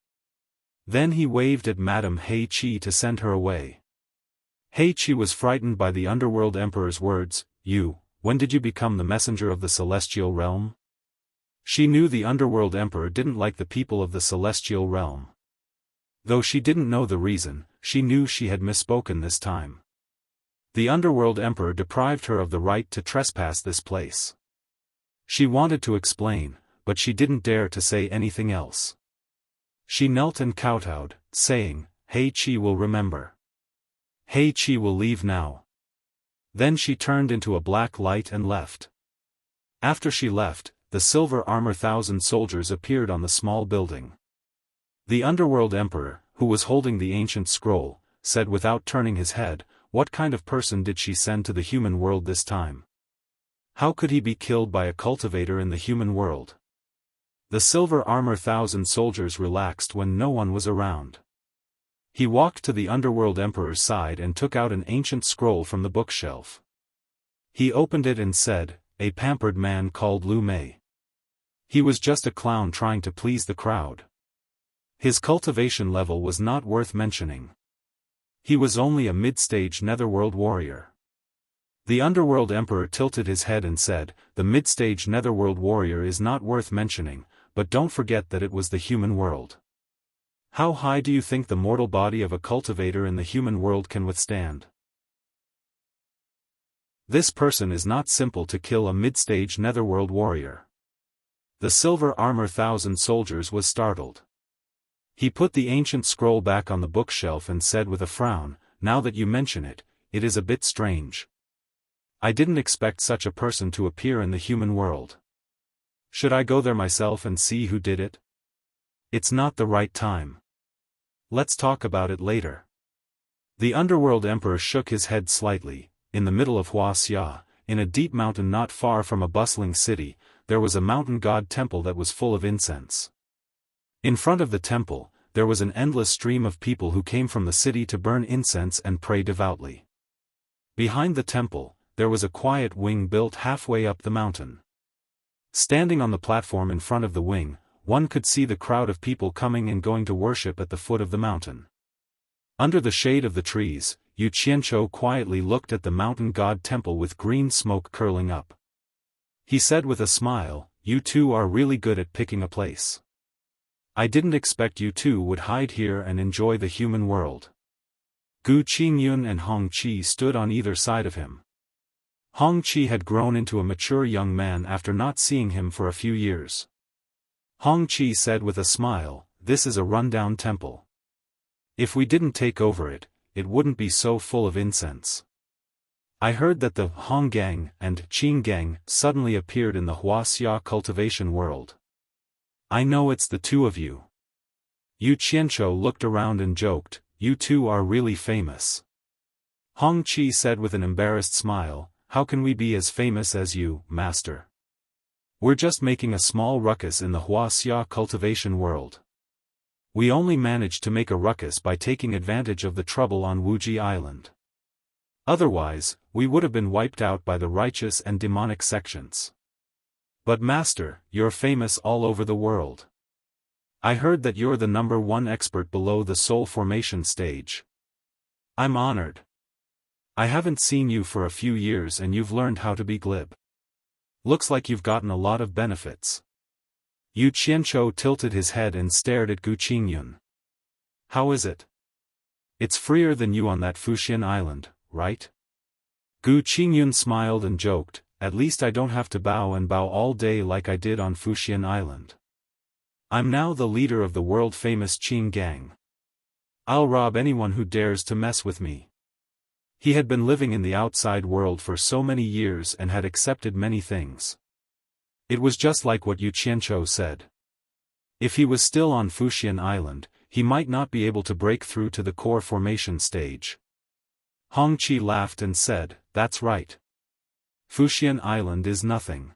Then he waved at Madame Heichi to send her away. Heichi was frightened by the Underworld Emperor's words, When did you become the messenger of the Celestial Realm?" She knew the Underworld Emperor didn't like the people of the Celestial Realm. Though she didn't know the reason, she knew she had misspoken this time. The Underworld Emperor deprived her of the right to trespass this place. She wanted to explain, but she didn't dare to say anything else. She knelt and kowtowed, saying, "Heichi will remember. Heichi will leave now." Then she turned into a black light and left. After she left, the silver armor 1,000 soldiers appeared on the small building. The Underworld Emperor, who was holding the ancient scroll, said without turning his head, "What kind of person did she send to the human world this time? How could he be killed by a cultivator in the human world?" The silver armor 1,000 soldiers relaxed when no one was around. He walked to the Underworld Emperor's side and took out an ancient scroll from the bookshelf. He opened it and said, "A pampered man called Lu Mei. He was just a clown trying to please the crowd. His cultivation level was not worth mentioning. He was only a mid-stage netherworld warrior. The underworld emperor tilted his head and said, "The mid-stage netherworld warrior is not worth mentioning, but don't forget that it was the human world. How high do you think the mortal body of a cultivator in the human world can withstand? This person is not simple to kill a mid-stage netherworld warrior." The silver armor 1,000 soldiers was startled. He put the ancient scroll back on the bookshelf and said with a frown, "Now that you mention it, it is a bit strange. I didn't expect such a person to appear in the human world. Should I go there myself and see who did it? It's not the right time. Let's talk about it later." The underworld emperor shook his head slightly. In the middle of Wuxia, in a deep mountain not far from a bustling city, there was a mountain god temple that was full of incense. In front of the temple, there was an endless stream of people who came from the city to burn incense and pray devoutly. Behind the temple, there was a quiet wing built halfway up the mountain. Standing on the platform in front of the wing, one could see the crowd of people coming and going to worship at the foot of the mountain. Under the shade of the trees, Yu Qianqiu quietly looked at the mountain god temple with green smoke curling up. He said with a smile, "You two are really good at picking a place. I didn't expect you two would hide here and enjoy the human world." Gu Qingyun and Hong Qi stood on either side of him. Hong Qi had grown into a mature young man after not seeing him for a few years. Hong Qi said with a smile, "This is a rundown temple. If we didn't take over it, it wouldn't be so full of incense." I heard that the Hong Gang and Qing Gang suddenly appeared in the Wuxia cultivation world. I know it's the two of you. Yu Qianqiu looked around and joked, "You two are really famous." Hong Qi said with an embarrassed smile, "How can we be as famous as you, master? We're just making a small ruckus in the Wuxia cultivation world. We only managed to make a ruckus by taking advantage of the trouble on Wuxia Island. Otherwise, we would have been wiped out by the righteous and demonic sections. But master, you're famous all over the world. I heard that you're the #1 expert below the soul formation stage. I'm honored. I haven't seen you for a few years and you've learned how to be glib. Looks like you've gotten a lot of benefits." Yu Qianqiu tilted his head and stared at Gu Qingyun. "How is it? It's freer than you on that Fuxian island, right?" Gu Qingyun smiled and joked, "At least I don't have to bow and bow all day like I did on Fuxian Island. I'm now the leader of the world-famous Qing Gang. I'll rob anyone who dares to mess with me." He had been living in the outside world for so many years and had accepted many things. It was just like what Yu Qianqiu said. If he was still on Fuxian Island, he might not be able to break through to the core formation stage. Hong Qi laughed and said, "That's right. Fuxian Island is nothing.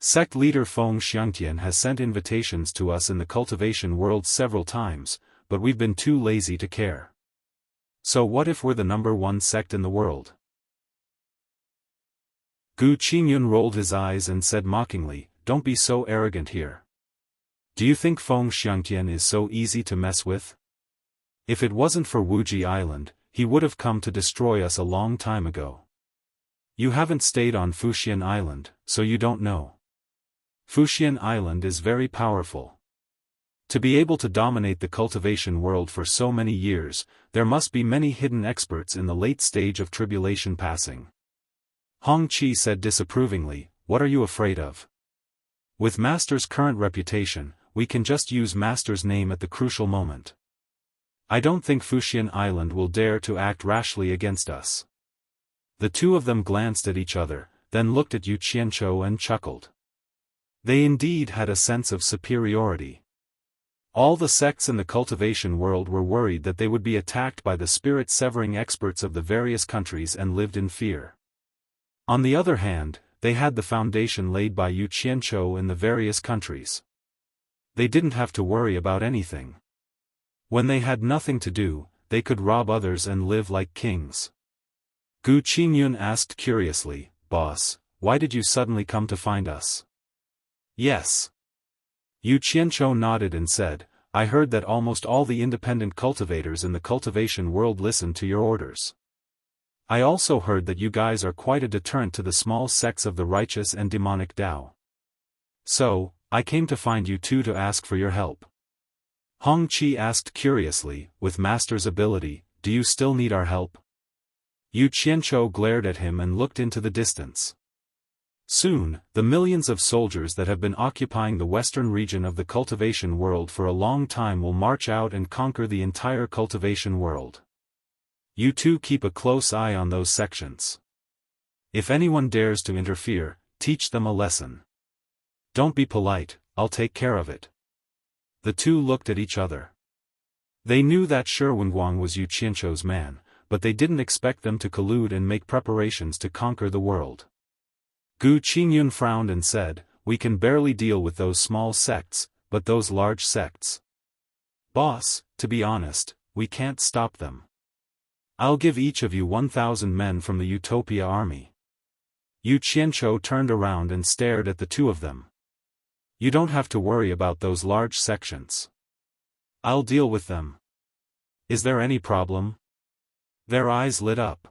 Sect leader Feng Xiangtian has sent invitations to us in the cultivation world several times, but we've been too lazy to care. So what if we're the #1 sect in the world?" Gu Qingyun rolled his eyes and said mockingly, "Don't be so arrogant here. Do you think Feng Xiangtian is so easy to mess with? If it wasn't for Wuxia Island, he would have come to destroy us a long time ago. You haven't stayed on Fuxian Island, so you don't know. Fuxian Island is very powerful. To be able to dominate the cultivation world for so many years, there must be many hidden experts in the late stage of tribulation passing." Hong Qi said disapprovingly, "What are you afraid of? With Master's current reputation, we can just use Master's name at the crucial moment. I don't think Fuxian Island will dare to act rashly against us." The two of them glanced at each other, then looked at Yu Qianqiu and chuckled. They indeed had a sense of superiority. All the sects in the cultivation world were worried that they would be attacked by the spirit-severing experts of the various countries and lived in fear. On the other hand, they had the foundation laid by Yu Qianqiu in the various countries. They didn't have to worry about anything. When they had nothing to do, they could rob others and live like kings. Gu Qingyun asked curiously, "Boss, why did you suddenly come to find us?" "Yes." Yu Qianqiu nodded and said, I heard that almost all the independent cultivators in the cultivation world listen to your orders. I also heard that you guys are quite a deterrent to the small sects of the righteous and demonic Tao. So, I came to find you two to ask for your help. Hong Qi asked curiously, with master's ability, do you still need our help? Yu Qianzhou glared at him and looked into the distance. Soon, the millions of soldiers that have been occupying the western region of the cultivation world for a long time will march out and conquer the entire cultivation world. You two keep a close eye on those sections. If anyone dares to interfere, teach them a lesson. Don't be polite, I'll take care of it. The two looked at each other. They knew that Shi Wenguang was Yu Qianzhou's man, but they didn't expect them to collude and make preparations to conquer the world. Gu Qingyun frowned and said, we can barely deal with those small sects, but those large sects. Boss, to be honest, we can't stop them. I'll give each of you 1,000 men from the Utopia army. Yu Qianzhou turned around and stared at the two of them. You don't have to worry about those large sections. I'll deal with them. Is there any problem? Their eyes lit up.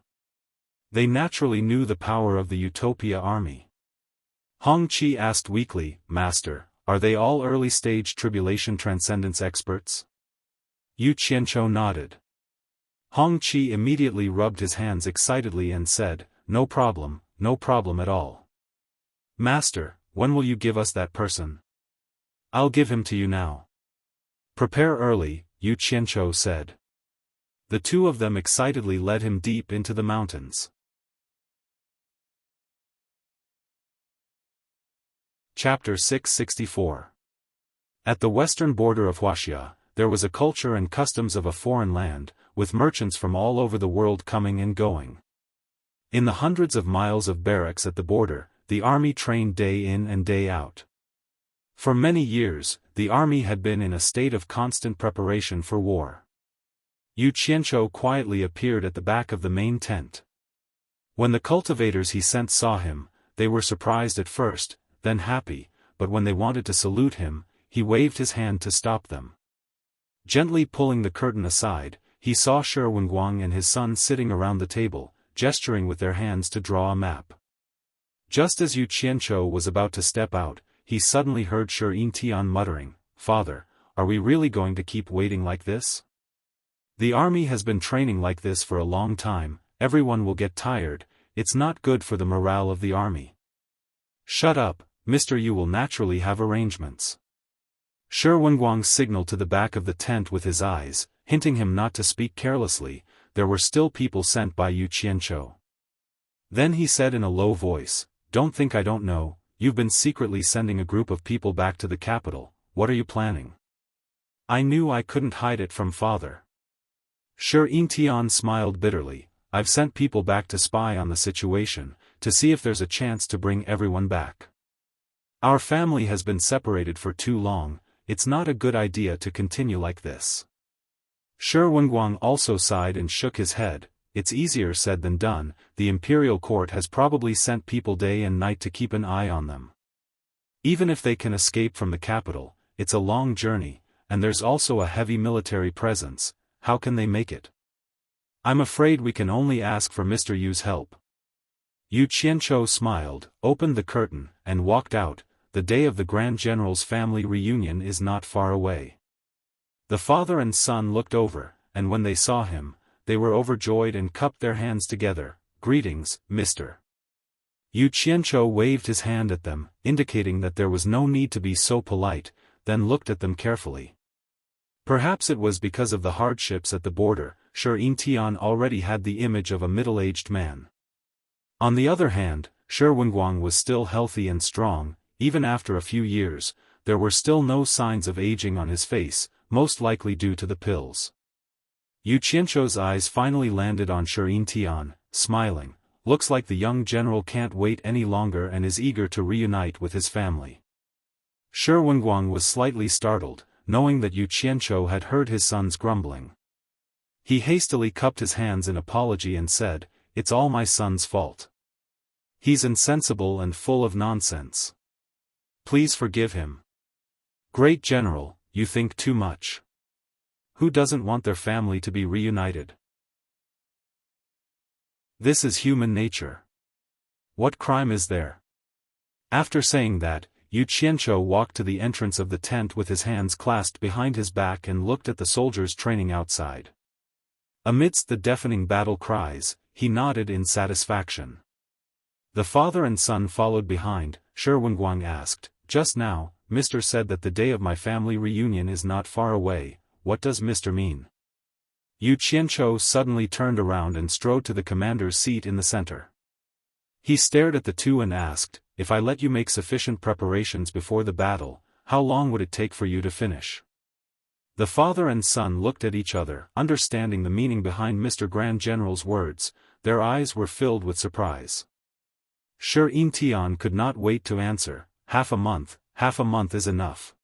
They naturally knew the power of the Utopia army. Hong Qi asked weakly, Master, are they all early-stage tribulation transcendence experts? Yu Qianzhou nodded. Hong Qi immediately rubbed his hands excitedly and said, no problem at all. Master, when will you give us that person? I'll give him to you now. Prepare early, Yu Qianzhou said. The two of them excitedly led him deep into the mountains. Chapter 664. At the western border of Wuxia, there was a culture and customs of a foreign land, with merchants from all over the world coming and going. In the hundreds of miles of barracks at the border, the army trained day in and day out. For many years, the army had been in a state of constant preparation for war. Yu Qianzhou quietly appeared at the back of the main tent. When the cultivators he sent saw him, they were surprised at first, then happy, but when they wanted to salute him, he waved his hand to stop them. Gently pulling the curtain aside, he saw Shi Wenguang and his son sitting around the table, gesturing with their hands to draw a map. Just as Yu Qianzhou was about to step out, he suddenly heard Shi Yintian muttering, Father, are we really going to keep waiting like this? The army has been training like this for a long time, everyone will get tired, it's not good for the morale of the army. Shut up, Mr. Yu will naturally have arrangements. Shi Wenguang signaled to the back of the tent with his eyes, hinting him not to speak carelessly. There were still people sent by Yu Qianzhou. Then he said in a low voice, Don't think I don't know, you've been secretly sending a group of people back to the capital, what are you planning? I knew I couldn't hide it from Father. Shi Yintian smiled bitterly, I've sent people back to spy on the situation, to see if there's a chance to bring everyone back. Our family has been separated for too long, it's not a good idea to continue like this. Shi Wenguang also sighed and shook his head, it's easier said than done, the imperial court has probably sent people day and night to keep an eye on them. Even if they can escape from the capital, it's a long journey, and there's also a heavy military presence, how can they make it? I'm afraid we can only ask for Mr. Yu's help. Yu Qianzhou smiled, opened the curtain, and walked out. The day of the Grand General's family reunion is not far away. The father and son looked over, and when they saw him, they were overjoyed and cupped their hands together. Greetings, Mr. Yu Qianzhou waved his hand at them, indicating that there was no need to be so polite, then looked at them carefully. Perhaps it was because of the hardships at the border, Shi Yintian already had the image of a middle-aged man. On the other hand, Shi Wenguang was still healthy and strong. Even after a few years, there were still no signs of aging on his face, most likely due to the pills. Yu Qianzhou's eyes finally landed on Shi Yintian, smiling, looks like the young general can't wait any longer and is eager to reunite with his family. Shi Wenguang was slightly startled, knowing that Yu Qianzhou had heard his son's grumbling. He hastily cupped his hands in apology and said, It's all my son's fault. He's insensible and full of nonsense. Please forgive him. Great General, you think too much. Who doesn't want their family to be reunited? This is human nature. What crime is there? After saying that, Yu Qianzhou walked to the entrance of the tent with his hands clasped behind his back and looked at the soldiers training outside. Amidst the deafening battle cries, he nodded in satisfaction. The father and son followed behind. Shi Wenguang asked, "Just now, Mr. said that the day of my family reunion is not far away. What does Mr. mean?" Yu Qianzhou suddenly turned around and strode to the commander's seat in the center. He stared at the two and asked, "If I let you make sufficient preparations before the battle, how long would it take for you to finish?" The father and son looked at each other, understanding the meaning behind Mr. Grand General's words. Their eyes were filled with surprise. Shi Yintian could not wait to answer, half a month is enough."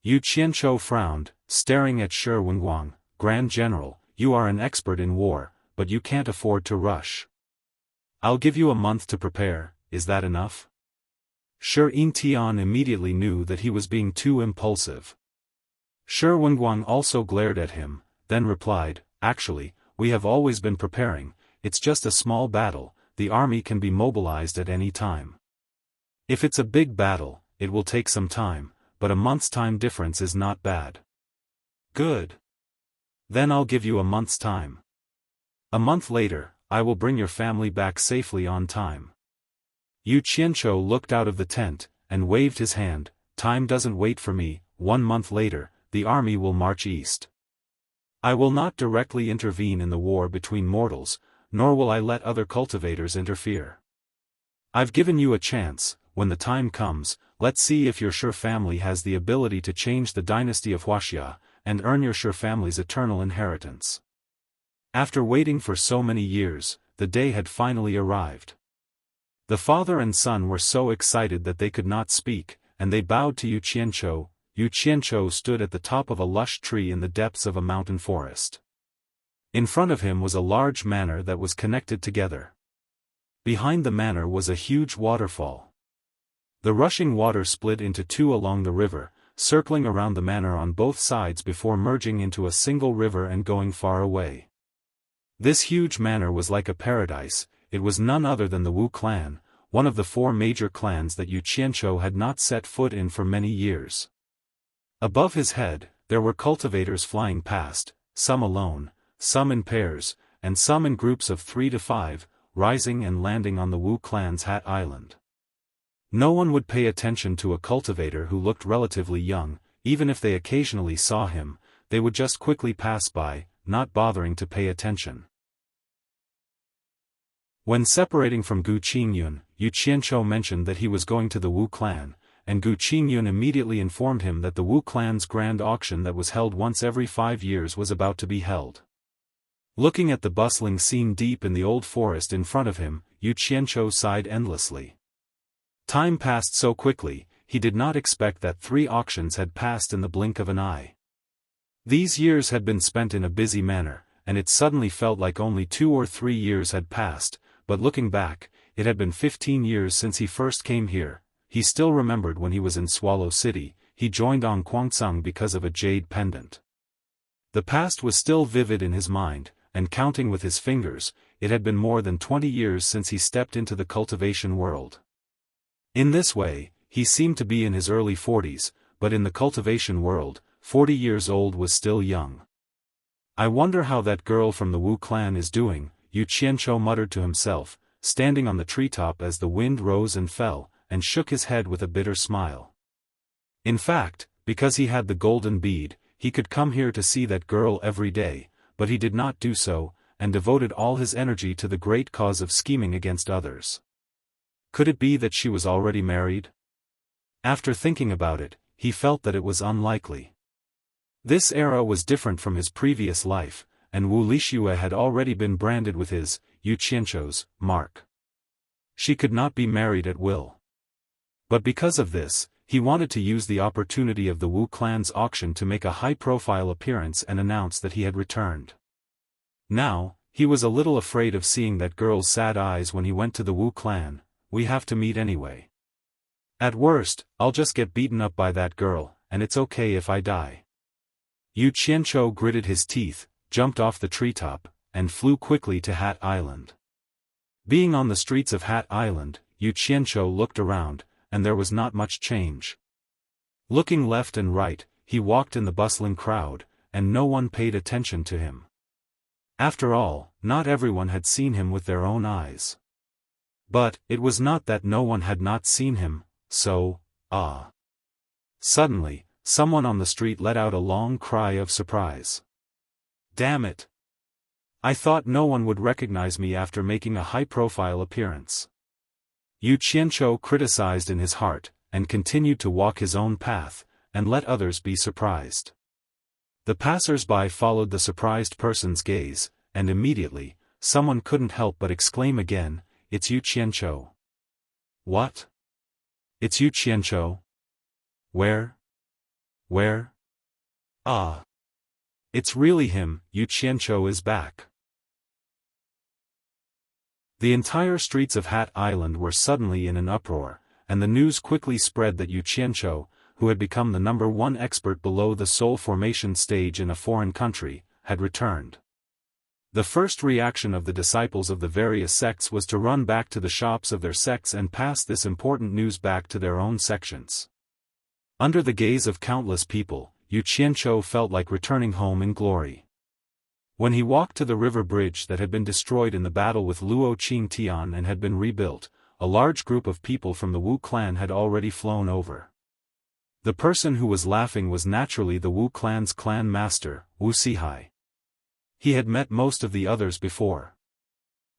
Yu Qianzhou frowned, staring at Shi Wenguang. "Grand General, you are an expert in war, but you can't afford to rush. I'll give you a month to prepare, is that enough?" Shi Yintian immediately knew that he was being too impulsive. Shi Wenguang also glared at him, then replied, "Actually, we have always been preparing, it's just a small battle, the army can be mobilized at any time. If it's a big battle, it will take some time, but a month's time difference is not bad." "Good. Then I'll give you a month's time. A month later, I will bring your family back safely on time." Yu Qianzhou looked out of the tent, and waved his hand. "Time doesn't wait for me. 1 month later, the army will march east. I will not directly intervene in the war between mortals, nor will I let other cultivators interfere. I've given you a chance. When the time comes, let's see if your Shi family has the ability to change the dynasty of Wuxia, and earn your Shi family's eternal inheritance." After waiting for so many years, the day had finally arrived. The father and son were so excited that they could not speak, and they bowed to Yu Qianzhou. Yu Qianzhou stood at the top of a lush tree in the depths of a mountain forest. In front of him was a large manor that was connected together. Behind the manor was a huge waterfall. The rushing water split into two along the river, circling around the manor on both sides before merging into a single river and going far away. This huge manor was like a paradise. It was none other than the Wu clan, one of the 4 major clans that Yu Qianzhou had not set foot in for many years. Above his head, there were cultivators flying past, some alone, some in pairs, and some in groups of 3 to 5, rising and landing on the Wu clan's Hat Island. No one would pay attention to a cultivator who looked relatively young. Even if they occasionally saw him, they would just quickly pass by, not bothering to pay attention. When separating from Gu Qingyun, Yu Qianzhou mentioned that he was going to the Wu clan, and Gu Qingyun immediately informed him that the Wu clan's grand auction that was held once every 5 years was about to be held. Looking at the bustling scene deep in the old forest in front of him, Yu Qianzhou sighed endlessly. Time passed so quickly, he did not expect that 3 auctions had passed in the blink of an eye. These years had been spent in a busy manner, and it suddenly felt like only 2 or 3 years had passed, but looking back, it had been 15 years since he first came here. He still remembered when he was in Swallow City, he joined on Guangcang because of a jade pendant. The past was still vivid in his mind, and counting with his fingers, it had been more than 20 years since he stepped into the cultivation world. In this way, he seemed to be in his early 40s, but in the cultivation world, 40 years old was still young. "I wonder how that girl from the Wu clan is doing," Yu Qianzhou muttered to himself, standing on the treetop as the wind rose and fell, and shook his head with a bitter smile. In fact, because he had the golden bead, he could come here to see that girl every day, but he did not do so, and devoted all his energy to the great cause of scheming against others. Could it be that she was already married? After thinking about it, he felt that it was unlikely. This era was different from his previous life, and Wu Lixue had already been branded with his, Yu Qianzhou's, mark. She could not be married at will. But because of this, he wanted to use the opportunity of the Wu clan's auction to make a high-profile appearance and announce that he had returned. Now, he was a little afraid of seeing that girl's sad eyes when he went to the Wu clan. "We have to meet anyway. At worst, I'll just get beaten up by that girl, and it's okay if I die. Yu Qianzhou gritted his teeth, jumped off the treetop, and flew quickly to Hat Island. Being on the streets of Hat Island, Yu Qianzhou looked around, and there was not much change. Looking left and right, he walked in the bustling crowd, and no one paid attention to him. After all, not everyone had seen him with their own eyes. But, it was not that no one had not seen him, so, Suddenly, someone on the street let out a long cry of surprise. Damn it! I thought no one would recognize me after making a high-profile appearance. Yu Qianzhou criticized in his heart, and continued to walk his own path, and let others be surprised. The passers-by followed the surprised person's gaze, and immediately, someone couldn't help but exclaim again, "It's Yu Qianzhou." What? It's Yu Qianzhou? Where? Ah! It's really him, Yu Qianzhou is back. The entire streets of Hat Island were suddenly in an uproar, and the news quickly spread that Yu Qianzhou, who had become the #1 expert below the soul formation stage in a foreign country, had returned. The first reaction of the disciples of the various sects was to run back to the shops of their sects and pass this important news back to their own sections. Under the gaze of countless people, Yu Qianzhou felt like returning home in glory. When he walked to the river bridge that had been destroyed in the battle with Luo Qingtian and had been rebuilt, a large group of people from the Wu clan had already flown over. The person who was laughing was naturally the Wu clan's clan master, Wuxia. He had met most of the others before.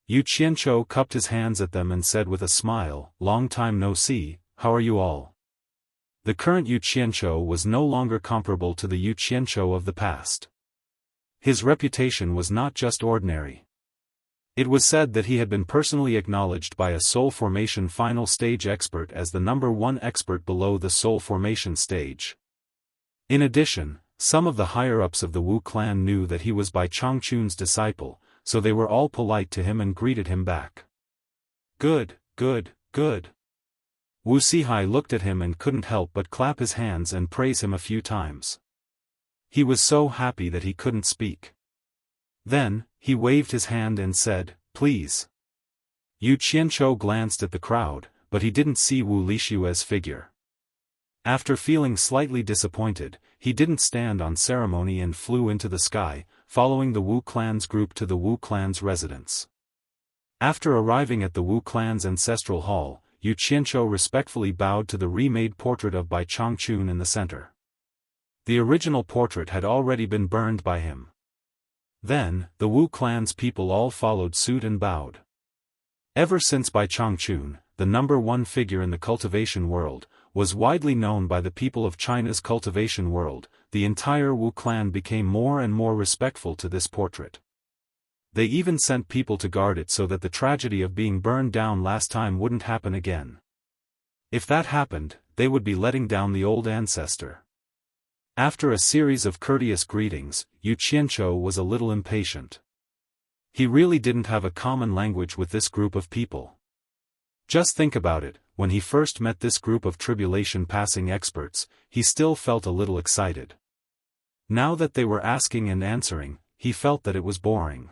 Yu Qianzhou cupped his hands at them and said with a smile, "Long time no see, how are you all?" The current Yu Qianzhou was no longer comparable to the Yu Qianzhou of the past. His reputation was not just ordinary. It was said that he had been personally acknowledged by a soul formation final stage expert as the #1 expert below the soul formation stage. In addition, some of the higher-ups of the Wu clan knew that he was Bai Changchun's disciple, so they were all polite to him and greeted him back. Good. Wu Sihai looked at him and couldn't help but clap his hands and praise him a few times. He was so happy that he couldn't speak. Then, he waved his hand and said, "Please." Yu Qianzhou glanced at the crowd, but he didn't see Wu Lishue's figure. After feeling slightly disappointed, he didn't stand on ceremony and flew into the sky, following the Wu clan's group to the Wu clan's residence. After arriving at the Wu clan's ancestral hall, Yu Qianzhou respectfully bowed to the remade portrait of Bai Changchun in the center. The original portrait had already been burned by him. Then, the Wu clan's people all followed suit and bowed. Ever since Bai Changchun, the #1 figure in the cultivation world, was widely known by the people of China's cultivation world, the entire Wu clan became more and more respectful to this portrait. They even sent people to guard it so that the tragedy of being burned down last time wouldn't happen again. If that happened, they would be letting down the old ancestor. After a series of courteous greetings, Yu Qianzhou was a little impatient. He really didn't have a common language with this group of people. Just think about it, when he first met this group of tribulation-passing experts, he still felt a little excited. Now that they were asking and answering, he felt that it was boring.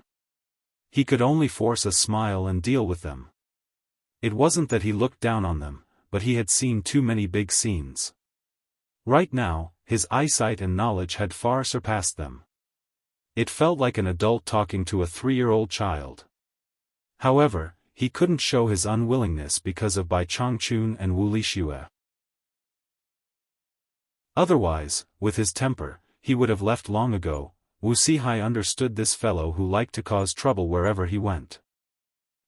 He could only force a smile and deal with them. It wasn't that he looked down on them, but he had seen too many big scenes. Right now, his eyesight and knowledge had far surpassed them. It felt like an adult talking to a 3-year-old child. However, he couldn't show his unwillingness because of Bai Changchun and Wu Lishue. Otherwise, with his temper, he would have left long ago. Wu Sihai understood this fellow who liked to cause trouble wherever he went.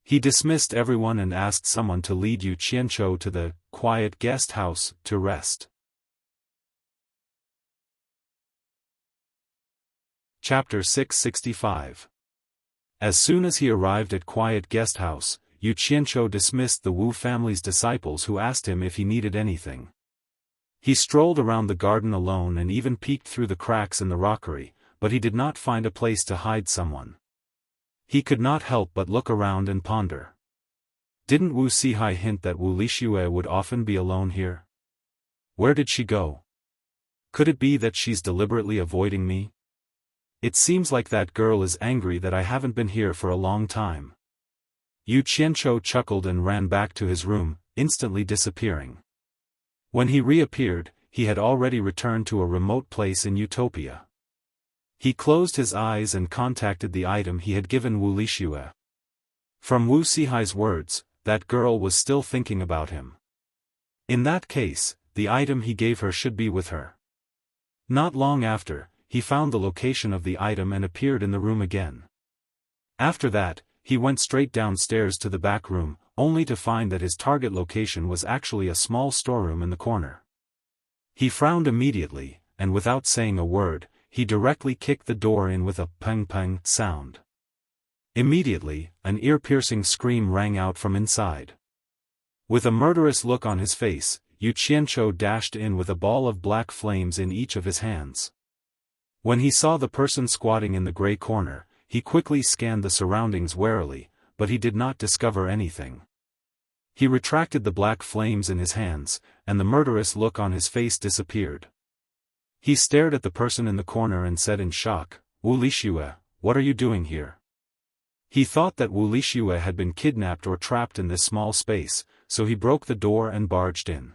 He dismissed everyone and asked someone to lead Yu Qianzhou to the quiet guest house to rest. Chapter 665. As soon as he arrived at quiet guest house, Yu Qianzhou dismissed the Wu family's disciples who asked him if he needed anything. He strolled around the garden alone and even peeked through the cracks in the rockery, but he did not find a place to hide someone. He could not help but look around and ponder. Didn't Wu Sihai hint that Wu Lishue would often be alone here? Where did she go? Could it be that she's deliberately avoiding me? It seems like that girl is angry that I haven't been here for a long time. Yu Qianzhou chuckled and ran back to his room, instantly disappearing. When he reappeared, he had already returned to a remote place in Utopia. He closed his eyes and contacted the item he had given Wu Lixue. From Wu Sihai's words, that girl was still thinking about him. In that case, the item he gave her should be with her. Not long after, he found the location of the item and appeared in the room again. After that, he went straight downstairs to the back room, only to find that his target location was actually a small storeroom in the corner. He frowned immediately, and without saying a word, he directly kicked the door in with a pang-pang sound. Immediately, an ear-piercing scream rang out from inside. With a murderous look on his face, Yu Qianzhou dashed in with a ball of black flames in each of his hands. When he saw the person squatting in the gray corner, he quickly scanned the surroundings warily, but he did not discover anything. He retracted the black flames in his hands, and the murderous look on his face disappeared. He stared at the person in the corner and said in shock, "Wu Lixue, what are you doing here?" He thought that Wu Lixue had been kidnapped or trapped in this small space, so he broke the door and barged in.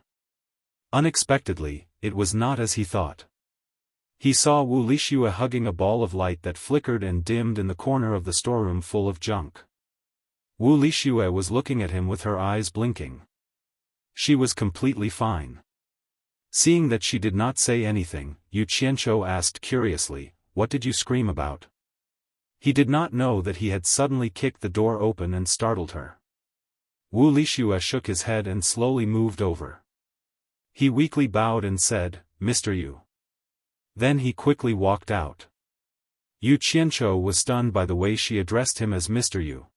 Unexpectedly, it was not as he thought. He saw Wu Lixue hugging a ball of light that flickered and dimmed in the corner of the storeroom full of junk. Wu Lixue was looking at him with her eyes blinking. She was completely fine. Seeing that she did not say anything, Yu Qianzhou asked curiously, "What did you scream about?" He did not know that he had suddenly kicked the door open and startled her. Wu Lixue shook his head and slowly moved over. He weakly bowed and said, "Mr. Yu." Then he quickly walked out. Yu Qianzhou was stunned by the way she addressed him as Mr. Yu.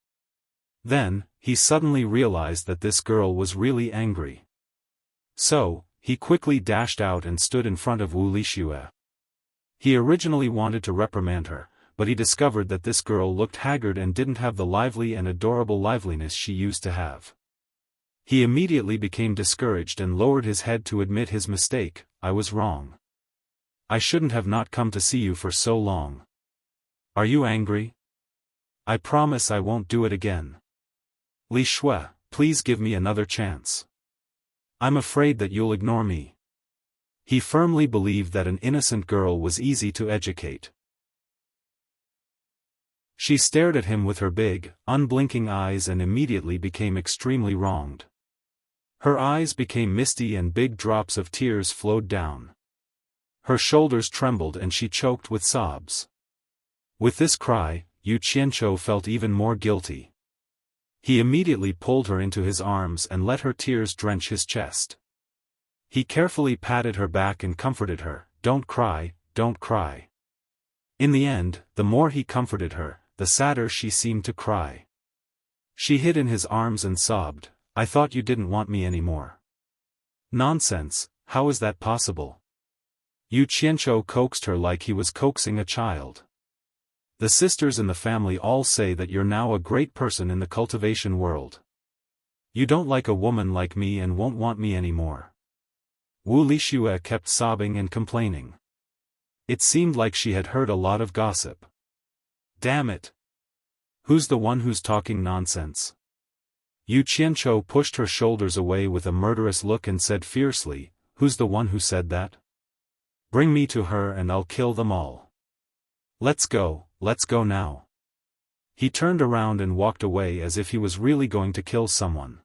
Then, he suddenly realized that this girl was really angry. So, he quickly dashed out and stood in front of Wu Lixue. He originally wanted to reprimand her, but he discovered that this girl looked haggard and didn't have the lively and adorable liveliness she used to have. He immediately became discouraged and lowered his head to admit his mistake. "I was wrong. I shouldn't have not come to see you for so long. Are you angry? I promise I won't do it again. Li Shui, please give me another chance. I'm afraid that you'll ignore me." He firmly believed that an innocent girl was easy to educate. She stared at him with her big, unblinking eyes and immediately became extremely wronged. Her eyes became misty and big drops of tears flowed down. Her shoulders trembled and she choked with sobs. With this cry, Yu Qianzhou felt even more guilty. He immediately pulled her into his arms and let her tears drench his chest. He carefully patted her back and comforted her, "Don't cry, don't cry." In the end, the more he comforted her, the sadder she seemed to cry. She hid in his arms and sobbed, "I thought you didn't want me anymore." "Nonsense, how is that possible?" Yu Qianzhou coaxed her like he was coaxing a child. "The sisters in the family all say that you're now a great person in the cultivation world. You don't like a woman like me and won't want me anymore." Wu Lixue kept sobbing and complaining. It seemed like she had heard a lot of gossip. "Damn it! Who's the one who's talking nonsense?" Yu Qianzhou pushed her shoulders away with a murderous look and said fiercely, "Who's the one who said that? Bring me to her and I'll kill them all. Let's go now." He turned around and walked away as if he was really going to kill someone.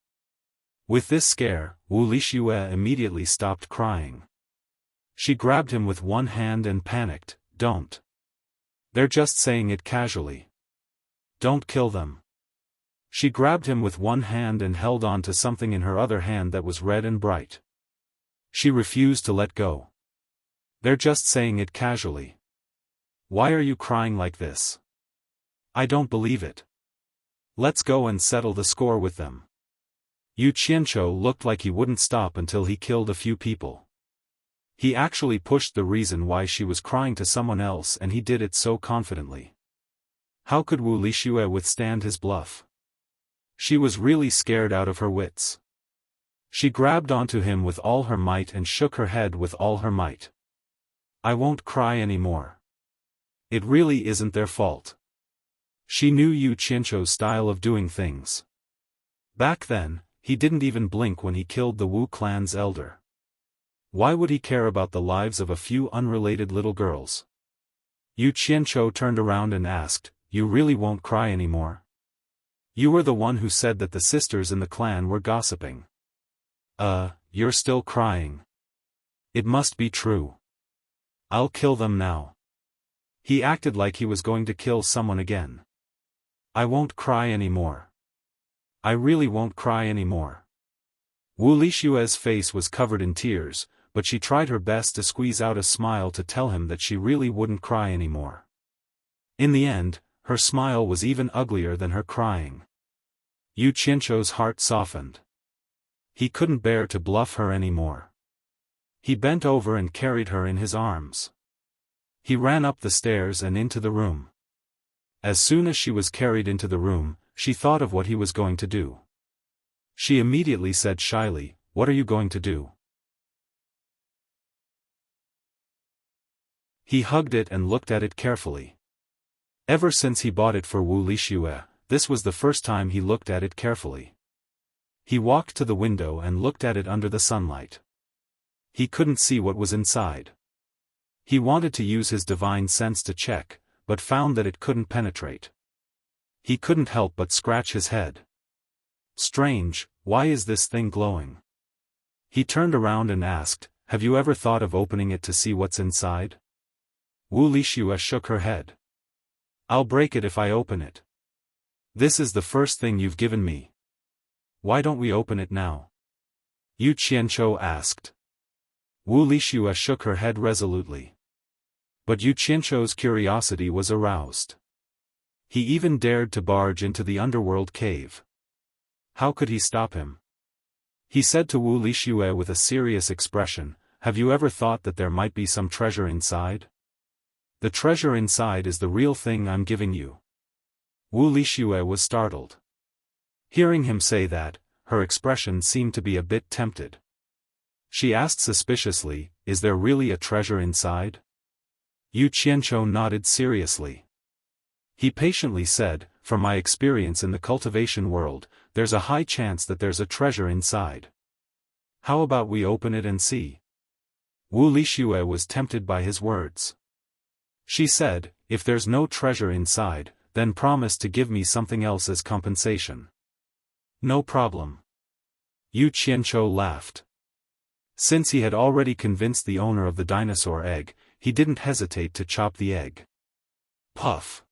With this scare, Wu Lixue immediately stopped crying. She grabbed him with one hand and panicked, "Don't. They're just saying it casually. Don't kill them." She grabbed him with one hand and held on to something in her other hand that was red and bright. She refused to let go. "They're just saying it casually. Why are you crying like this? I don't believe it. Let's go and settle the score with them." Yu Qianzhou looked like he wouldn't stop until he killed a few people. He actually pushed the reason why she was crying to someone else and he did it so confidently. How could Wu Lixue withstand his bluff? She was really scared out of her wits. She grabbed onto him with all her might and shook her head with all her might. I won't cry anymore. It really isn't their fault. She knew Yu Qianzhou's style of doing things. Back then, he didn't even blink when he killed the Wu clan's elder. Why would he care about the lives of a few unrelated little girls? Yu Qianzhou turned around and asked, "You really won't cry anymore? You were the one who said that the sisters in the clan were gossiping. You're still crying. It must be true. I'll kill them now." He acted like he was going to kill someone again. "I won't cry anymore. I really won't cry anymore." Wu Lixue's face was covered in tears, but she tried her best to squeeze out a smile to tell him that she really wouldn't cry anymore. In the end, her smile was even uglier than her crying. Yu Qianzhou's heart softened. He couldn't bear to bluff her anymore. He bent over and carried her in his arms. He ran up the stairs and into the room. As soon as she was carried into the room, she thought of what he was going to do. She immediately said shyly, "What are you going to do?" He hugged it and looked at it carefully. Ever since he bought it for Wu Lixue, this was the first time he looked at it carefully. He walked to the window and looked at it under the sunlight. He couldn't see what was inside. He wanted to use his divine sense to check, but found that it couldn't penetrate. He couldn't help but scratch his head. Strange, why is this thing glowing? He turned around and asked, "Have you ever thought of opening it to see what's inside?" Wu Lixue shook her head. "I'll break it if I open it. This is the first thing you've given me. Why don't we open it now?" Yu Qianzhou asked. Wu Lixue shook her head resolutely. But Yu Qianzhou's curiosity was aroused. He even dared to barge into the underworld cave. How could he stop him? He said to Wu Lixue with a serious expression, "Have you ever thought that there might be some treasure inside? The treasure inside is the real thing I'm giving you." Wu Lixue was startled. Hearing him say that, her expression seemed to be a bit tempted. She asked suspiciously, "Is there really a treasure inside?" Yu Qianzhou nodded seriously. He patiently said, "From my experience in the cultivation world, there's a high chance that there's a treasure inside. How about we open it and see?" Wu Lixue was tempted by his words. She said, "If there's no treasure inside, then promise to give me something else as compensation." "No problem." Yu Qianzhou laughed. Since he had already convinced the owner of the dinosaur egg, he didn't hesitate to chop the egg. Puff!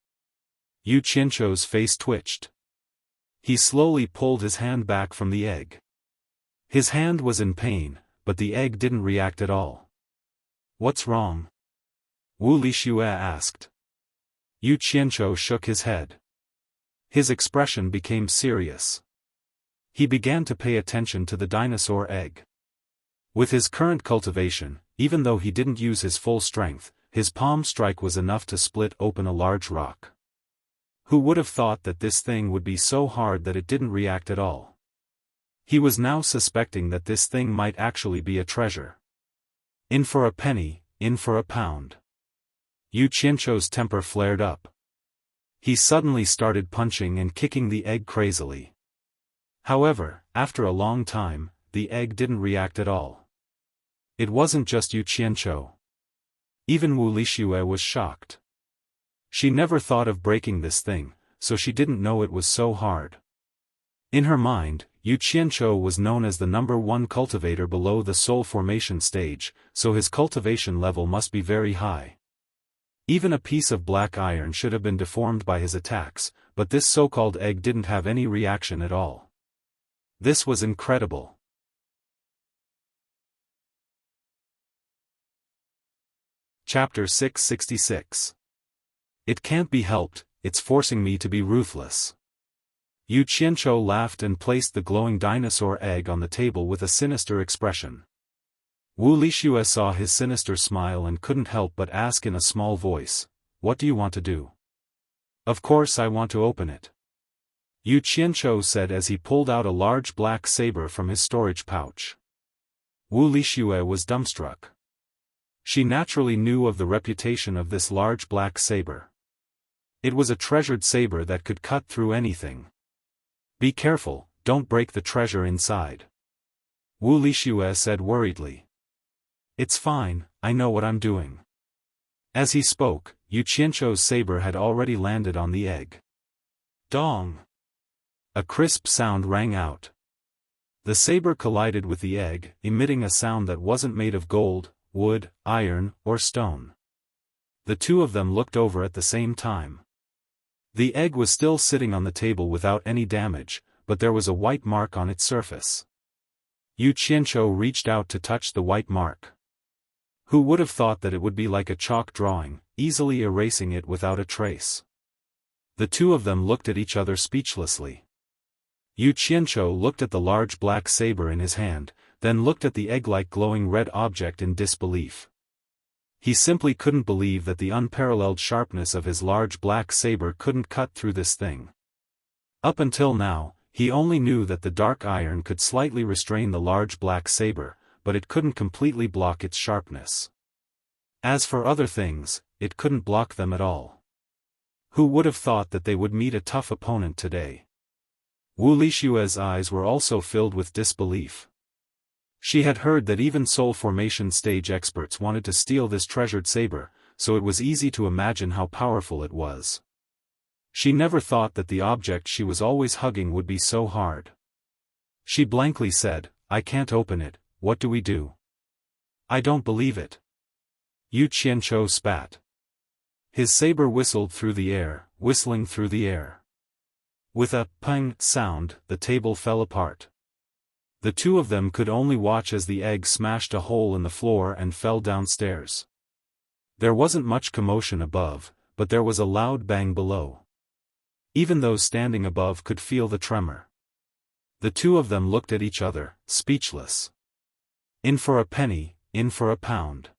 Yu Qianzhou's face twitched. He slowly pulled his hand back from the egg. His hand was in pain, but the egg didn't react at all. "What's wrong?" Wu Lixue asked. Yu Qianzhou shook his head. His expression became serious. He began to pay attention to the dinosaur egg. With his current cultivation, even though he didn't use his full strength, his palm strike was enough to split open a large rock. Who would have thought that this thing would be so hard that it didn't react at all? He was now suspecting that this thing might actually be a treasure. In for a penny, in for a pound. Yu Qianzhou's temper flared up. He suddenly started punching and kicking the egg crazily. However, after a long time, the egg didn't react at all. It wasn't just Yu Qianzhou. Even Wu Lixue was shocked. She never thought of breaking this thing, so she didn't know it was so hard. In her mind, Yu Qianzhou was known as the #1 cultivator below the soul formation stage, so his cultivation level must be very high. Even a piece of black iron should have been deformed by his attacks, but this so-called egg didn't have any reaction at all. This was incredible. Chapter 666. It can't be helped, it's forcing me to be ruthless. Yu Qianzhou laughed and placed the glowing dinosaur egg on the table with a sinister expression. Wu Lixue saw his sinister smile and couldn't help but ask in a small voice, "What do you want to do?" "Of course I want to open it," Yu Qianzhou said as he pulled out a large black saber from his storage pouch. Wu Lixue was dumbstruck. She naturally knew of the reputation of this large black saber. It was a treasured saber that could cut through anything. Be careful, don't break the treasure inside. Wu Lixue said worriedly. It's fine, I know what I'm doing. As he spoke, Yu Qianzhou's saber had already landed on the egg. Dong! A crisp sound rang out. The saber collided with the egg, emitting a sound that wasn't made of gold, wood, iron, or stone. The two of them looked over at the same time. The egg was still sitting on the table without any damage, but there was a white mark on its surface. Yu Qianzhou reached out to touch the white mark. Who would have thought that it would be like a chalk drawing, easily erasing it without a trace? The two of them looked at each other speechlessly. Yu Qianzhou looked at the large black saber in his hand, then looked at the egg-like glowing red object in disbelief. He simply couldn't believe that the unparalleled sharpness of his large black saber couldn't cut through this thing. Up until now, he only knew that the dark iron could slightly restrain the large black saber, but it couldn't completely block its sharpness. As for other things, it couldn't block them at all. Who would have thought that they would meet a tough opponent today? Wu Lixue's eyes were also filled with disbelief. She had heard that even soul formation stage experts wanted to steal this treasured saber, so it was easy to imagine how powerful it was. She never thought that the object she was always hugging would be so hard. She blankly said, I can't open it, what do we do? I don't believe it. Yu Qianzhou spat. His saber whistled through the air, whistling through the air. With a pang sound, the table fell apart. The two of them could only watch as the egg smashed a hole in the floor and fell downstairs. There wasn't much commotion above, but there was a loud bang below. Even those standing above could feel the tremor. The two of them looked at each other, speechless. In for a penny, in for a pound.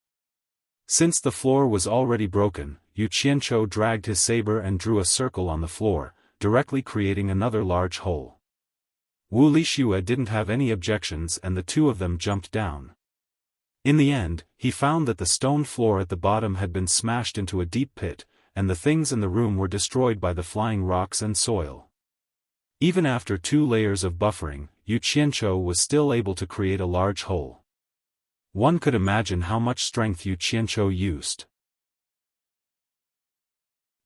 Since the floor was already broken, Yu Qianzhou dragged his saber and drew a circle on the floor, directly creating another large hole. Wu Lixue didn't have any objections and the two of them jumped down. In the end, he found that the stone floor at the bottom had been smashed into a deep pit, and the things in the room were destroyed by the flying rocks and soil. Even after 2 layers of buffering, Yu Qianzhou was still able to create a large hole. One could imagine how much strength Yu Qianzhou used.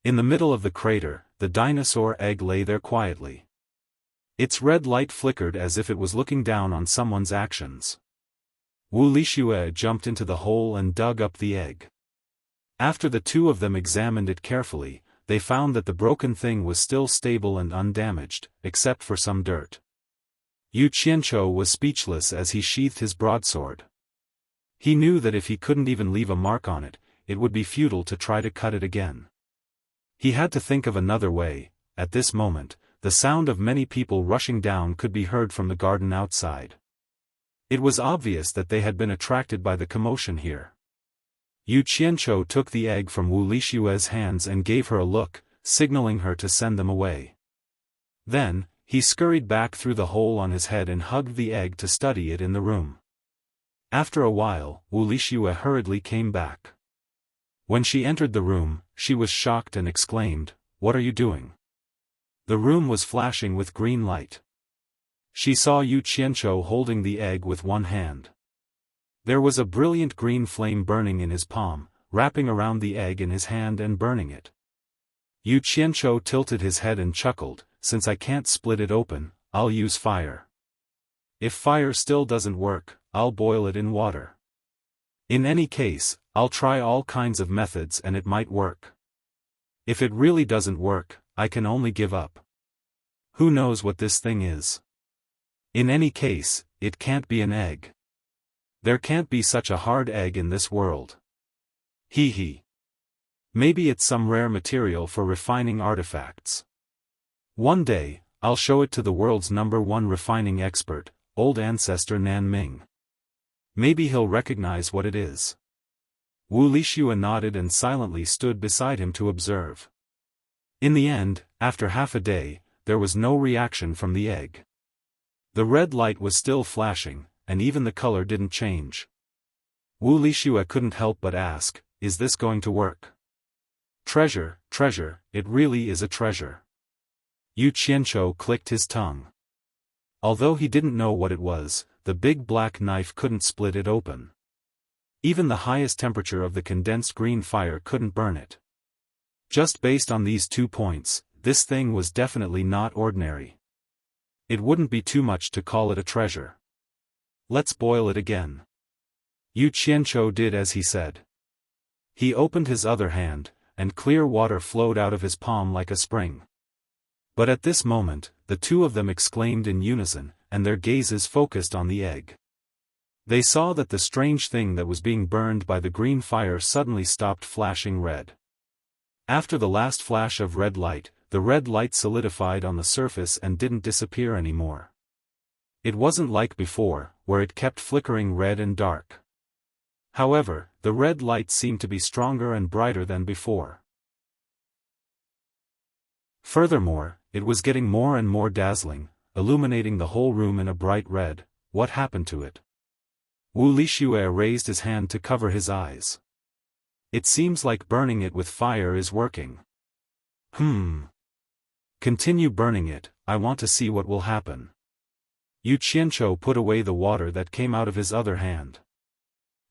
In the middle of the crater, the dinosaur egg lay there quietly. Its red light flickered as if it was looking down on someone's actions. Wu Lixue jumped into the hole and dug up the egg. After the two of them examined it carefully, they found that the broken thing was still stable and undamaged, except for some dirt. Yu Qianzhou was speechless as he sheathed his broadsword. He knew that if he couldn't even leave a mark on it, it would be futile to try to cut it again. He had to think of another way. At this moment, the sound of many people rushing down could be heard from the garden outside. It was obvious that they had been attracted by the commotion here. Yu Qianzhou took the egg from Wu Lixue's hands and gave her a look, signaling her to send them away. Then, he scurried back through the hole on his head and hugged the egg to study it in the room. After a while, Wu Lixue hurriedly came back. When she entered the room, she was shocked and exclaimed, "What are you doing?" The room was flashing with green light. She saw Yu Qianzhou holding the egg with one hand. There was a brilliant green flame burning in his palm, wrapping around the egg in his hand and burning it. Yu Qianzhou tilted his head and chuckled, "Since I can't split it open, I'll use fire. If fire still doesn't work, I'll boil it in water. In any case, I'll try all kinds of methods and it might work. If it really doesn't work, I can only give up. Who knows what this thing is? In any case, it can't be an egg. There can't be such a hard egg in this world. Hee hee. Maybe it's some rare material for refining artifacts. One day, I'll show it to the world's #1 refining expert, old ancestor Nan Ming. Maybe he'll recognize what it is." Wu Lixue nodded and silently stood beside him to observe. In the end, after half a day, there was no reaction from the egg. The red light was still flashing, and even the color didn't change. Wu Lixue couldn't help but ask, is this going to work? Treasure, treasure, it really is a treasure. Yu Qianqiu clicked his tongue. Although he didn't know what it was, the big black knife couldn't split it open. Even the highest temperature of the condensed green fire couldn't burn it. Just based on these 2 points, this thing was definitely not ordinary. It wouldn't be too much to call it a treasure. Let's boil it again. Yu Qianqiu did as he said. He opened his other hand, and clear water flowed out of his palm like a spring. But at this moment, the two of them exclaimed in unison, and their gazes focused on the egg. They saw that the strange thing that was being burned by the green fire suddenly stopped flashing red. After the last flash of red light, the red light solidified on the surface and didn't disappear anymore. It wasn't like before, where it kept flickering red and dark. However, the red light seemed to be stronger and brighter than before. Furthermore, it was getting more and more dazzling, illuminating the whole room in a bright red. What happened to it? Wu Lixue raised his hand to cover his eyes. It seems like burning it with fire is working. Continue burning it, I want to see what will happen. Yu Qianqiu put away the water that came out of his other hand.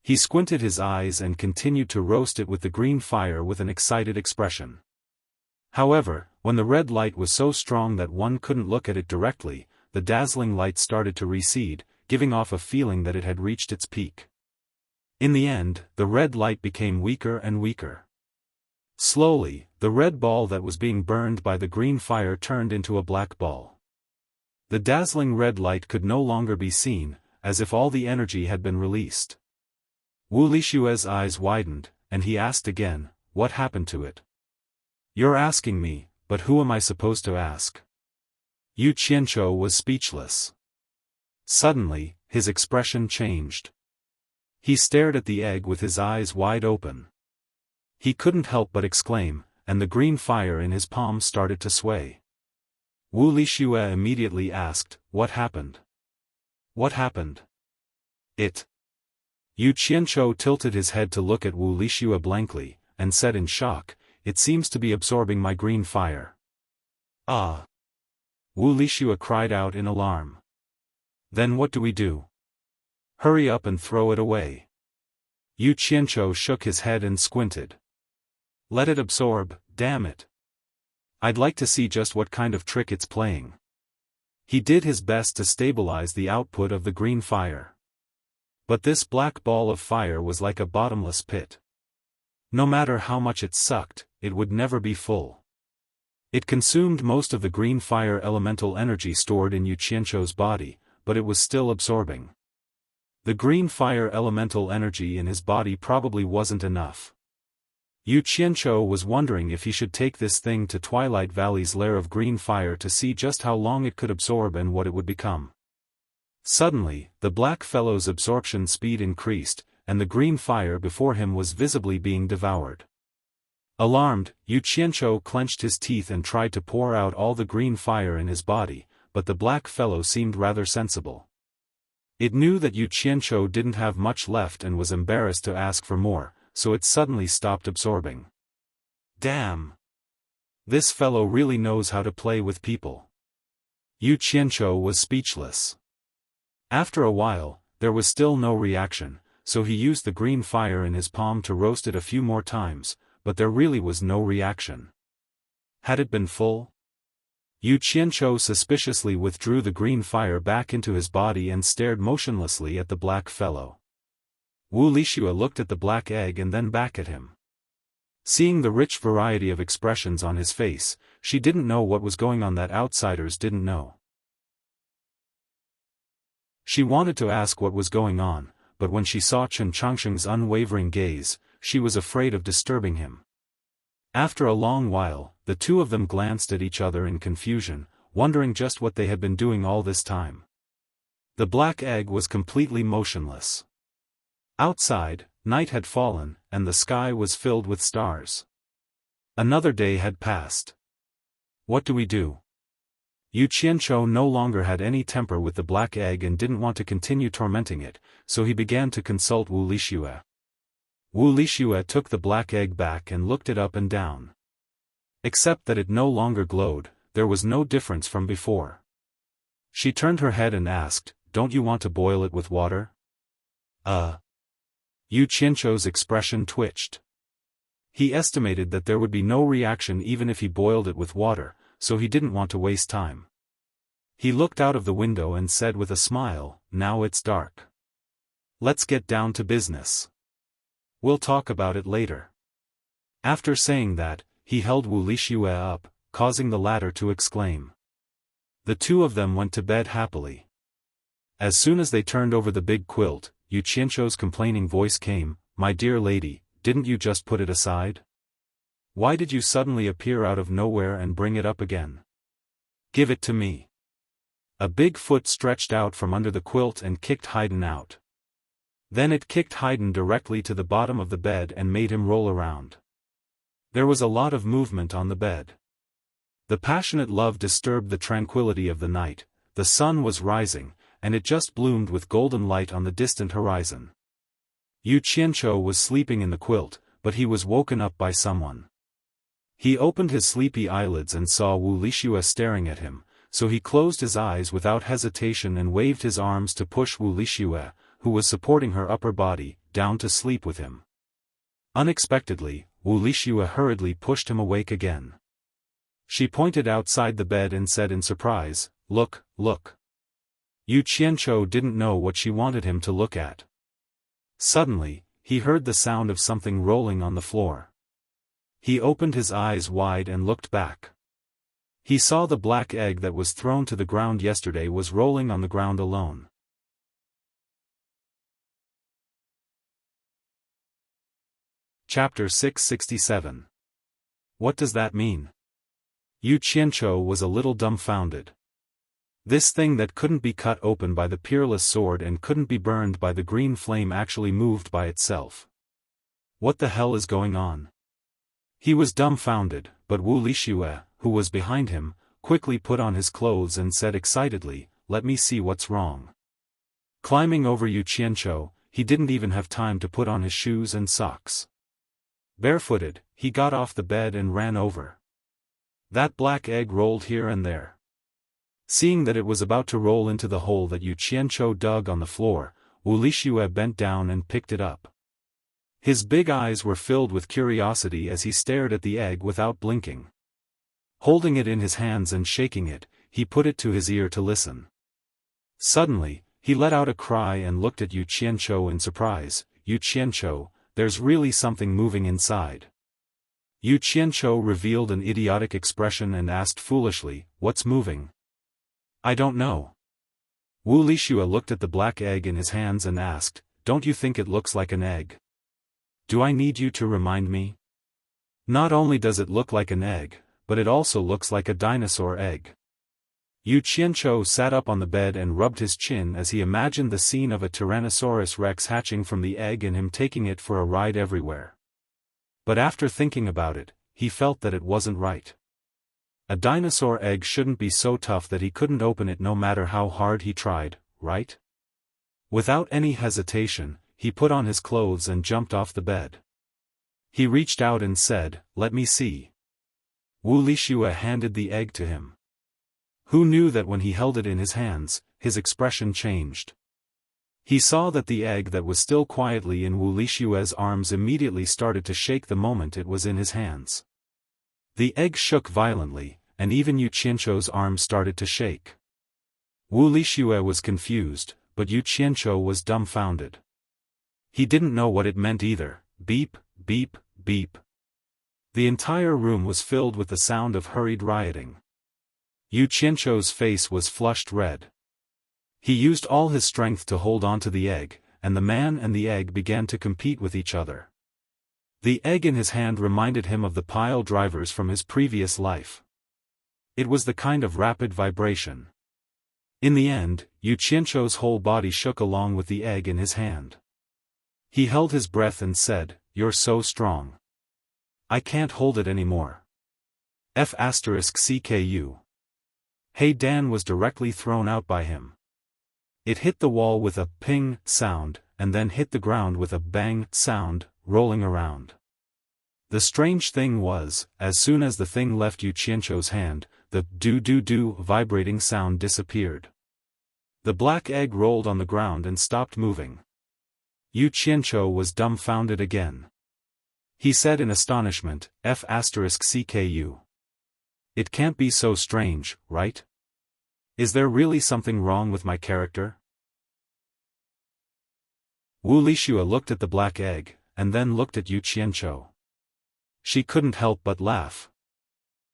He squinted his eyes and continued to roast it with the green fire with an excited expression. However, when the red light was so strong that one couldn't look at it directly, the dazzling light started to recede, giving off a feeling that it had reached its peak. In the end, the red light became weaker and weaker. Slowly, the red ball that was being burned by the green fire turned into a black ball. The dazzling red light could no longer be seen, as if all the energy had been released. Wu Lixue's eyes widened, and he asked again, what happened to it? You're asking me, but who am I supposed to ask? Yu Qianqiu was speechless. Suddenly, his expression changed. He stared at the egg with his eyes wide open. He couldn't help but exclaim, and the green fire in his palm started to sway. Wu Lixue immediately asked, what happened? What happened? It. Yu Qianqiu tilted his head to look at Wu Lixue blankly, and said in shock, it seems to be absorbing my green fire. Ah! Wu Lixue cried out in alarm. Then what do we do? Hurry up and throw it away. Yu Qianqiu shook his head and squinted. Let it absorb, damn it. I'd like to see just what kind of trick it's playing. He did his best to stabilize the output of the green fire. But this black ball of fire was like a bottomless pit. No matter how much it sucked, it would never be full. It consumed most of the green fire elemental energy stored in Yu Qianqiu's body, but it was still absorbing. The green fire elemental energy in his body probably wasn't enough. Yu Qianqiu was wondering if he should take this thing to Twilight Valley's lair of green fire to see just how long it could absorb and what it would become. Suddenly, the black fellow's absorption speed increased, and the green fire before him was visibly being devoured. Alarmed, Yu Qianqiu clenched his teeth and tried to pour out all the green fire in his body, but the black fellow seemed rather sensible. It knew that Yu Qianqiu didn't have much left and was embarrassed to ask for more, so it suddenly stopped absorbing. Damn! This fellow really knows how to play with people. Yu Qianqiu was speechless. After a while, there was still no reaction, so he used the green fire in his palm to roast it a few more times, but there really was no reaction. Had it been full? Yu Qianqiu suspiciously withdrew the green fire back into his body and stared motionlessly at the black fellow. Wu Lixue looked at the black egg and then back at him. Seeing the rich variety of expressions on his face, she didn't know what was going on that outsiders didn't know. She wanted to ask what was going on, but when she saw Chen Changsheng's unwavering gaze, she was afraid of disturbing him. After a long while, the two of them glanced at each other in confusion, wondering just what they had been doing all this time. The black egg was completely motionless. Outside, night had fallen, and the sky was filled with stars. Another day had passed. What do we do? Yu Qianzhou no longer had any temper with the black egg and didn't want to continue tormenting it, so he began to consult Wu Lixue. Wu Lixue took the black egg back and looked it up and down. Except that it no longer glowed, there was no difference from before. She turned her head and asked, "Don't you want to boil it with water?" Yu Qianzhou's expression twitched. He estimated that there would be no reaction even if he boiled it with water, so he didn't want to waste time. He looked out of the window and said with a smile, "Now it's dark. Let's get down to business. We'll talk about it later." After saying that, he held Wu Lixue up, causing the latter to exclaim. The two of them went to bed happily. As soon as they turned over the big quilt, Yu Qianzhou's complaining voice came, "My dear lady, didn't you just put it aside? Why did you suddenly appear out of nowhere and bring it up again? Give it to me." A big foot stretched out from under the quilt and kicked Haydn out. Then it kicked Haydn directly to the bottom of the bed and made him roll around. There was a lot of movement on the bed. The passionate love disturbed the tranquility of the night. The sun was rising, and it just bloomed with golden light on the distant horizon. Yu Qianzhou was sleeping in the quilt, but he was woken up by someone. He opened his sleepy eyelids and saw Wu Lixue staring at him, so he closed his eyes without hesitation and waved his arms to push Wu Lixue, who was supporting her upper body, down to sleep with him. Unexpectedly, Wu Lixue hurriedly pushed him awake again. She pointed outside the bed and said in surprise, "Look, look." Yu Qianzhou didn't know what she wanted him to look at. Suddenly, he heard the sound of something rolling on the floor. He opened his eyes wide and looked back. He saw the black egg that was thrown to the ground yesterday was rolling on the ground alone. Chapter 667. What does that mean? Yu Qianzhou was a little dumbfounded. This thing that couldn't be cut open by the peerless sword and couldn't be burned by the green flame actually moved by itself. What the hell is going on? He was dumbfounded, but Wu Lixue, who was behind him, quickly put on his clothes and said excitedly, "Let me see what's wrong." Climbing over Yu Qianzhou, he didn't even have time to put on his shoes and socks. Barefooted, he got off the bed and ran over. That black egg rolled here and there. Seeing that it was about to roll into the hole that Yu Qianzhou dug on the floor, Wu Lixue bent down and picked it up. His big eyes were filled with curiosity as he stared at the egg without blinking. Holding it in his hands and shaking it, he put it to his ear to listen. Suddenly, he let out a cry and looked at Yu Qianzhou in surprise. "Yu Qianzhou, there's really something moving inside." Yu Qianzhou revealed an idiotic expression and asked foolishly, "What's moving?" "I don't know." Wu Lixue looked at the black egg in his hands and asked, "Don't you think it looks like an egg? Do I need you to remind me? Not only does it look like an egg, but it also looks like a dinosaur egg." Yu Qianzhou sat up on the bed and rubbed his chin as he imagined the scene of a Tyrannosaurus Rex hatching from the egg and him taking it for a ride everywhere. But after thinking about it, he felt that it wasn't right. A dinosaur egg shouldn't be so tough that he couldn't open it no matter how hard he tried, right? Without any hesitation, he put on his clothes and jumped off the bed. He reached out and said, "Let me see." Wu Lixue handed the egg to him. Who knew that when he held it in his hands, his expression changed? He saw that the egg that was still quietly in Wu Lixue's arms immediately started to shake the moment it was in his hands. The egg shook violently, and even Yu Qianzhou's arms started to shake. Wu Lixue was confused, but Yu Qianzhou was dumbfounded. He didn't know what it meant either. Beep, beep, beep. The entire room was filled with the sound of hurried rioting. Yu Qianzhou's face was flushed red. He used all his strength to hold onto the egg, and the man and the egg began to compete with each other. The egg in his hand reminded him of the pile drivers from his previous life. It was the kind of rapid vibration. In the end, Yu Qianzhou's whole body shook along with the egg in his hand. He held his breath and said, "You're so strong. I can't hold it anymore. F***CKU. Hey Dan was directly thrown out by him. It hit the wall with a ping sound, and then hit the ground with a bang sound, rolling around. The strange thing was, as soon as the thing left Yu Qianzhou's hand, the do-do-do vibrating sound disappeared. The black egg rolled on the ground and stopped moving. Yu Qianzhou was dumbfounded again. He said in astonishment, F***CKU. It can't be so strange, right? Is there really something wrong with my character? Wu Lixue looked at the black egg, and then looked at Yu Qianzhou. She couldn't help but laugh.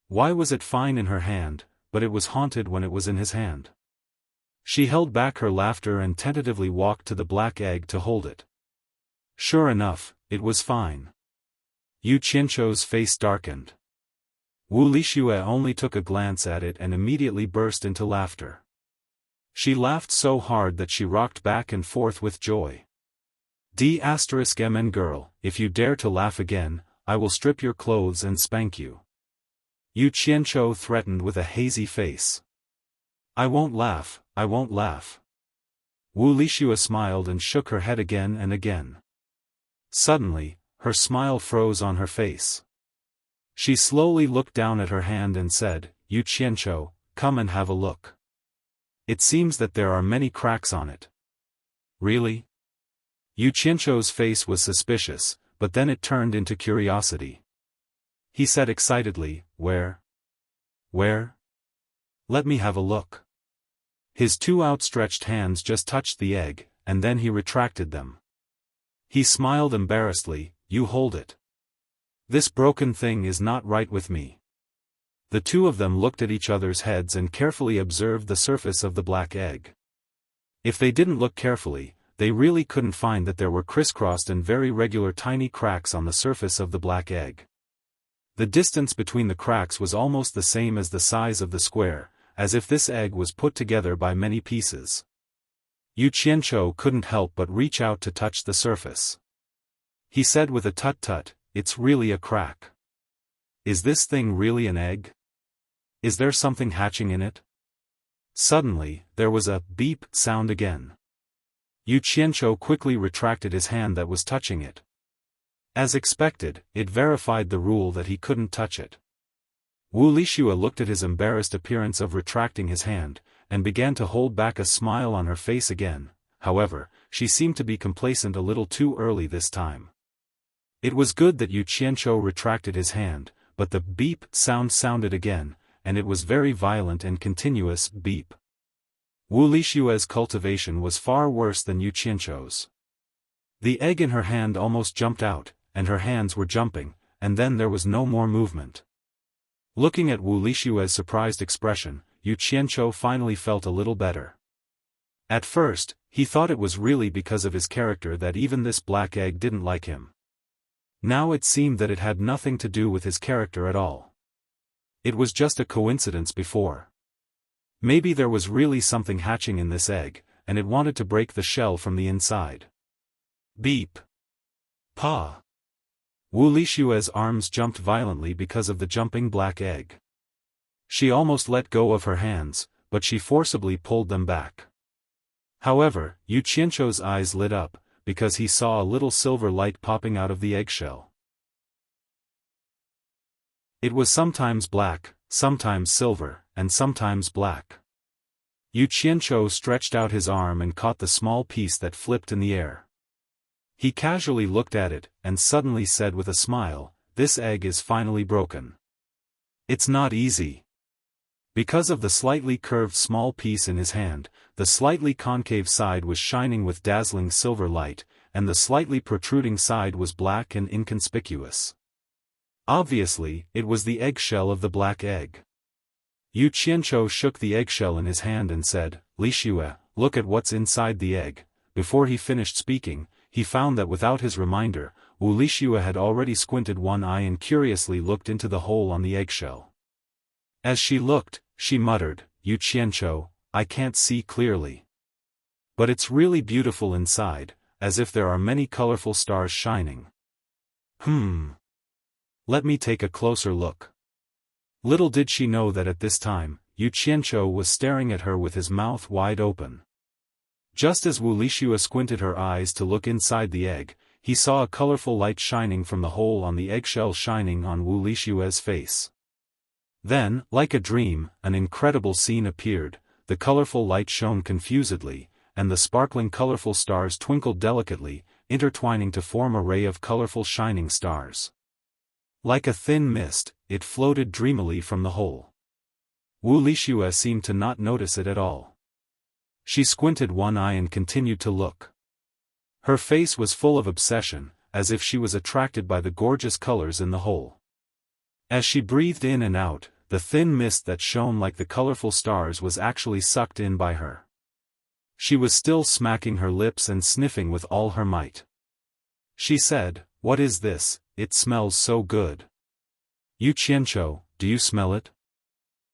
Why was it fine in her hand, but it was haunted when it was in his hand? She held back her laughter and tentatively walked to the black egg to hold it. Sure enough, it was fine. Yu Qianzhou's face darkened. Wu Lixue only took a glance at it and immediately burst into laughter. She laughed so hard that she rocked back and forth with joy. D***MN girl, if you dare to laugh again, I will strip your clothes and spank you. Yu Qianzhou threatened with a hazy face. I won't laugh, I won't laugh. Wu Lixue smiled and shook her head again and again. Suddenly, her smile froze on her face. She slowly looked down at her hand and said, Yu Qianzhou, come and have a look. It seems that there are many cracks on it. Really? Yu Qianzhou's face was suspicious, but then it turned into curiosity. He said excitedly, Where? Where? Let me have a look. His two outstretched hands just touched the egg, and then he retracted them. He smiled embarrassedly, You hold it. This broken thing is not right with me. The two of them looked at each other's heads and carefully observed the surface of the black egg. If they didn't look carefully, they really couldn't find that there were crisscrossed and very regular tiny cracks on the surface of the black egg. The distance between the cracks was almost the same as the size of the square, as if this egg was put together by many pieces. Yu Qianzhou couldn't help but reach out to touch the surface. He said with a tut-tut, It's really a crack. Is this thing really an egg? Is there something hatching in it? Suddenly, there was a beep sound again. Yu Qianzhou quickly retracted his hand that was touching it. As expected, it verified the rule that he couldn't touch it. Wu Lixue looked at his embarrassed appearance of retracting his hand, and began to hold back a smile on her face again. However, she seemed to be complacent a little too early this time. It was good that Yu Qianzhou retracted his hand, but the beep sound sounded again, and it was very violent and continuous beep. Wu Lixue's cultivation was far worse than Yu Qianzhou's. The egg in her hand almost jumped out, and her hands were jumping, and then there was no more movement. Looking at Wu Lixue's surprised expression, Yu Qianzhou finally felt a little better. At first, he thought it was really because of his character that even this black egg didn't like him. Now it seemed that it had nothing to do with his character at all. It was just a coincidence before. Maybe there was really something hatching in this egg, and it wanted to break the shell from the inside. Beep. Pa. Wu Lixue's arms jumped violently because of the jumping black egg. She almost let go of her hands, but she forcibly pulled them back. However, Yu Qianzhou's eyes lit up, because he saw a little silver light popping out of the eggshell. It was sometimes black, sometimes silver, and sometimes black. Yu Qianzhou stretched out his arm and caught the small piece that flipped in the air. He casually looked at it, and suddenly said with a smile, This egg is finally broken. It's not easy. Because of the slightly curved small piece in his hand, the slightly concave side was shining with dazzling silver light, and the slightly protruding side was black and inconspicuous. Obviously, it was the eggshell of the black egg. Yu Qianzhou shook the eggshell in his hand and said, Lixue, look at what's inside the egg. Before he finished speaking, he found that without his reminder, Wu Lixue had already squinted one eye and curiously looked into the hole on the eggshell. As she looked, she muttered, Yu Qianzhou, I can't see clearly. But it's really beautiful inside, as if there are many colorful stars shining. Let me take a closer look. Little did she know that at this time, Yu Qianqiu was staring at her with his mouth wide open. Just as Wu Lixue squinted her eyes to look inside the egg, he saw a colorful light shining from the hole on the eggshell shining on Wu Lixue's face. Then, like a dream, an incredible scene appeared. The colorful light shone confusedly, and the sparkling colorful stars twinkled delicately, intertwining to form a ray of colorful shining stars. Like a thin mist, it floated dreamily from the hole. Wu Lixue seemed to not notice it at all. She squinted one eye and continued to look. Her face was full of obsession, as if she was attracted by the gorgeous colors in the hole. As she breathed in and out, the thin mist that shone like the colorful stars was actually sucked in by her. She was still smacking her lips and sniffing with all her might. She said, "What is this? It smells so good. Yu Qianqiu, do you smell it?"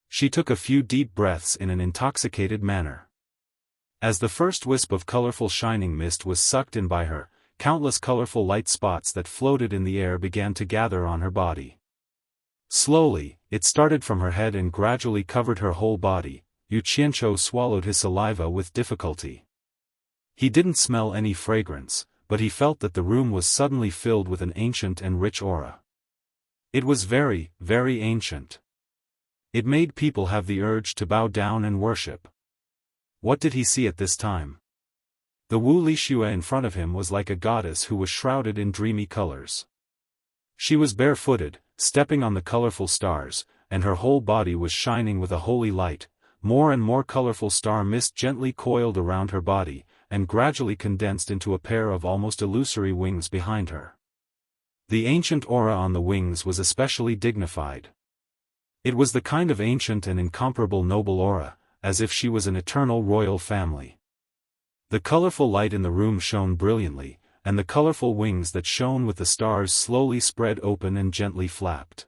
She took a few deep breaths in an intoxicated manner. As the first wisp of colorful shining mist was sucked in by her, countless colorful light spots that floated in the air began to gather on her body. Slowly, it started from her head and gradually covered her whole body. Yu Qianqiu swallowed his saliva with difficulty. He didn't smell any fragrance, but he felt that the room was suddenly filled with an ancient and rich aura. It was very, very ancient. It made people have the urge to bow down and worship. What did he see at this time? The Wu Lixue in front of him was like a goddess who was shrouded in dreamy colors. She was barefooted, stepping on the colorful stars, and her whole body was shining with a holy light. More and more colorful star mist gently coiled around her body, and gradually condensed into a pair of almost illusory wings behind her. The ancient aura on the wings was especially dignified. It was the kind of ancient and incomparable noble aura, as if she was an eternal royal family. The colorful light in the room shone brilliantly, and the colorful wings that shone with the stars slowly spread open and gently flapped.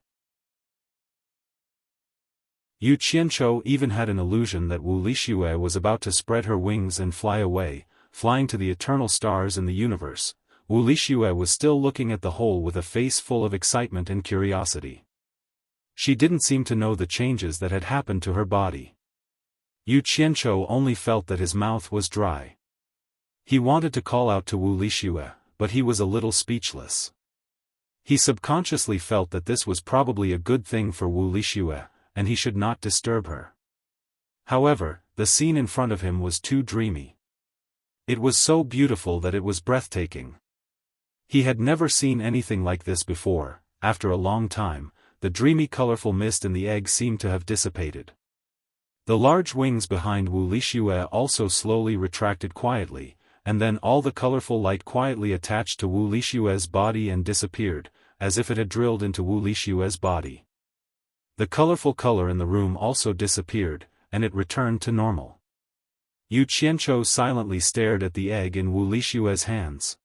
Yu Qianqiu even had an illusion that Wu Lixue was about to spread her wings and fly away, flying to the eternal stars in the universe. Wu Lixue was still looking at the hole with a face full of excitement and curiosity. She didn't seem to know the changes that had happened to her body. Yu Qianqiu only felt that his mouth was dry. He wanted to call out to Wu Lixue, but he was a little speechless. He subconsciously felt that this was probably a good thing for Wu Lixue, and he should not disturb her. However, the scene in front of him was too dreamy. It was so beautiful that it was breathtaking. He had never seen anything like this before. After a long time, the dreamy colorful mist in the egg seemed to have dissipated. The large wings behind Wu Lixue also slowly retracted quietly, and then all the colorful light quietly attached to Wu Lixue's body and disappeared, as if it had drilled into Wu Lixue's body. The colorful color in the room also disappeared, and it returned to normal. Yu Qianqiu silently stared at the egg in Wu Lixue's hands.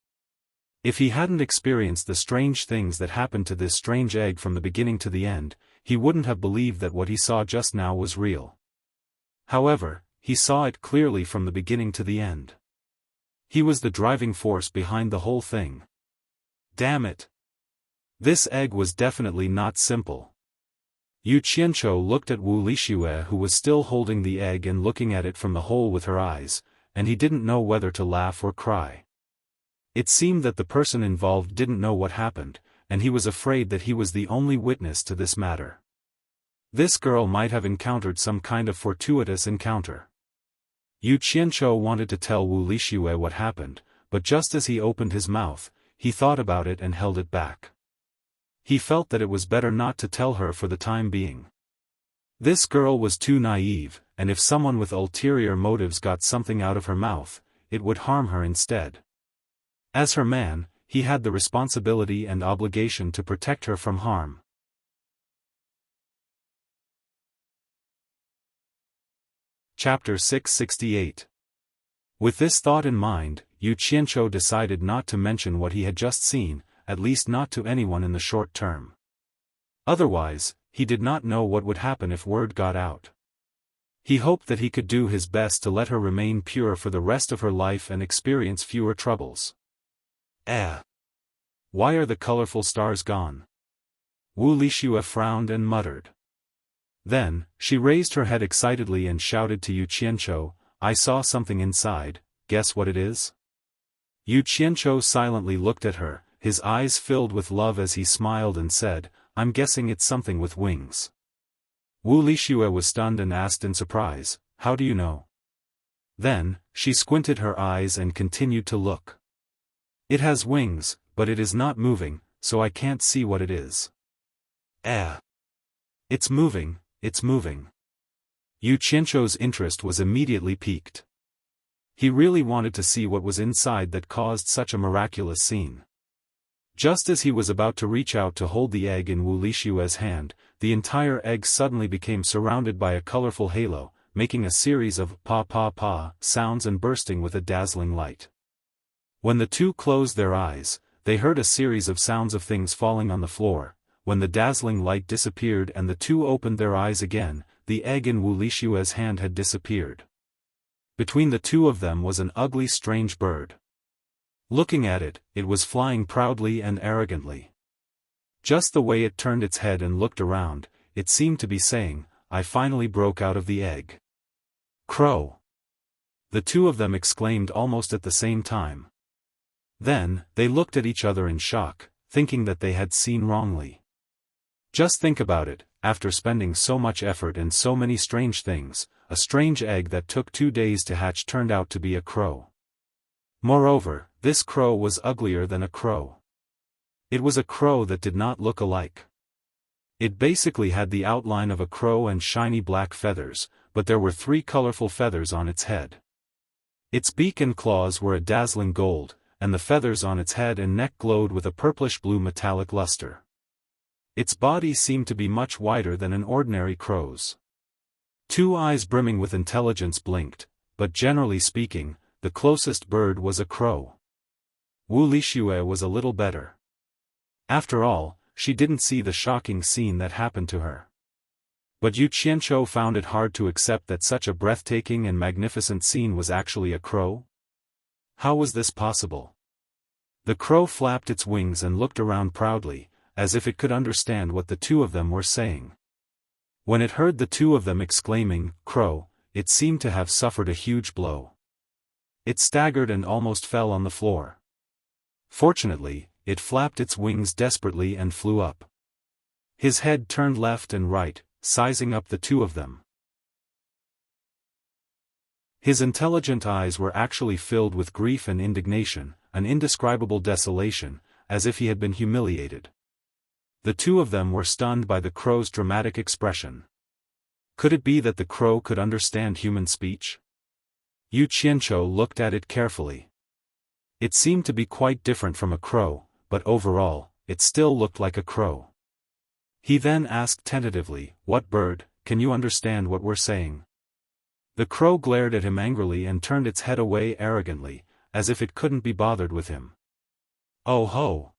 If he hadn't experienced the strange things that happened to this strange egg from the beginning to the end, he wouldn't have believed that what he saw just now was real. However, he saw it clearly from the beginning to the end. He was the driving force behind the whole thing. Damn it! This egg was definitely not simple. Yu Qianqiu looked at Wu Lixue, who was still holding the egg and looking at it from the hole with her eyes, and he didn't know whether to laugh or cry. It seemed that the person involved didn't know what happened, and he was afraid that he was the only witness to this matter. This girl might have encountered some kind of fortuitous encounter. Yu Qianqiu wanted to tell Wu Lixue what happened, but just as he opened his mouth, he thought about it and held it back. He felt that it was better not to tell her for the time being. This girl was too naive, and if someone with ulterior motives got something out of her mouth, it would harm her instead. As her man, he had the responsibility and obligation to protect her from harm. Chapter 668. With this thought in mind, Yu Qianqiu decided not to mention what he had just seen, at least not to anyone in the short term. Otherwise, he did not know what would happen if word got out. He hoped that he could do his best to let her remain pure for the rest of her life and experience fewer troubles. Why are the colorful stars gone? Wu Lixue frowned and muttered. Then, she raised her head excitedly and shouted to Yu Qianqiu, "I saw something inside, guess what it is?" Yu Qianqiu silently looked at her, his eyes filled with love as he smiled and said, "I'm guessing it's something with wings." Wu Lixue was stunned and asked in surprise, "How do you know?" Then, she squinted her eyes and continued to look. "It has wings, but it is not moving, so I can't see what it is." It's moving, it's moving." Yu Qianqiu's interest was immediately piqued. He really wanted to see what was inside that caused such a miraculous scene. Just as he was about to reach out to hold the egg in Wu Lixue's hand, the entire egg suddenly became surrounded by a colorful halo, making a series of pa-pa-pa sounds and bursting with a dazzling light. When the two closed their eyes, they heard a series of sounds of things falling on the floor. When the dazzling light disappeared and the two opened their eyes again, the egg in Wu Lixue's hand had disappeared. Between the two of them was an ugly strange bird. Looking at it, it was flying proudly and arrogantly. Just the way it turned its head and looked around, it seemed to be saying, "I finally broke out of the egg." "Crow!" The two of them exclaimed almost at the same time. Then, they looked at each other in shock, thinking that they had seen wrongly. Just think about it, after spending so much effort and so many strange things, a strange egg that took 2 days to hatch turned out to be a crow. Moreover, this crow was uglier than a crow. It was a crow that did not look alike. It basically had the outline of a crow and shiny black feathers, but there were 3 colorful feathers on its head. Its beak and claws were a dazzling gold, and the feathers on its head and neck glowed with a purplish-blue metallic luster. Its body seemed to be much wider than an ordinary crow's. 2 eyes brimming with intelligence blinked, but generally speaking, the closest bird was a crow. Wu Lixue was a little better. After all, she didn't see the shocking scene that happened to her. But Yu Qianqiu found it hard to accept that such a breathtaking and magnificent scene was actually a crow. How was this possible? The crow flapped its wings and looked around proudly, as if it could understand what the two of them were saying. When it heard the two of them exclaiming, "Crow," it seemed to have suffered a huge blow. It staggered and almost fell on the floor. Fortunately, it flapped its wings desperately and flew up. His head turned left and right, sizing up the two of them. His intelligent eyes were actually filled with grief and indignation, an indescribable desolation, as if he had been humiliated. The two of them were stunned by the crow's dramatic expression. Could it be that the crow could understand human speech? Yu Qianqiu looked at it carefully. It seemed to be quite different from a crow, but overall, it still looked like a crow. He then asked tentatively, "What bird, can you understand what we're saying?" The crow glared at him angrily and turned its head away arrogantly, as if it couldn't be bothered with him. "Oh ho!"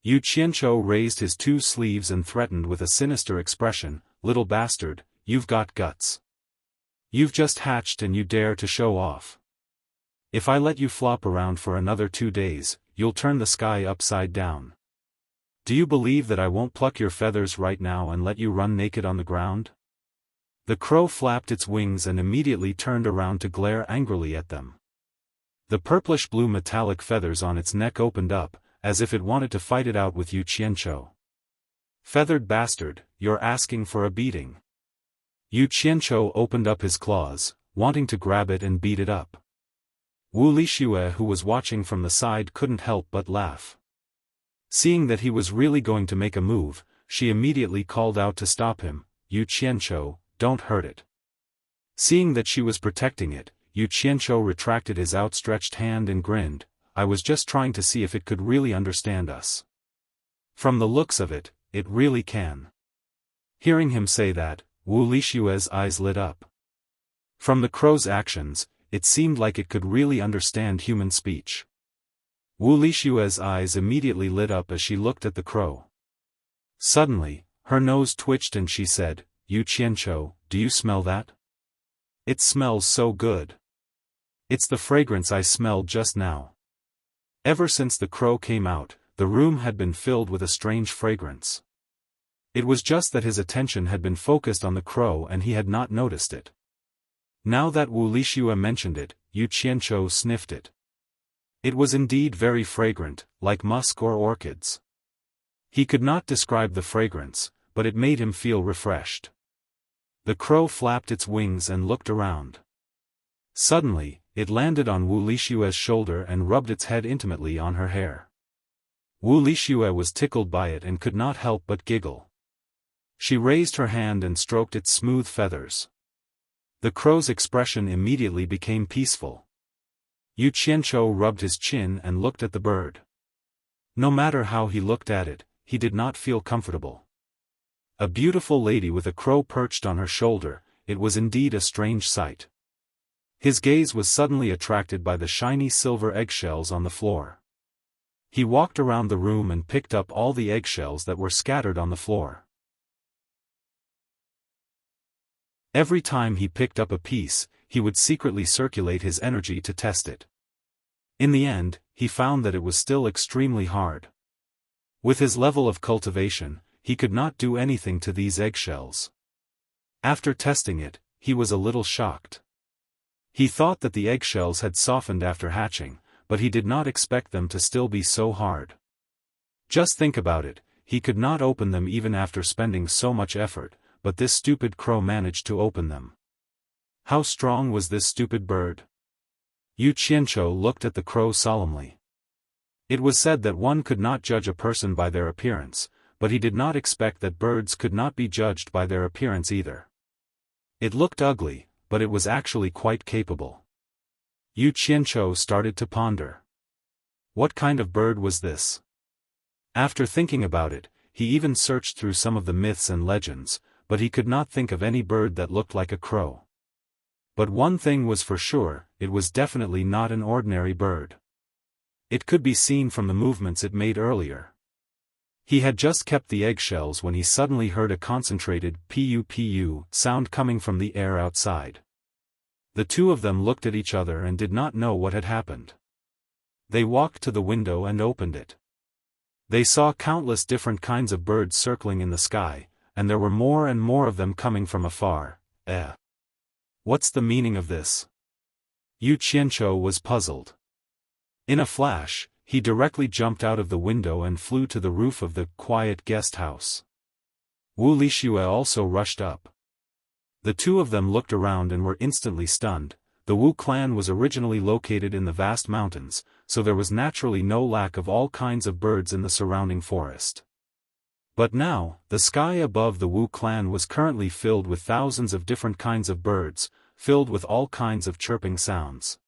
Yu Qianqiu raised his 2 sleeves and threatened with a sinister expression, "Little bastard, you've got guts. You've just hatched and you dare to show off. If I let you flop around for another 2 days, you'll turn the sky upside down. Do you believe that I won't pluck your feathers right now and let you run naked on the ground?" The crow flapped its wings and immediately turned around to glare angrily at them. The purplish-blue metallic feathers on its neck opened up, as if it wanted to fight it out with Yu Qianqiu. "Feathered bastard, you're asking for a beating." Yu Qianqiu opened up his claws, wanting to grab it and beat it up. Wu Lixue, who was watching from the side, couldn't help but laugh. Seeing that he was really going to make a move, she immediately called out to stop him, "Yu Qianqiu, don't hurt it." Seeing that she was protecting it, Yu Qianqiu retracted his outstretched hand and grinned, "I was just trying to see if it could really understand us. From the looks of it, it really can." Hearing him say that, Wu Lixue's eyes lit up. From the crow's actions, it seemed like it could really understand human speech. Wu Lixue's eyes immediately lit up as she looked at the crow. Suddenly, her nose twitched and she said, "Yu Qianqiu, do you smell that? It smells so good. It's the fragrance I smelled just now." Ever since the crow came out, the room had been filled with a strange fragrance. It was just that his attention had been focused on the crow and he had not noticed it. Now that Wu Lixue mentioned it, Yu Qianzhou sniffed it. It was indeed very fragrant, like musk or orchids. He could not describe the fragrance, but it made him feel refreshed. The crow flapped its wings and looked around. Suddenly, it landed on Wu Lixue's shoulder and rubbed its head intimately on her hair. Wu Lixue was tickled by it and could not help but giggle. She raised her hand and stroked its smooth feathers. The crow's expression immediately became peaceful. Yu Qianzhou rubbed his chin and looked at the bird. No matter how he looked at it, he did not feel comfortable. A beautiful lady with a crow perched on her shoulder, it was indeed a strange sight. His gaze was suddenly attracted by the shiny silver eggshells on the floor. He walked around the room and picked up all the eggshells that were scattered on the floor. Every time he picked up a piece, he would secretly circulate his energy to test it. In the end, he found that it was still extremely hard. With his level of cultivation, he could not do anything to these eggshells. After testing it, he was a little shocked. He thought that the eggshells had softened after hatching, but he did not expect them to still be so hard. Just think about it, he could not open them even after spending so much effort, but this stupid crow managed to open them. How strong was this stupid bird? Yu Qianzhou looked at the crow solemnly. It was said that one could not judge a person by their appearance, but he did not expect that birds could not be judged by their appearance either. It looked ugly, but it was actually quite capable. Yu Qianzhou started to ponder. What kind of bird was this? After thinking about it, he even searched through some of the myths and legends, but he could not think of any bird that looked like a crow. But one thing was for sure, it was definitely not an ordinary bird. It could be seen from the movements it made earlier. He had just kept the eggshells when he suddenly heard a concentrated pu-pu sound coming from the air outside. The two of them looked at each other and did not know what had happened. They walked to the window and opened it. They saw countless different kinds of birds circling in the sky, and there were more and more of them coming from afar. What's the meaning of this? Yu Qianzhou was puzzled. In a flash, he directly jumped out of the window and flew to the roof of the quiet guest house. Wu Lixue also rushed up. The two of them looked around and were instantly stunned. The Wu clan was originally located in the vast mountains, so there was naturally no lack of all kinds of birds in the surrounding forest. But now, the sky above the Wu clan was currently filled with thousands of different kinds of birds, filled with all kinds of chirping sounds.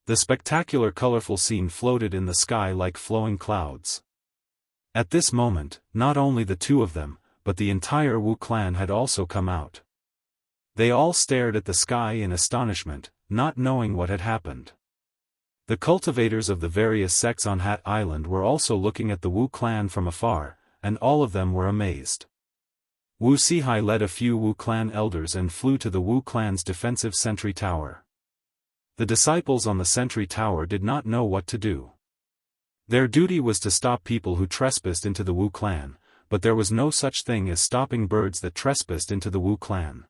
The spectacular colorful scene floated in the sky like flowing clouds. At this moment, not only the two of them, but the entire Wu clan had also come out. They all stared at the sky in astonishment, not knowing what had happened. The cultivators of the various sects on Hat Island were also looking at the Wu clan from afar, and all of them were amazed. Wu Sihai led a few Wu clan elders and flew to the Wu clan's defensive sentry tower. The disciples on the sentry tower did not know what to do. Their duty was to stop people who trespassed into the Wu clan, but there was no such thing as stopping birds that trespassed into the Wu clan.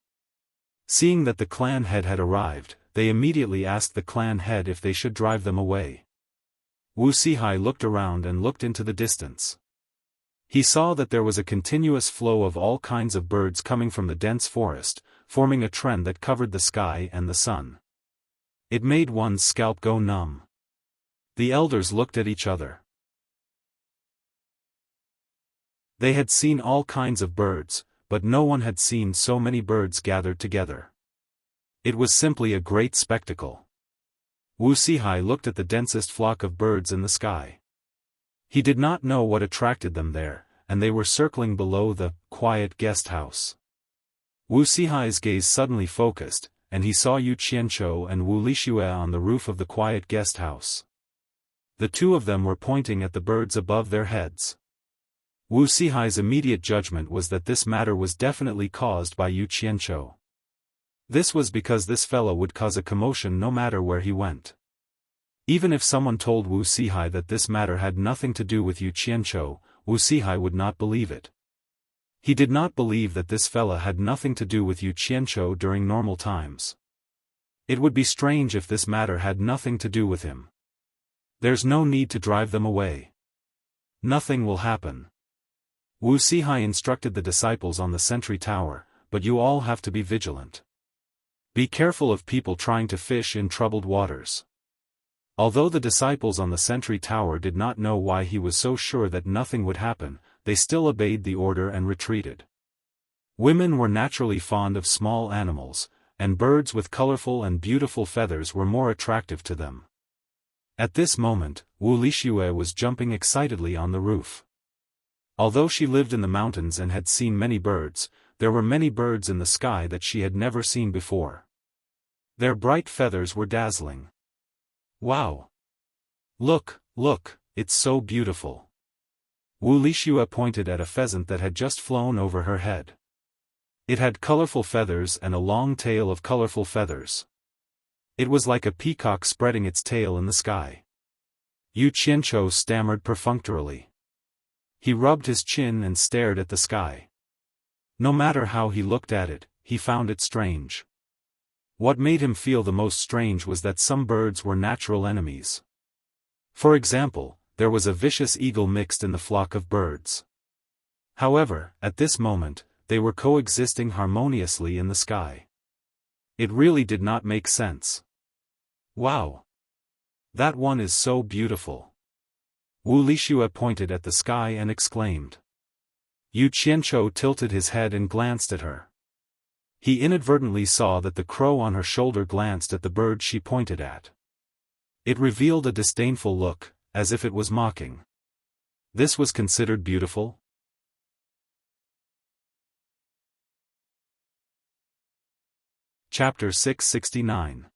Seeing that the clan head had arrived, they immediately asked the clan head if they should drive them away. Wu Sihai looked around and looked into the distance. He saw that there was a continuous flow of all kinds of birds coming from the dense forest, forming a trend that covered the sky and the sun. It made one's scalp go numb. The elders looked at each other. They had seen all kinds of birds, but no one had seen so many birds gathered together. It was simply a great spectacle. Wu Sihai looked at the densest flock of birds in the sky. He did not know what attracted them there, and they were circling below the quiet guest house. Wu Sihai's gaze suddenly focused, and he saw Yu Qianzhou and Wu Lixue on the roof of the quiet guest house. The two of them were pointing at the birds above their heads. Wu Sihai's immediate judgment was that this matter was definitely caused by Yu Qianzhou. This was because this fellow would cause a commotion no matter where he went. Even if someone told Wu Sihai that this matter had nothing to do with Yu Qianzhou, Wu Sihai would not believe it. He did not believe that this fella had nothing to do with Yu Qianzhou during normal times. It would be strange if this matter had nothing to do with him. There's no need to drive them away. Nothing will happen. Wu Sihai instructed the disciples on the sentry tower, but you all have to be vigilant. Be careful of people trying to fish in troubled waters. Although the disciples on the sentry tower did not know why he was so sure that nothing would happen, they still obeyed the order and retreated. Women were naturally fond of small animals, and birds with colorful and beautiful feathers were more attractive to them. At this moment, Wu Lixue was jumping excitedly on the roof. Although she lived in the mountains and had seen many birds, there were many birds in the sky that she had never seen before. Their bright feathers were dazzling. Wow! Look, look, it's so beautiful. Wu Lixue pointed at a pheasant that had just flown over her head. It had colorful feathers and a long tail of colorful feathers. It was like a peacock spreading its tail in the sky. Yu Qianzhou stammered perfunctorily. He rubbed his chin and stared at the sky. No matter how he looked at it, he found it strange. What made him feel the most strange was that some birds were natural enemies. For example, there was a vicious eagle mixed in the flock of birds. However, at this moment, they were coexisting harmoniously in the sky. It really did not make sense. Wow! That one is so beautiful. Wu Lixue pointed at the sky and exclaimed. Yu Qianzhou tilted his head and glanced at her. He inadvertently saw that the crow on her shoulder glanced at the bird she pointed at. It revealed a disdainful look, as if it was mocking. This was considered beautiful? Chapter 669.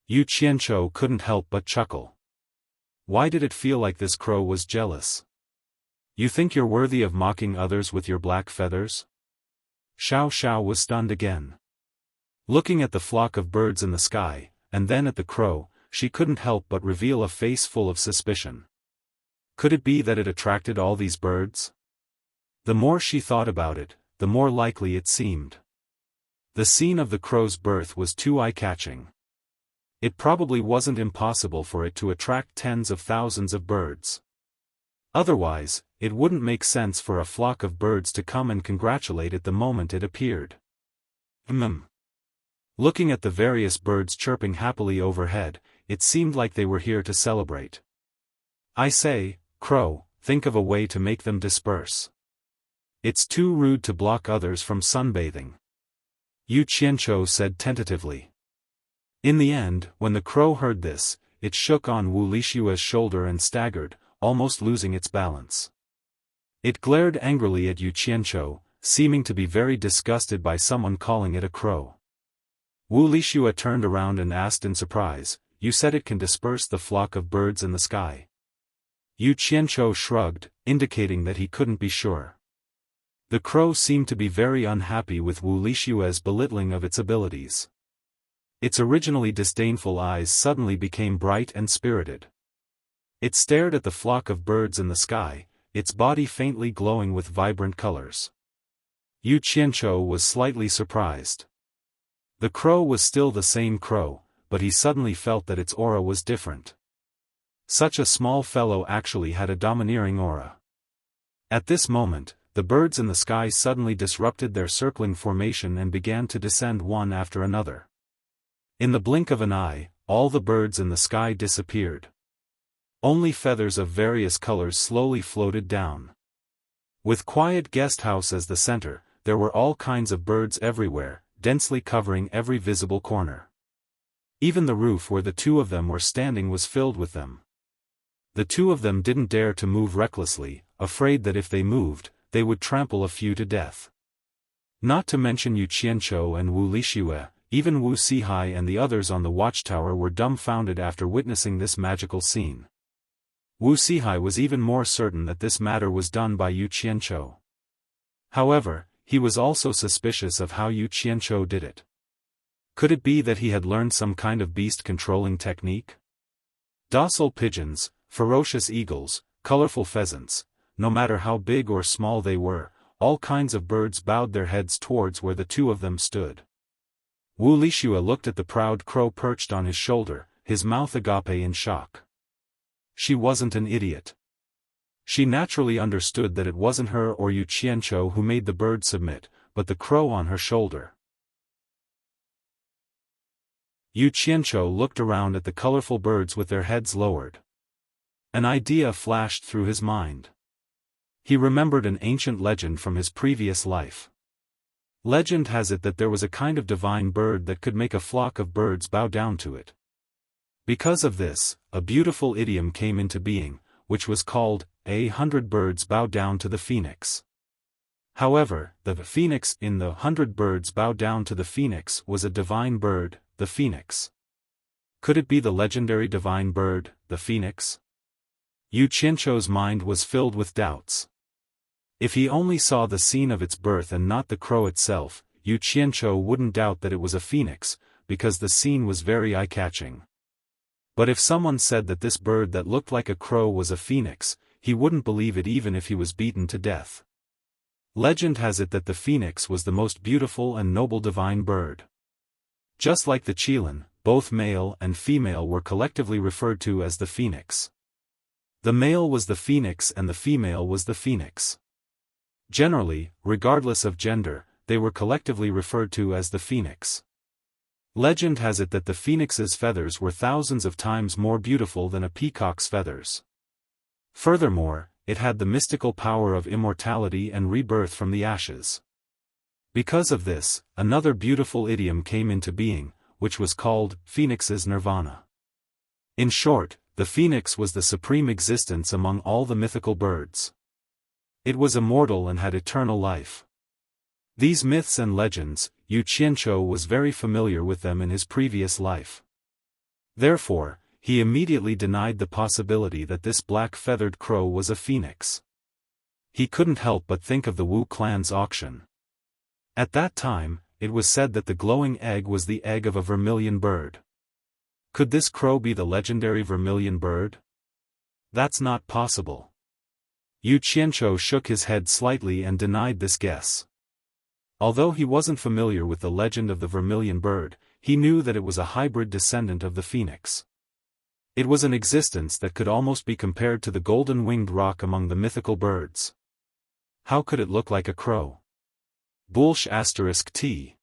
Yu Qianzhou couldn't help but chuckle. Why did it feel like this crow was jealous? You think you're worthy of mocking others with your black feathers? Xiao Xiao was stunned again. Looking at the flock of birds in the sky, and then at the crow, she couldn't help but reveal a face full of suspicion. Could it be that it attracted all these birds? The more she thought about it, the more likely it seemed. The scene of the crow's birth was too eye-catching. It probably wasn't impossible for it to attract tens of thousands of birds. Otherwise, it wouldn't make sense for a flock of birds to come and congratulate it the moment it appeared. Looking at the various birds chirping happily overhead, it seemed like they were here to celebrate. I say, crow, think of a way to make them disperse. It's too rude to block others from sunbathing. Yu Qianzhou said tentatively. In the end, when the crow heard this, it shook on Wu Lixue's shoulder and staggered, almost losing its balance. It glared angrily at Yu Qianzhou, seeming to be very disgusted by someone calling it a crow. Wu Lixue turned around and asked in surprise, "You said it can disperse the flock of birds in the sky?" Yu Qianzhou shrugged, indicating that he couldn't be sure. The crow seemed to be very unhappy with Wu Lixue's belittling of its abilities. Its originally disdainful eyes suddenly became bright and spirited. It stared at the flock of birds in the sky, its body faintly glowing with vibrant colors. Yu Qianzhou was slightly surprised. The crow was still the same crow, but he suddenly felt that its aura was different. Such a small fellow actually had a domineering aura. At this moment, the birds in the sky suddenly disrupted their circling formation and began to descend one after another. In the blink of an eye, all the birds in the sky disappeared. Only feathers of various colors slowly floated down. With quiet guest house as the center, there were all kinds of birds everywhere, densely covering every visible corner. Even the roof where the two of them were standing was filled with them. The two of them didn't dare to move recklessly, afraid that if they moved, they would trample a few to death. Not to mention Yu Qianzhou and Wu Lixue, even Wu Sihai and the others on the watchtower were dumbfounded after witnessing this magical scene. Wu Sihai was even more certain that this matter was done by Yu Qianzhou. However, he was also suspicious of how Yu Qianzhou did it. Could it be that he had learned some kind of beast-controlling technique? Docile pigeons, ferocious eagles, colorful pheasants, no matter how big or small they were, all kinds of birds bowed their heads towards where the two of them stood. Wu Lixue looked at the proud crow perched on his shoulder, his mouth agape in shock. She wasn't an idiot. She naturally understood that it wasn't her or Yu Qianzhou who made the bird submit, but the crow on her shoulder. Yu Qianzhou looked around at the colorful birds with their heads lowered. An idea flashed through his mind. He remembered an ancient legend from his previous life. Legend has it that there was a kind of divine bird that could make a flock of birds bow down to it. Because of this, a beautiful idiom came into being, which was called, 100 birds bow down to the phoenix. However, the phoenix in the 100 birds bow down to the phoenix was a divine bird, the phoenix. Could it be the legendary divine bird, the phoenix? Yu Qianzhou's mind was filled with doubts. If he only saw the scene of its birth and not the crow itself, Yu Qianzhou wouldn't doubt that it was a phoenix, because the scene was very eye-catching. But if someone said that this bird that looked like a crow was a phoenix, he wouldn't believe it even if he was beaten to death. Legend has it that the phoenix was the most beautiful and noble divine bird. Just like the qilin, both male and female were collectively referred to as the phoenix. The male was the phoenix and the female was the phoenix. Generally, regardless of gender, they were collectively referred to as the phoenix. Legend has it that the phoenix's feathers were thousands of times more beautiful than a peacock's feathers. Furthermore, it had the mystical power of immortality and rebirth from the ashes. Because of this, another beautiful idiom came into being, which was called, Phoenix's Nirvana. In short, the phoenix was the supreme existence among all the mythical birds. It was immortal and had eternal life. These myths and legends, Yu Qianzhou was very familiar with them in his previous life. Therefore, he immediately denied the possibility that this black-feathered crow was a phoenix. He couldn't help but think of the Wu clan's auction. At that time, it was said that the glowing egg was the egg of a vermilion bird. Could this crow be the legendary vermilion bird? That's not possible. Yu Qianzhou shook his head slightly and denied this guess. Although he wasn't familiar with the legend of the vermilion bird, he knew that it was a hybrid descendant of the phoenix. It was an existence that could almost be compared to the golden-winged roc among the mythical birds. How could it look like a crow? Bullsh *t.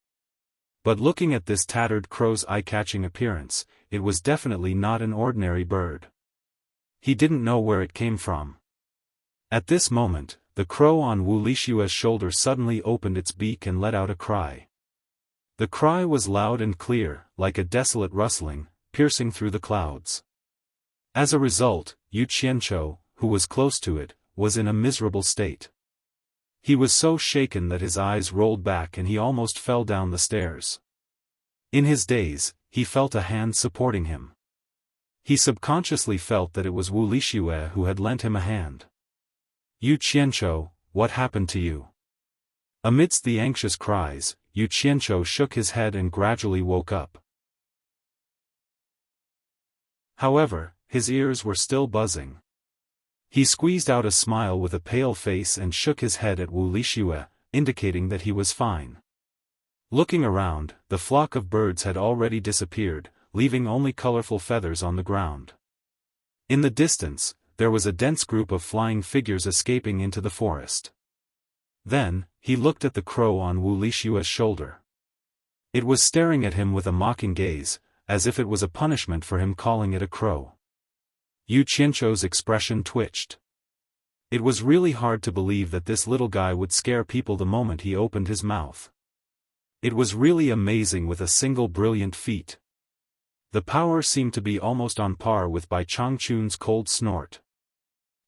But looking at this tattered crow's eye-catching appearance, it was definitely not an ordinary bird. He didn't know where it came from. At this moment, the crow on Wu Lixue's shoulder suddenly opened its beak and let out a cry. The cry was loud and clear, like a desolate rustling, piercing through the clouds. As a result, Yu Qianzhou, who was close to it, was in a miserable state. He was so shaken that his eyes rolled back and he almost fell down the stairs. In his daze, he felt a hand supporting him. He subconsciously felt that it was Wu Lixue who had lent him a hand. Yu Qianzhou, what happened to you? Amidst the anxious cries, Yu Qianzhou shook his head and gradually woke up. However, his ears were still buzzing. He squeezed out a smile with a pale face and shook his head at Wu Lixue, indicating that he was fine. Looking around, the flock of birds had already disappeared, leaving only colorful feathers on the ground. In the distance, there was a dense group of flying figures escaping into the forest. Then, he looked at the crow on Wu Lixue's shoulder. It was staring at him with a mocking gaze, as if it was a punishment for him calling it a crow. Yu Qianzhou's expression twitched. It was really hard to believe that this little guy would scare people the moment he opened his mouth. It was really amazing with a single brilliant feat. The power seemed to be almost on par with Bai Changchun's cold snort.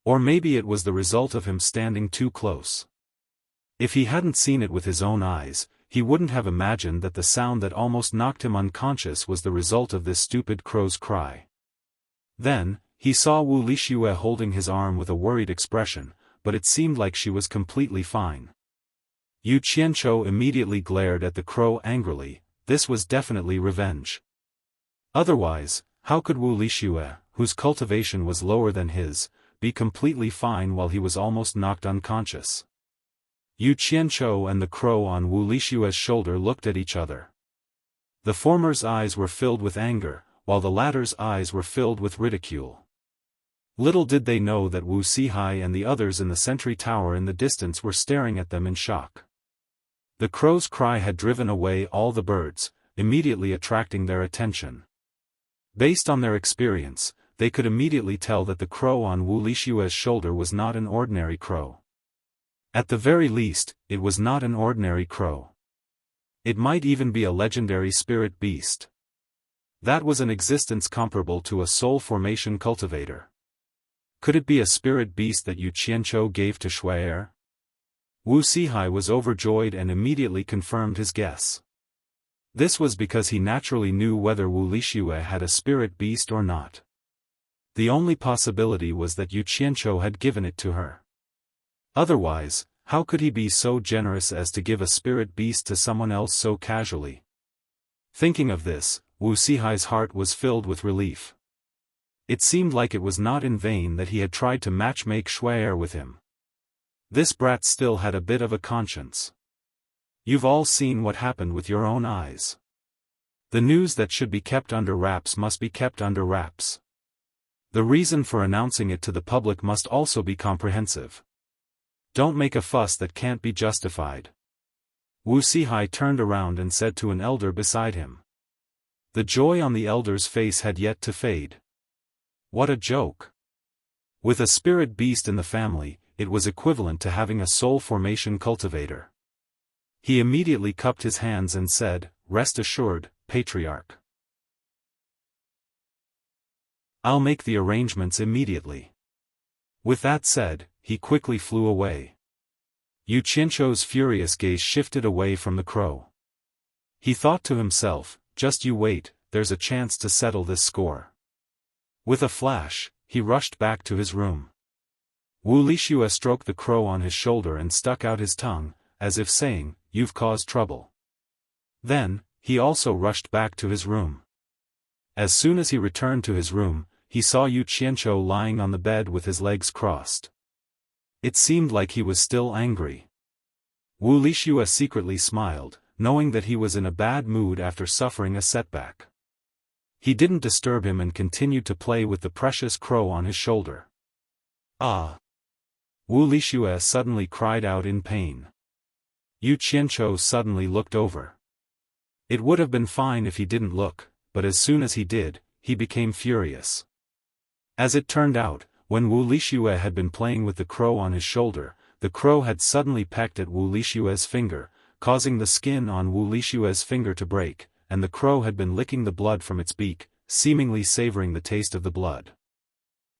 Or maybe it was the result of him standing too close. If he hadn't seen it with his own eyes, he wouldn't have imagined that the sound that almost knocked him unconscious was the result of this stupid crow's cry. Then, he saw Wu Lixue holding his arm with a worried expression, but it seemed like she was completely fine. Yu Qianzhou immediately glared at the crow angrily. This was definitely revenge. Otherwise, how could Wu Lixue, whose cultivation was lower than his, be completely fine while he was almost knocked unconscious? Yu Qianzhou and the crow on Wu Lishue's shoulder looked at each other. The former's eyes were filled with anger, while the latter's eyes were filled with ridicule. Little did they know that Wu Sihai and the others in the sentry tower in the distance were staring at them in shock. The crow's cry had driven away all the birds, immediately attracting their attention. Based on their experience, they could immediately tell that the crow on Wu Lishue's shoulder was not an ordinary crow. At the very least, it was not an ordinary crow. It might even be a legendary spirit beast. That was an existence comparable to a soul formation cultivator. Could it be a spirit beast that Yu Qianzhou gave to Shuai? Wu Sihai was overjoyed and immediately confirmed his guess. This was because he naturally knew whether Wu Lishue had a spirit beast or not. The only possibility was that Yu Qianzhou had given it to her. Otherwise, how could he be so generous as to give a spirit beast to someone else so casually? Thinking of this, Wu Sihai's heart was filled with relief. It seemed like it was not in vain that he had tried to matchmake Shuai with him. This brat still had a bit of a conscience. You've all seen what happened with your own eyes. The news that should be kept under wraps must be kept under wraps. The reason for announcing it to the public must also be comprehensive. Don't make a fuss that can't be justified. Wu Sihai turned around and said to an elder beside him. The joy on the elder's face had yet to fade. What a joke! With a spirit beast in the family, it was equivalent to having a soul formation cultivator. He immediately cupped his hands and said, "Rest assured, Patriarch. I'll make the arrangements immediately." With that said, he quickly flew away. Yu Qianzhou's furious gaze shifted away from the crow. He thought to himself, just you wait, there's a chance to settle this score. With a flash, he rushed back to his room. Wu Lishue stroked the crow on his shoulder and stuck out his tongue, as if saying, "You've caused trouble." Then, he also rushed back to his room. As soon as he returned to his room, he saw Yu Qianzhou lying on the bed with his legs crossed. It seemed like he was still angry. Wu Lishue secretly smiled, knowing that he was in a bad mood after suffering a setback. He didn't disturb him and continued to play with the precious crow on his shoulder. Ah! Wu Lishue suddenly cried out in pain. Yu Qianzhou suddenly looked over. It would have been fine if he didn't look, but as soon as he did, he became furious. As it turned out, when Wu Lishue had been playing with the crow on his shoulder, the crow had suddenly pecked at Wu Lishue's finger, causing the skin on Wu Lishue's finger to break, and the crow had been licking the blood from its beak, seemingly savoring the taste of the blood.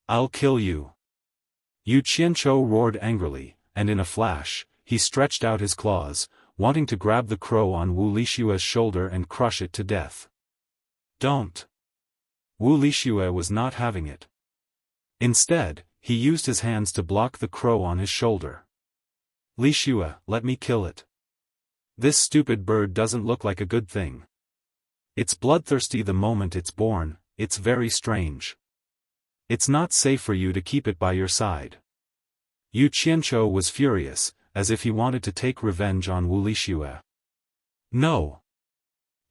"I'll kill you!" Yu Qianzhou roared angrily, and in a flash, he stretched out his claws, wanting to grab the crow on Wu Lishue's shoulder and crush it to death. "Don't!" Wu Lishue was not having it. Instead, he used his hands to block the crow on his shoulder. "Lishue, let me kill it. This stupid bird doesn't look like a good thing. It's bloodthirsty the moment it's born, it's very strange. It's not safe for you to keep it by your side." Yu Qianzhou was furious, as if he wanted to take revenge on Wu Lishue. "No.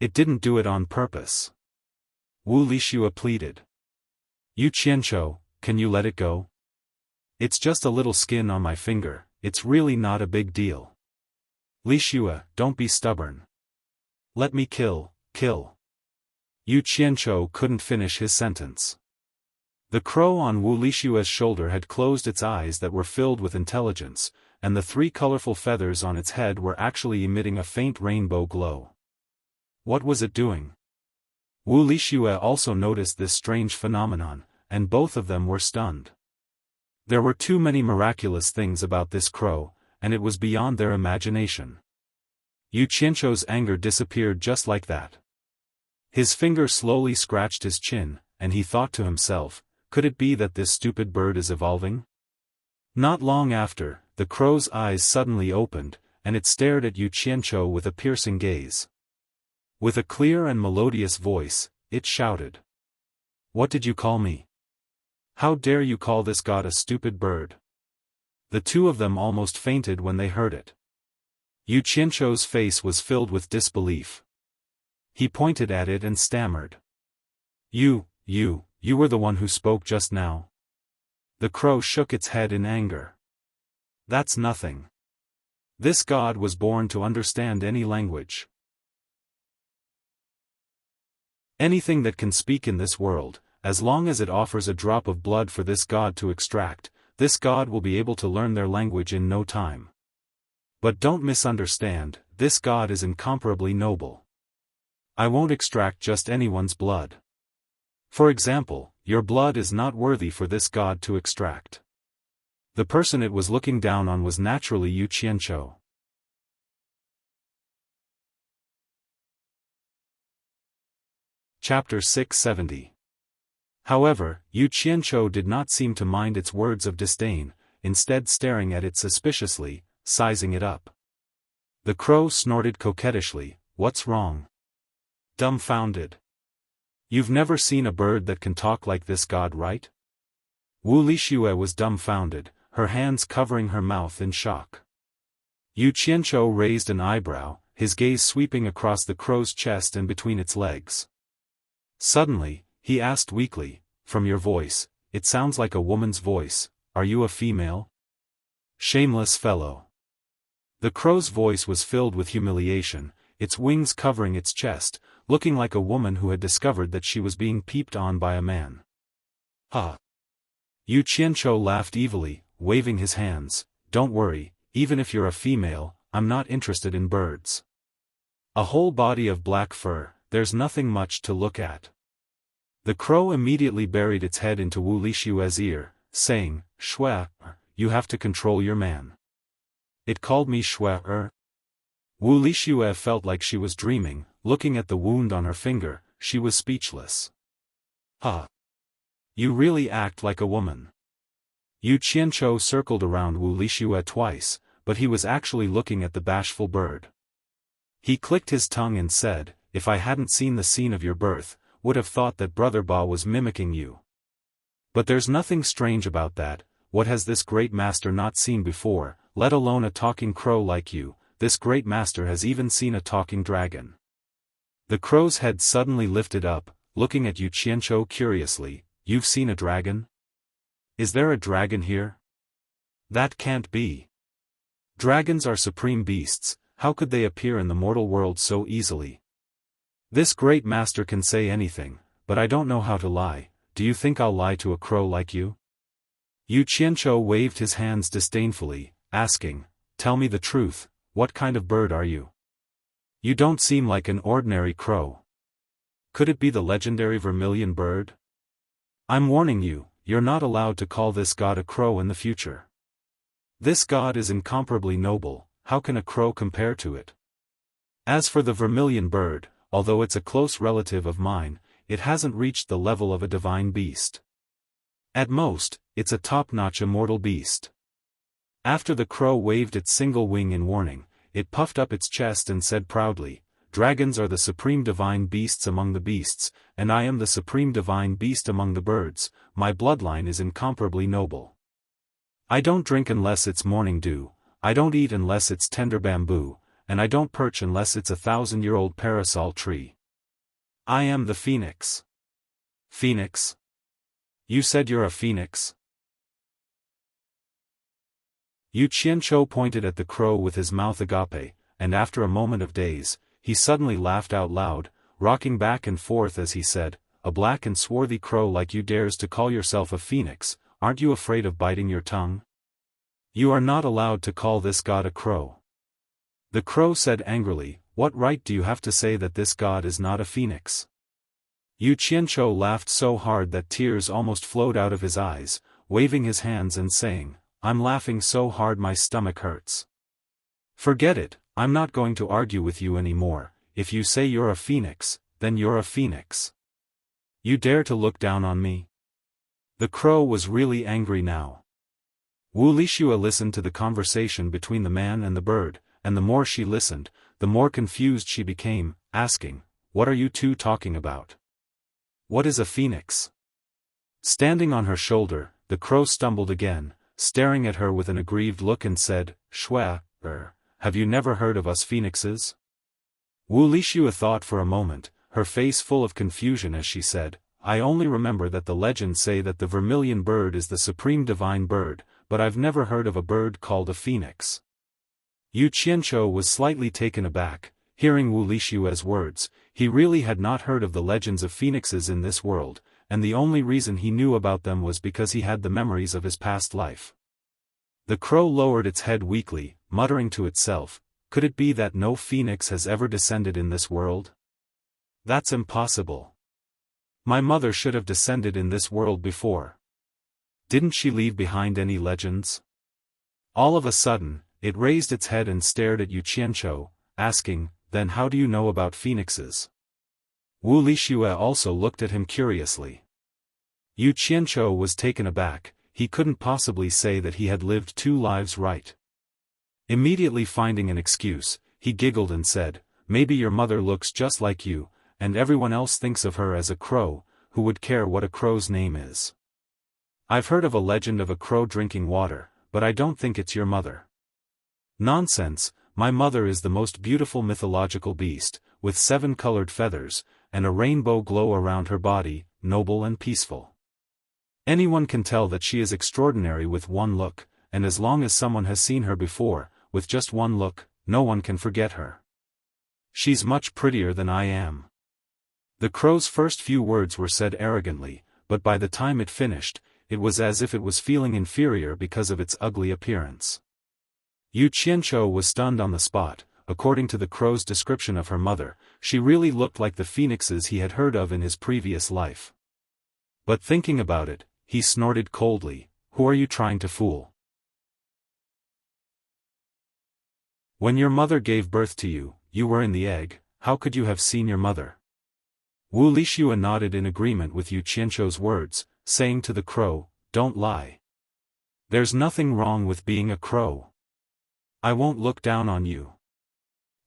It didn't do it on purpose." Wu Lishue pleaded. "Yu Qianzhou, can you let it go? It's just a little skin on my finger, it's really not a big deal. Lishue, don't be stubborn. Let me kill." Yu Qianzhou couldn't finish his sentence. The crow on Wu Lishue's shoulder had closed its eyes that were filled with intelligence, and the 3 colorful feathers on its head were actually emitting a faint rainbow glow. What was it doing? Wu Lishue also noticed this strange phenomenon, and both of them were stunned. There were too many miraculous things about this crow, and it was beyond their imagination. Yu Qianzhou's anger disappeared just like that. His finger slowly scratched his chin, and he thought to himself, could it be that this stupid bird is evolving? Not long after, the crow's eyes suddenly opened, and it stared at Yu Qianzhou with a piercing gaze. With a clear and melodious voice, it shouted. "What did you call me? How dare you call this god a stupid bird?" The two of them almost fainted when they heard it. Yu Qianzhou's face was filled with disbelief. He pointed at it and stammered. You were the one who spoke just now. The crow shook its head in anger. That's nothing. This god was born to understand any language. Anything that can speak in this world, as long as it offers a drop of blood for this god to extract, this god will be able to learn their language in no time. But don't misunderstand, this god is incomparably noble. I won't extract just anyone's blood. For example, your blood is not worthy for this god to extract. The person it was looking down on was naturally Yu Qianzhou. Chapter 670. However, Yu Qianzhou did not seem to mind its words of disdain, instead staring at it suspiciously, sizing it up. The crow snorted coquettishly, "What's wrong?" Dumbfounded. "You've never seen a bird that can talk like this god, right?" Wu Lixue was dumbfounded, her hands covering her mouth in shock. Yu Qianzhou raised an eyebrow, his gaze sweeping across the crow's chest and between its legs. Suddenly, he asked weakly, "From your voice, it sounds like a woman's voice. Are you a female?" Shameless fellow. The crow's voice was filled with humiliation, its wings covering its chest, looking like a woman who had discovered that she was being peeped on by a man. Ha! Yu Qianzhou laughed evilly, waving his hands. "Don't worry, even if you're a female, I'm not interested in birds. A whole body of black fur, there's nothing much to look at." The crow immediately buried its head into Wu Lixue's ear, saying, "Shui, you have to control your man." "It called me Shui." Wu Lixue felt like she was dreaming, looking at the wound on her finger, she was speechless. "Ha! You really act like a woman." Yu Qianzhou circled around Wu Lixue twice, but he was actually looking at the bashful bird. He clicked his tongue and said, "If I hadn't seen the scene of your birth, would have thought that Brother Ba was mimicking you. But there's nothing strange about that. What has this great master not seen before, let alone a talking crow like you? This great master has even seen a talking dragon." The crow's head suddenly lifted up, looking at Yu Qianzhou curiously. "You've seen a dragon? Is there a dragon here? That can't be. Dragons are supreme beasts, how could they appear in the mortal world so easily? This great master can say anything, but I don't know how to lie. Do you think I'll lie to a crow like you?" Yu Qianzhou waved his hands disdainfully, asking, "Tell me the truth, what kind of bird are you? You don't seem like an ordinary crow. Could it be the legendary vermilion bird? I'm warning you, you're not allowed to call this god a crow in the future. This god is incomparably noble, how can a crow compare to it? As for the vermilion bird, although it's a close relative of mine, it hasn't reached the level of a divine beast. At most, it's a top-notch immortal beast." After the crow waved its single wing in warning, it puffed up its chest and said proudly, "Dragons are the supreme divine beasts among the beasts, and I am the supreme divine beast among the birds. My bloodline is incomparably noble. I don't drink unless it's morning dew, I don't eat unless it's tender bamboo, and I don't perch unless it's 1,000-year-old parasol tree. I am the phoenix." "Phoenix? You said you're a phoenix?" Yu Qianzhou pointed at the crow with his mouth agape, and after a moment of daze, he suddenly laughed out loud, rocking back and forth as he said, "A black and swarthy crow like you dares to call yourself a phoenix, aren't you afraid of biting your tongue? You are not allowed to call this god a crow." The crow said angrily, "What right do you have to say that this god is not a phoenix?" Yu Qianzhou laughed so hard that tears almost flowed out of his eyes, waving his hands and saying, "I'm laughing so hard my stomach hurts. Forget it, I'm not going to argue with you anymore. If you say you're a phoenix, then you're a phoenix. You dare to look down on me?" The crow was really angry now. Wu Lixue listened to the conversation between the man and the bird, and the more she listened, the more confused she became, asking, "What are you two talking about? What is a phoenix?" Standing on her shoulder, the crow stumbled again, staring at her with an aggrieved look and said, "Shui, have you never heard of us phoenixes? Wu Lixue thought for a moment, her face full of confusion as she said, I only remember that the legends say that the vermilion bird is the supreme divine bird, but I've never heard of a bird called a phoenix. Yu Qianzhou was slightly taken aback, hearing Wu Lixue's words. He really had not heard of the legends of phoenixes in this world, and the only reason he knew about them was because he had the memories of his past life. The crow lowered its head weakly, muttering to itself, could it be that no phoenix has ever descended in this world? That's impossible. My mother should have descended in this world before. Didn't she leave behind any legends? All of a sudden, it raised its head and stared at Yu Qianzhou, asking, then how do you know about phoenixes? Wu Lixue also looked at him curiously. Yu Qianzhou was taken aback, he couldn't possibly say that he had lived 2 lives right. Immediately finding an excuse, he giggled and said, maybe your mother looks just like you, and everyone else thinks of her as a crow, who would care what a crow's name is. I've heard of a legend of a crow drinking water, but I don't think it's your mother. Nonsense, my mother is the most beautiful mythological beast, with 7 colored feathers, and a rainbow glow around her body, noble and peaceful. Anyone can tell that she is extraordinary with one look, and as long as someone has seen her before, with just one look, no one can forget her. She's much prettier than I am. The crow's first few words were said arrogantly, but by the time it finished, it was as if it was feeling inferior because of its ugly appearance. Yu Qianzhou was stunned on the spot. According to the crow's description of her mother, she really looked like the phoenixes he had heard of in his previous life. But thinking about it, he snorted coldly, who are you trying to fool? When your mother gave birth to you, you were in the egg, how could you have seen your mother? Wu Lixue nodded in agreement with Yu Qianzhou's words, saying to the crow, don't lie. There's nothing wrong with being a crow. I won't look down on you.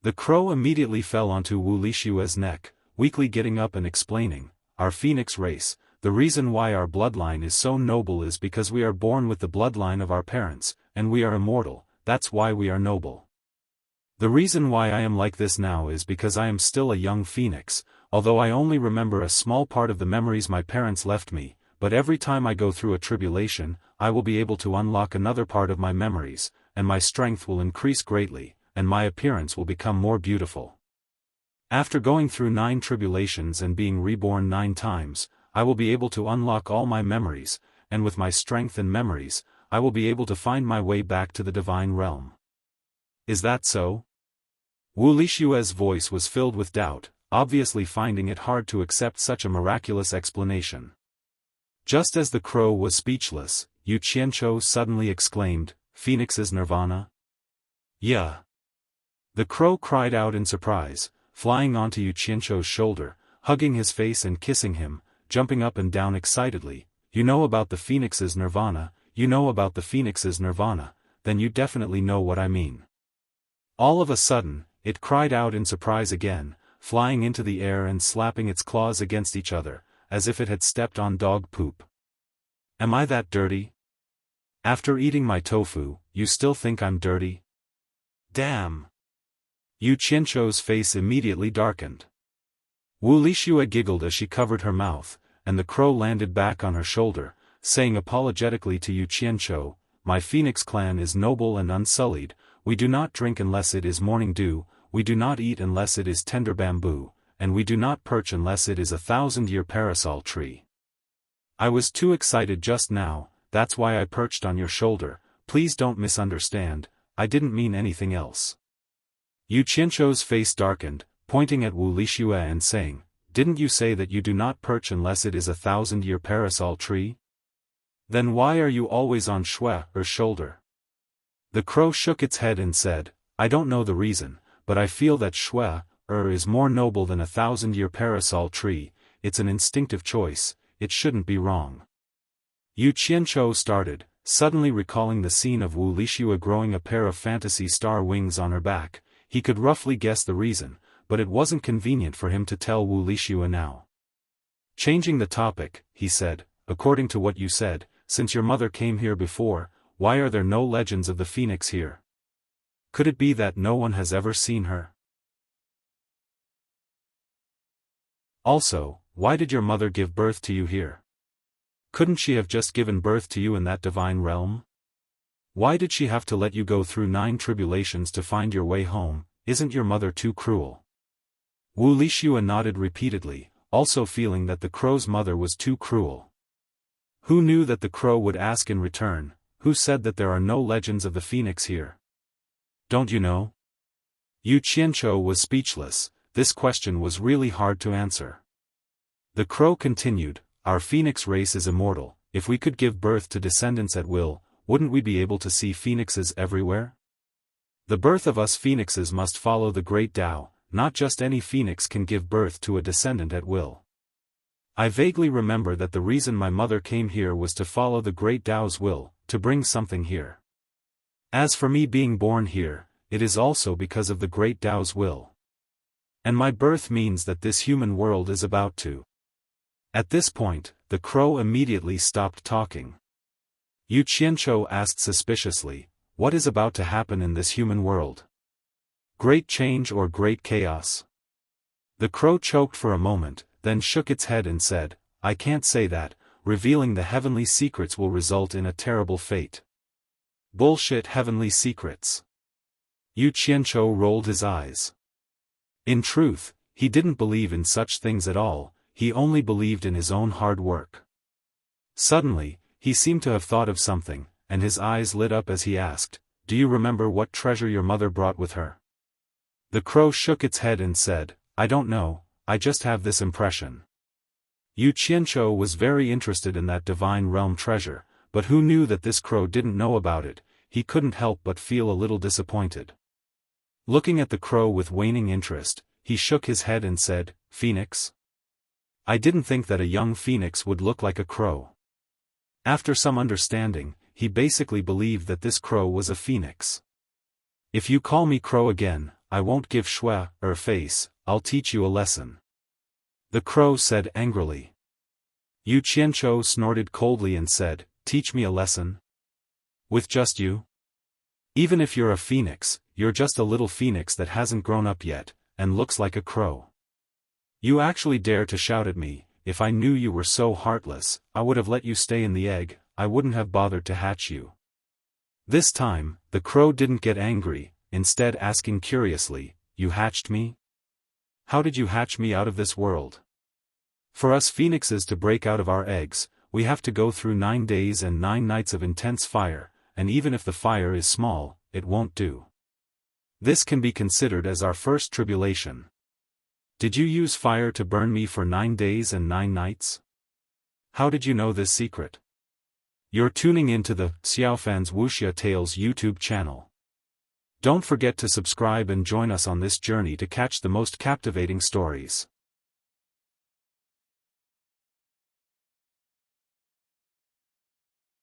The crow immediately fell onto Wu Lixue's neck, weakly getting up and explaining, our phoenix race, the reason why our bloodline is so noble is because we are born with the bloodline of our parents, and we are immortal, that's why we are noble. The reason why I am like this now is because I am still a young phoenix, although I only remember a small part of the memories my parents left me, but every time I go through a tribulation, I will be able to unlock another part of my memories, and my strength will increase greatly, and my appearance will become more beautiful. After going through 9 tribulations and being reborn 9 times, I will be able to unlock all my memories, and with my strength and memories, I will be able to find my way back to the divine realm. Is that so? Wu Lixue's voice was filled with doubt, obviously finding it hard to accept such a miraculous explanation. Just as the crow was speechless, Yu Qianzhou suddenly exclaimed, Phoenix's nirvana? Yeah. The crow cried out in surprise, flying onto Yu Qianzhou's shoulder, hugging his face and kissing him, jumping up and down excitedly. You know about the phoenix's nirvana, you know about the phoenix's nirvana, then you definitely know what I mean. All of a sudden, it cried out in surprise again, flying into the air and slapping its claws against each other, as if it had stepped on dog poop. Am I that dirty? After eating my tofu, you still think I'm dirty? Damn! Yu Qianzhou's face immediately darkened. Wu Lixue giggled as she covered her mouth, and the crow landed back on her shoulder, saying apologetically to Yu Qianzhou, my phoenix clan is noble and unsullied, we do not drink unless it is morning dew, we do not eat unless it is tender bamboo, and we do not perch unless it is 1,000-year parasol tree. I was too excited just now, that's why I perched on your shoulder, please don't misunderstand, I didn't mean anything else. Yu Qianzhou's face darkened, pointing at Wu Lixue and saying, didn't you say that you do not perch unless it is 1,000-year parasol tree? Then why are you always on Shue's shoulder? The crow shook its head and said, I don't know the reason, but I feel that Shui is more noble than 1,000-year parasol tree, it's an instinctive choice, it shouldn't be wrong. Yu Qianzhou started, suddenly recalling the scene of Wu Lixue growing a pair of fantasy star wings on her back. He could roughly guess the reason, but it wasn't convenient for him to tell Wu Lixue now. Changing the topic, he said, according to what you said, since your mother came here before, why are there no legends of the phoenix here? Could it be that no one has ever seen her? Also, why did your mother give birth to you here? Couldn't she have just given birth to you in that divine realm? Why did she have to let you go through 9 tribulations to find your way home? Isn't your mother too cruel? Wu Lixua nodded repeatedly, also feeling that the crow's mother was too cruel. Who knew that the crow would ask in return? Who said that there are no legends of the phoenix here? Don't you know? Yu Qianzhou was speechless. This question was really hard to answer. The crow continued, our phoenix race is immortal. If we could give birth to descendants at will, wouldn't we be able to see phoenixes everywhere? The birth of us phoenixes must follow the great Tao. Not just any phoenix can give birth to a descendant at will. I vaguely remember that the reason my mother came here was to follow the great Tao's will, to bring something here. As for me being born here, it is also because of the great Tao's will. And my birth means that this human world is about to. At this point, the crow immediately stopped talking. Yu Qianzhou asked suspiciously, what is about to happen in this human world? Great change or great chaos? The crow choked for a moment, then shook its head and said, I can't say that, revealing the heavenly secrets will result in a terrible fate. Bullshit heavenly secrets. Yu Qianzhou rolled his eyes. In truth, he didn't believe in such things at all, he only believed in his own hard work. Suddenly, he seemed to have thought of something, and his eyes lit up as he asked, do you remember what treasure your mother brought with her? The crow shook its head and said, I don't know, I just have this impression. Yu Qianzhou was very interested in that divine realm treasure, but who knew that this crow didn't know about it? He couldn't help but feel a little disappointed. Looking at the crow with waning interest, he shook his head and said, Phoenix? I didn't think that a young phoenix would look like a crow. After some understanding, he basically believed that this crow was a phoenix. If you call me crow again, I won't give Shui or face, I'll teach you a lesson. The crow said angrily. Yu Qianzhou snorted coldly and said, teach me a lesson? With just you? Even if you're a phoenix, you're just a little phoenix that hasn't grown up yet, and looks like a crow. You actually dare to shout at me. If I knew you were so heartless, I would have let you stay in the egg, I wouldn't have bothered to hatch you. This time, the crow didn't get angry, instead asking curiously, you hatched me? How did you hatch me out of this world? For us phoenixes to break out of our eggs, we have to go through 9 days and 9 nights of intense fire, and even if the fire is small, it won't do. This can be considered as our first tribulation. Did you use fire to burn me for 9 days and 9 nights? How did you know this secret? You're tuning into the Xiaofan's Wuxia Tales YouTube channel. Don't forget to subscribe and join us on this journey to catch the most captivating stories.